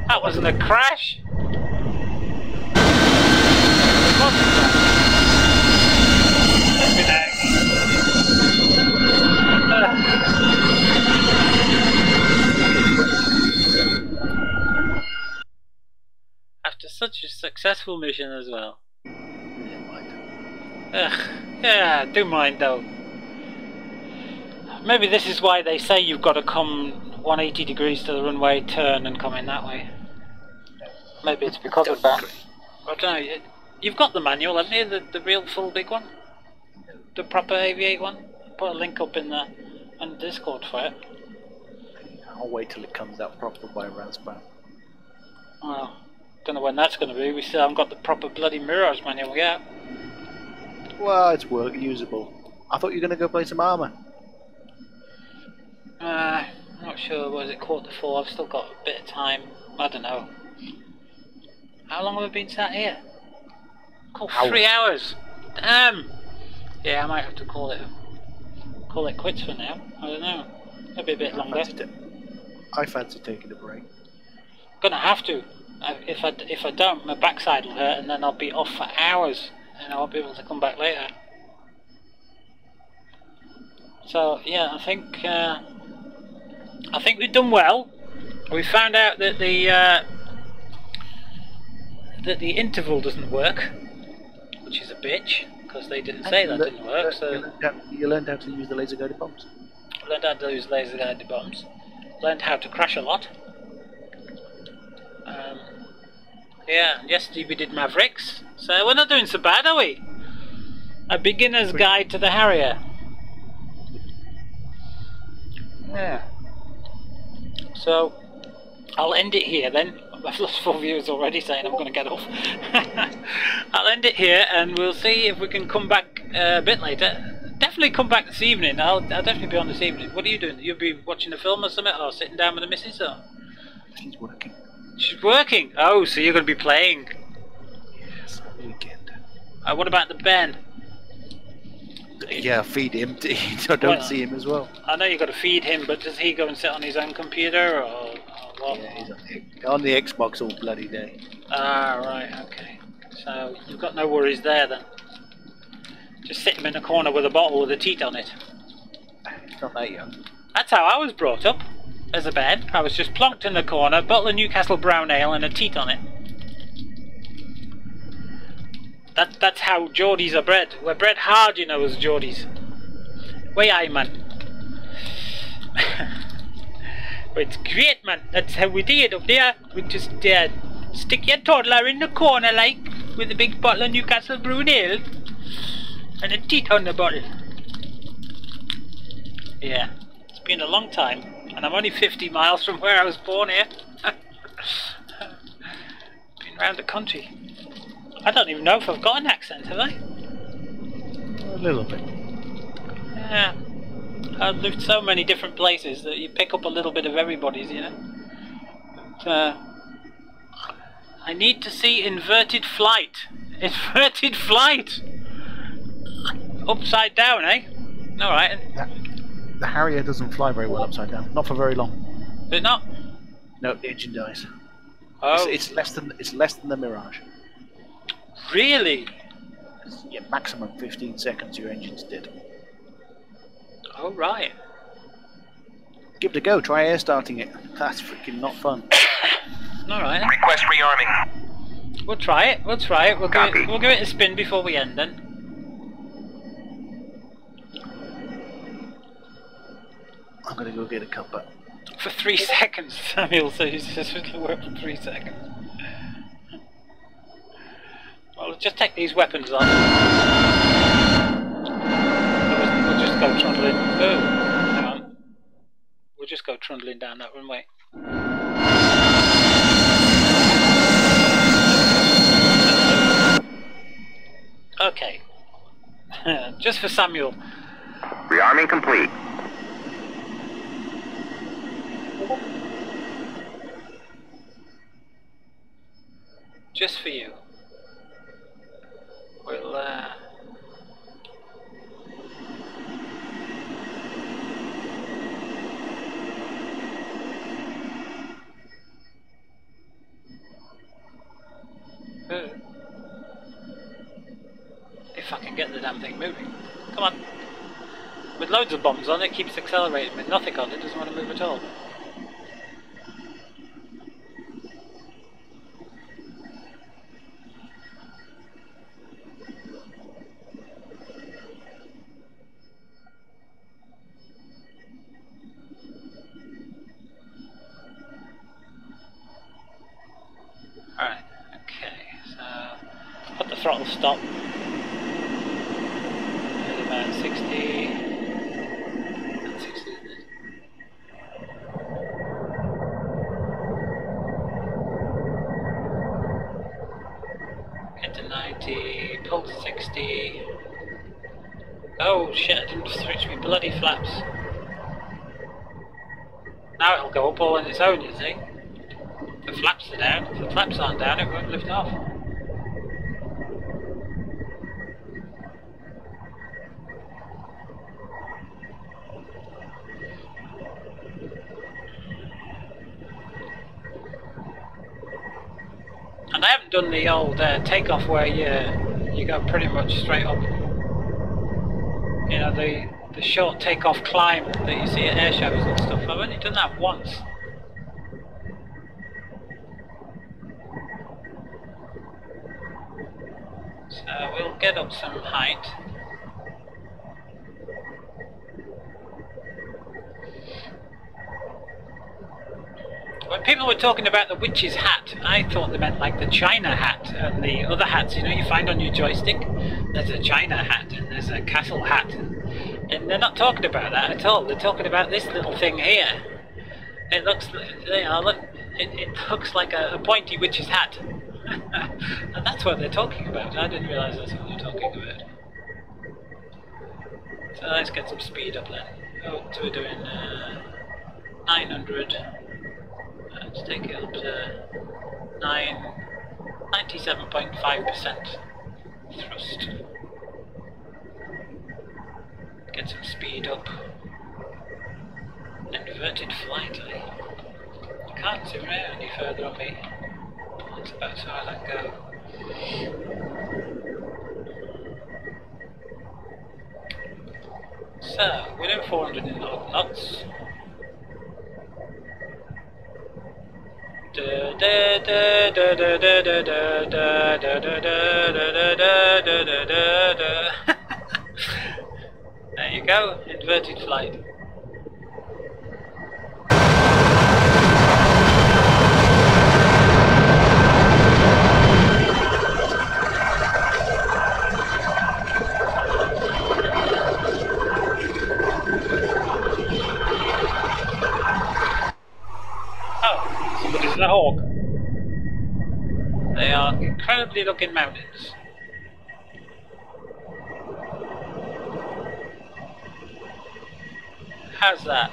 That wasn't a crash. After such a successful mission as well. Ugh, yeah, do mind though. Maybe this is why they say you've got to come 180 degrees to the runway, turn and come in that way. Maybe it's because of that. I don't know, you've got the manual, haven't you? The real full big one? The proper AV-8 one? Put a link up in the Discord for it. I'll wait till it comes out proper by Raspberry. Well, don't know when that's going to be. We still haven't got the proper bloody Mirage manual yet. Well, it's usable. I thought you were going to go play some armour. I'm not sure. Was it 3:45? I've still got a bit of time. I don't know. How long have I been sat here? Oh, 3 hours. Damn. Yeah, I might have to call it quits for now. I don't know. Maybe a bit longer. I fancy taking a break. Gonna have to. If I don't, my backside will hurt, and then I'll be off for hours, and I won't be able to come back later. So yeah, I think we've done well. We found out that the interval doesn't work, which is a bitch, because they didn't say that didn't work. So you learned how to use the laser guided bombs. Learned how to use laser guided bombs. Learned how to crash a lot. Yeah, yesterday we did Mavericks, so we're not doing so bad, are we? A beginner's guide to the Harrier. Yeah. So, I'll end it here then. I've lost 4 viewers already saying I'm going to get off. I'll end it here and we'll see if we can come back a bit later. Definitely come back this evening. I'll definitely be on this evening. What are you doing? You'll be watching a film or something, or sitting down with the missus? Or? She's working. She's working? Oh, so you're going to be playing? Yes, weekend. What about the Ben? Yeah, feed him. I don't see him as well. I know you've got to feed him, but does he go and sit on his own computer or what? Yeah, he's on the Xbox all bloody day. Ah, right, okay. So you've got no worries there then. Just sit him in a corner with a bottle with a teat on it. He's not that young. That's how I was brought up as a bed. I was just plonked in the corner, bottle of Newcastle brown ale and a teat on it. That's how Geordies are bred. We're bred hard, you know, as Geordies. Way aye, man. It's great, man. That's how we do it up there. We just stick your toddler in the corner, like, with a big bottle of Newcastle brown ale and a teat on the bottle. Yeah, it's been a long time, and I'm only 50 miles from where I was born here. Been around the country. I don't even know if I've got an accent, have I? A little bit. Yeah. I've lived so many different places that you pick up a little bit of everybody's, you know. But, I need to see inverted flight. Inverted flight! Upside down, eh? Alright. the Harrier doesn't fly very well upside down. Not for very long. Did it not? No, the engine dies. Oh, It's less than the Mirage. really? Yeah, maximum 15 seconds. Your engine's dead. Oh, right. Give it a go. Try air starting it. That's freaking not fun. All right. Request rearming. We'll try it. We'll try it. We'll Copy. give it a spin before we end then. I'm gonna go get a cuppa. For 3 seconds, Samuel says this will work for 3 seconds. Well, let's just take these weapons off. We'll just go trundling. Oh, hang on. We'll just go trundling down that runway. Okay. Just for Samuel. Rearming complete. Just for you. We'll if I can get the damn thing moving. Come on. With loads of bombs on it, keeps accelerating. With nothing on it, doesn't want to move at all. Alright, okay, so put the throttle stop at about 60, isn't it? Get to 90, pull to 60. Oh shit, I didn't switch my bloody flaps. Now it'll go up all on its own, you see. The flaps are down. If the flaps aren't down, it won't lift off. And I haven't done the old takeoff where you go pretty much straight up. You know, the short takeoff climb that you see at air shows and stuff. I've only done that once. So we'll get up some height. When people were talking about the witch's hat, I thought they meant like the China hat and the other hats, you know, you find on your joystick. There's a China hat and there's a castle hat. And they're not talking about that at all. They're talking about this little thing here. It looks, you know, look, it looks like a pointy witch's hat. And that's what they're talking about. I didn't realise that's what they're talking about. So let's get some speed up then. Oh, so we're doing 900. Let's take it up to 97.5% thrust. Get some speed up. Inverted flight, I can't zoom out any further on me. That's about as far as I can go. So, we're doing 400 in knots. There you go, inverted flight. Somebody's in a hawk. They are incredibly looking mountains. How's that?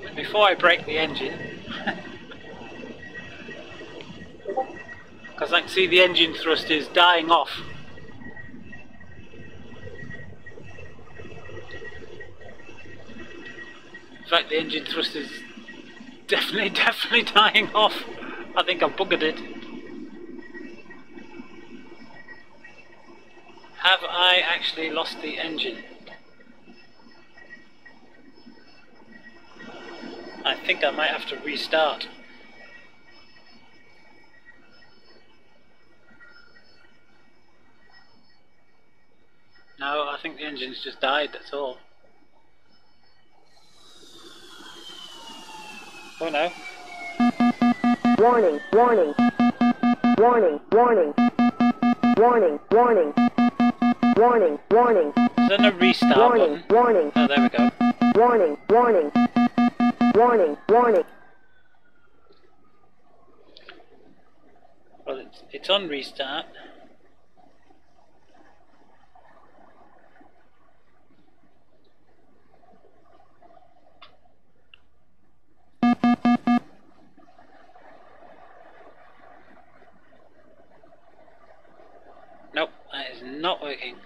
And before I break the engine, because I can see the engine thrust is dying off. fact, the engine thrust is definitely dying off. I think I've buggered it. Have I actually lost the engine? I think I might have to restart. No, I think the engine's just died, that's all. Oh no. Warning, warning. Warning, warning. Warning, warning. Warning, warning. Is there no restart Warning, button? warning. Oh, there we go. Warning, warning. Warning, warning. Well, it's on restart. Nope, that is not working.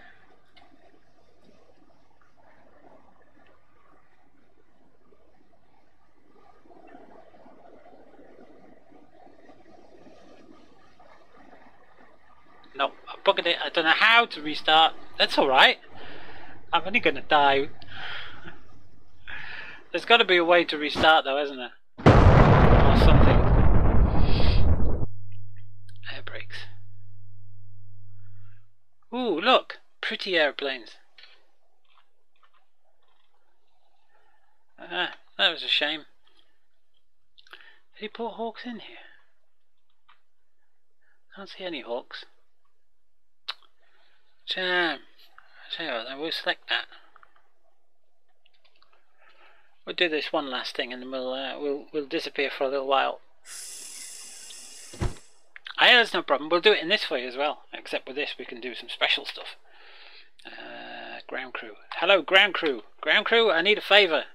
Nope, I buggered it. I don't know how to restart. That's alright. I'm only going to die. There's got to be a way to restart though, isn't there? Or something. Air brakes. Ooh, look! Pretty airplanes. Ah, that was a shame. Did he put hawks in here? Can't see any hawks. Damn. I tell you what, then we'll select that. We'll do this one last thing and then we'll disappear for a little while. That's no problem. We'll do it in this way as well. Except with this we can do some special stuff. Ground crew. Hello, ground crew. Ground crew, I need a favour.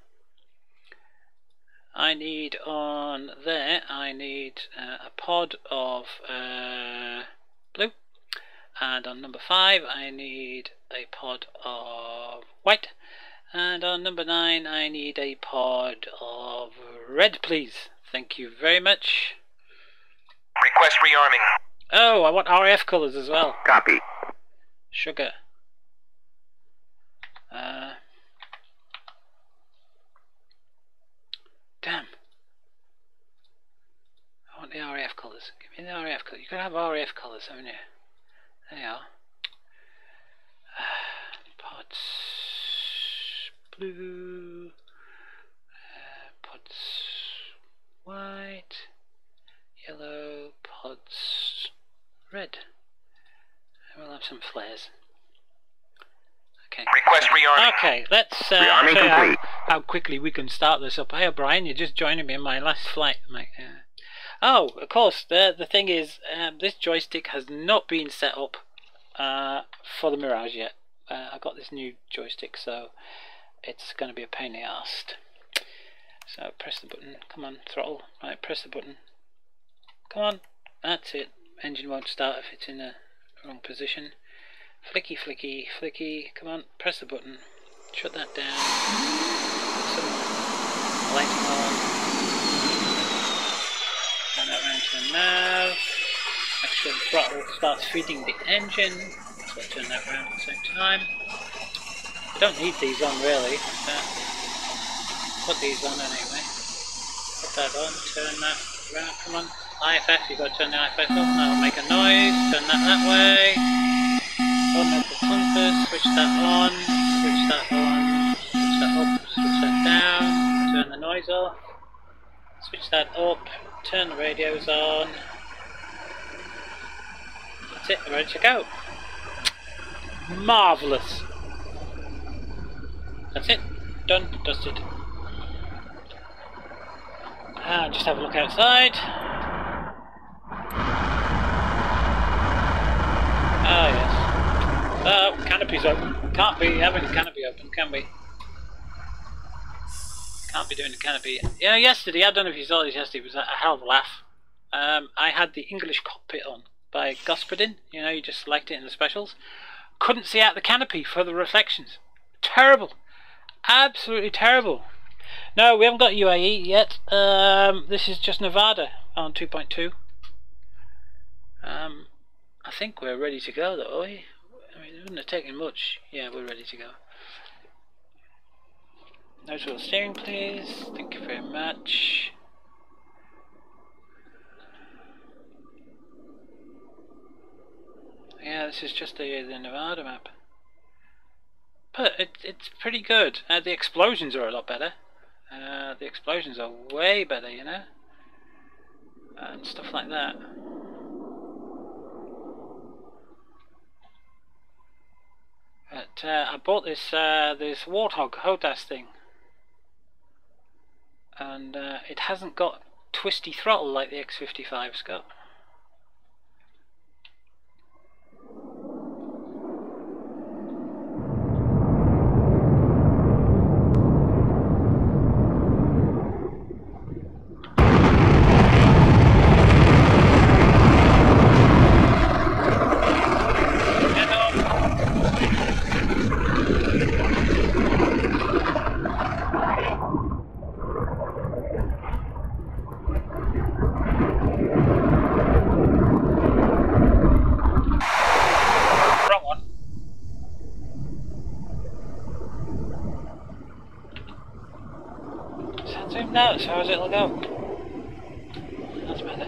I need on there, I need a pod of blue. And on number 5 I need a pod of white. And on number 9 I need a pod of red, please. Thank you very much. Request rearming. Oh, I want RAF colours as well. Copy. Sugar. Damn. I want the RAF colours. Give me the RAF colours. You can have RAF colours, haven't you? There you are. Pods blue. Pods white. Yellow. Pods red. And we'll have some flares. Okay. Request rearming. Okay, let's Rearming show you complete. how quickly we can start this up. Hey O'Brien, you're just joining me in my last flight. Oh, of course, the thing is, this joystick has not been set up for the Mirage yet. I got this new joystick, so it's going to be a pain in the arse. So press the button. Come on, throttle. Right, press the button. Come on. That's it. Engine won't start if it's in the wrong position. Flicky, flicky, flicky. Come on, press the button. Shut that down. Put some lighting on. Turn that round to now. Make sure the throttle starts feeding the engine. So turn that round at the same time. I don't need these on really. Put these on anyway. Put that on, turn that round. Come on. IFF, you've got to turn the IFF off. That'll make a noise. Turn that way. On up the compass, switch that on, switch that on, switch that up, switch that down, turn the noise off, switch that up, turn the radios on. That's it, we're ready to go. Marvellous. That's it, done, dusted. And just have a look outside. Ah yes. Canopy's open. Can't be having the canopy open, can we? Can't be doing the canopy. You know, yesterday, I don't know if you saw this yesterday, it was a hell of a laugh. I had the English cockpit on by Gospodin. You know, you just select it in the specials. Couldn't see out the canopy for the reflections. Terrible. Absolutely terrible. No, we haven't got UAE yet. This is just Nevada on 2.2. I think we're ready to go though, are we? I mean, it wouldn't have taken much. Yeah, we're ready to go. Nose wheel steering, please. Thank you very much. Yeah, this is just the Nevada map. But it's pretty good. The explosions are a lot better. The explosions are way better, you know? And stuff like that. But I bought this this Warthog HOTAS thing. And it hasn't got twisty throttle like the X55's got. Now, as far as it'll go. That's better.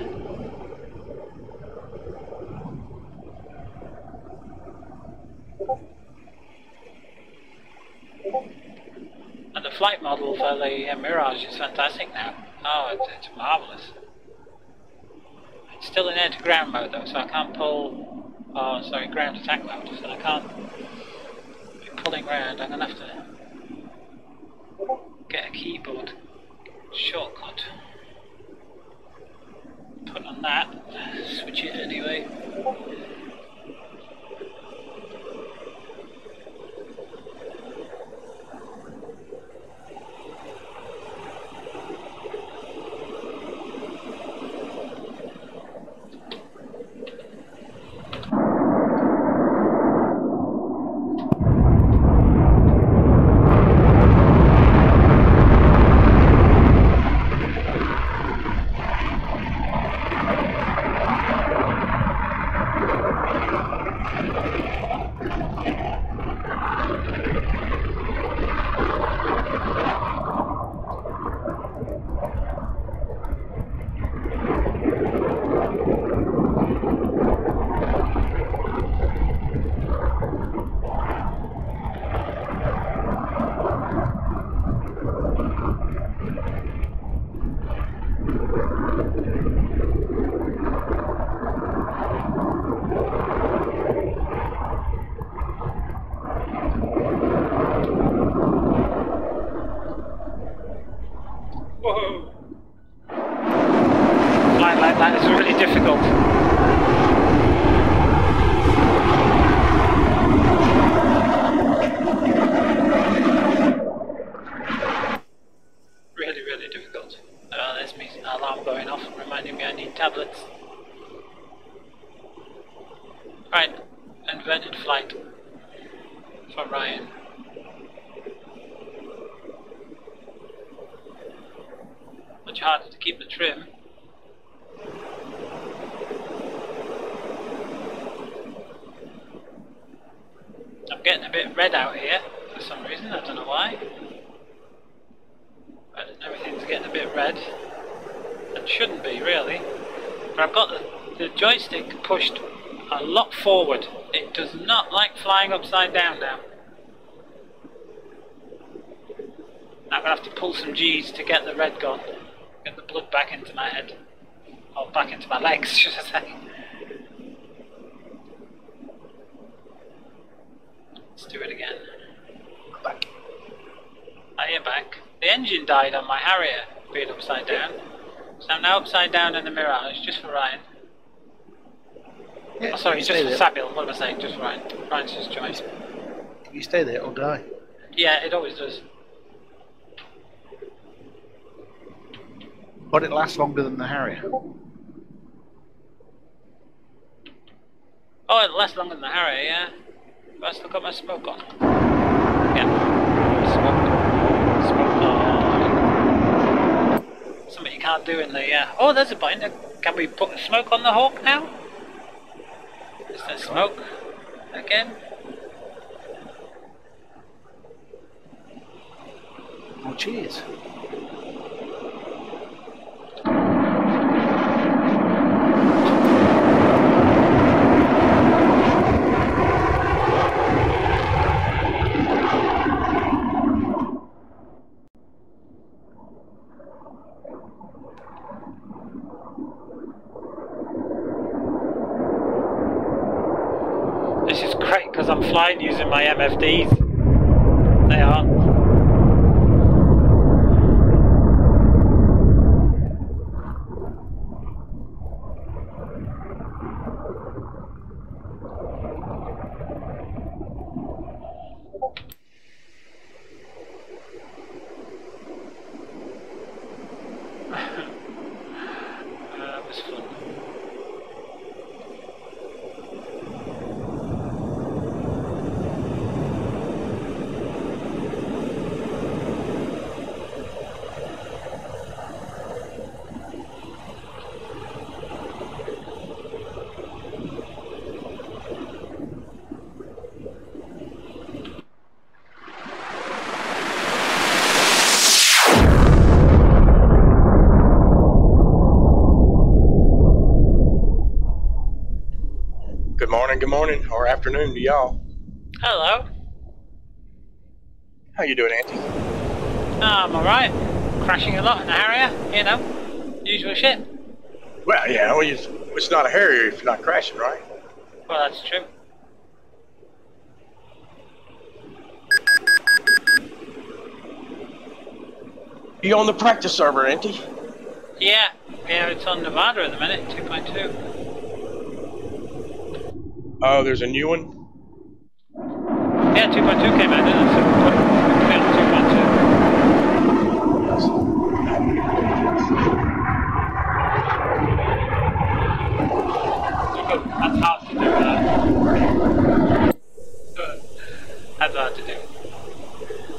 And the flight model for the Mirage is fantastic now. Oh, it's marvellous. It's still in air to ground mode though, so I can't pull. Oh, sorry, ground attack mode, so I can't be pulling round. I'm gonna have to get a keyboard shortcut. Put on that, switch it anyway. Much harder to keep the trim. I'm getting a bit red out here for some reason, I don't know why. But everything's getting a bit red. And shouldn't be really. But I've got the joystick pushed a lot forward. It does not like flying upside down now. I'm going to have to pull some G's to get the red gone. Get the blood back into my head. Or back into my legs, should I say. Let's do it again. Back. I am back. The engine died on my Harrier, being upside down. So I'm now upside down in the Mirage, just for Ryan. Yeah, oh, sorry, just for Samuel. What am I saying? Just for Ryan. Ryan's just joined. If you stay there, it'll die. Yeah, it always does. But it lasts longer than the Harrier. Oh, it lasts longer than the Harrier, yeah. But I still got my smoke on. Yeah. Smoke on. hard doing the. Oh, there's a binder. Can we put the smoke on the Hawk now? Is there smoke again? Oh, cheers. This is great because I'm flying using my MFDs. They are. That was fun. Good morning, or afternoon to y'all. Hello. How you doing, Auntie? I'm alright. Crashing a lot in a Harrier, you know. Usual shit. Well, yeah, well, it's not a Harrier if you're not crashing, right? Well, that's true. You on the practice server, Auntie? Yeah, it's on Nevada at the minute, 2.2. Oh, there's a new one? Yeah, 2.2 came out, didn't it? So we put it on 2.2. That's hard to do, That's hard to do.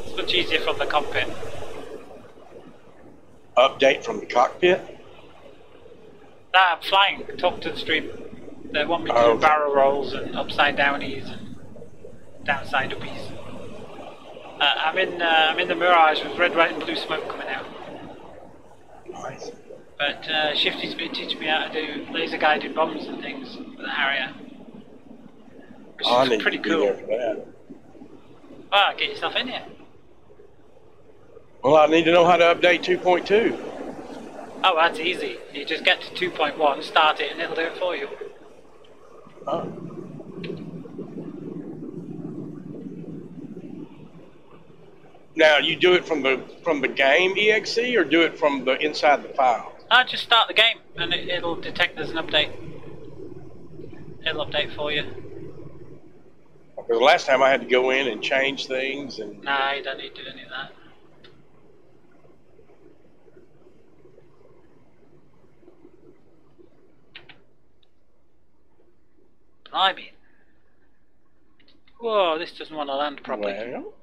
It's much easier from the cockpit. Update from the cockpit? Nah, I'm flying. Talk to the stream. They want me to do barrel rolls and upside downies and downside uppies. I'm in the Mirage with red, white, and blue smoke coming out. Nice. But Shifty's been teaching me how to do laser guided bombs and things with the Harrier, which is pretty cool. Well, get yourself in here. Well, I need to know how to update 2.2. Oh, that's easy. You just get to 2.1, start it, and it'll do it for you. Oh. Now, you do it from the game EXE or do it from the inside the file? Just start the game, and it'll detect there's an update. It'll update for you. Because the last time I had to go in and change things and. Nah, you don't need to do any of that. Blimey. Whoa, this doesn't want to land properly. Well,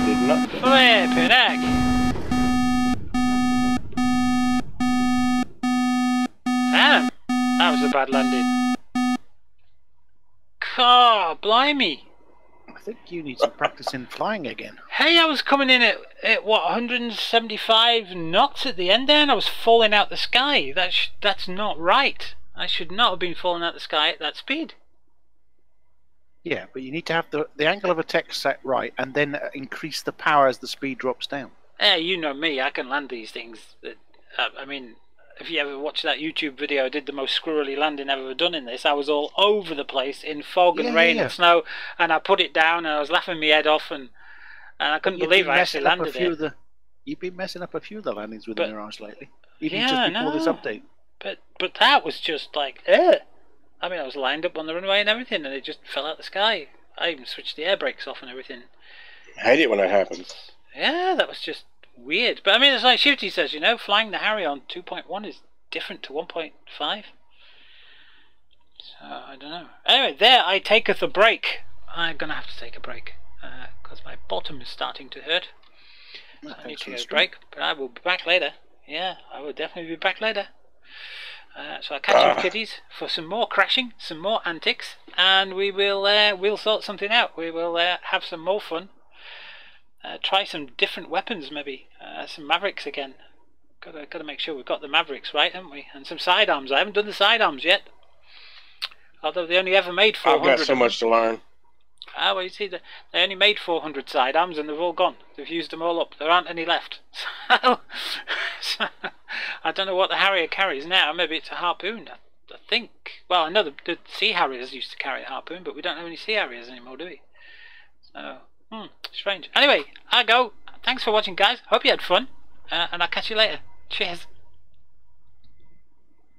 did not. Flippin' heck! Damn! That was a bad landing. Oh, blimey! I think you need some practice in flying again. Hey, I was coming in at what, 175 knots at the end there, and I was falling out the sky. That's not right. I should not have been falling out the sky at that speed. Yeah, but you need to have the angle of attack set right, and then increase the power as the speed drops down. Hey, you know me, I can land these things. I mean, if you ever watch that YouTube video, I did the most squirrely landing I've ever done in this. I was all over the place in fog and rain and snow, and I put it down, and I was laughing my head off, and I couldn't believe I actually landed it. You've been messing up a few of the landings with the Mirage lately, even yeah, just before this update. But that was just like, I mean, I was lined up on the runway and everything, and it just fell out the sky. I even switched the air brakes off and everything. I hate it when that happens. Yeah, that was just weird. But I mean, it's like Shifty says, you know, flying the Harrier on 2.1 is different to 1.5. So, I don't know. Anyway, there I taketh a break. I'm going to have to take a break, because my bottom is starting to hurt. So I need to take a break, but I will be back later. Yeah, I will definitely be back later. So I'll catch you with kiddies for some more crashing, some more antics, and we'll sort something out. We will have some more fun. Try some different weapons, maybe some Mavericks again. Gotta make sure we've got the Mavericks right, haven't we? And some sidearms. I haven't done the sidearms yet, although they only ever made 400. I've got so much to learn. Ah, well, you see, they only made 400 sidearms and they've all gone. They've used them all up. There aren't any left. So I don't know what the Harrier carries now. Maybe it's a harpoon, I think. Well, I know the Sea Harriers used to carry a harpoon, but we don't have any Sea Harriers anymore, do we? So, strange. Anyway, I go. Thanks for watching, guys. Hope you had fun, and I'll catch you later. Cheers.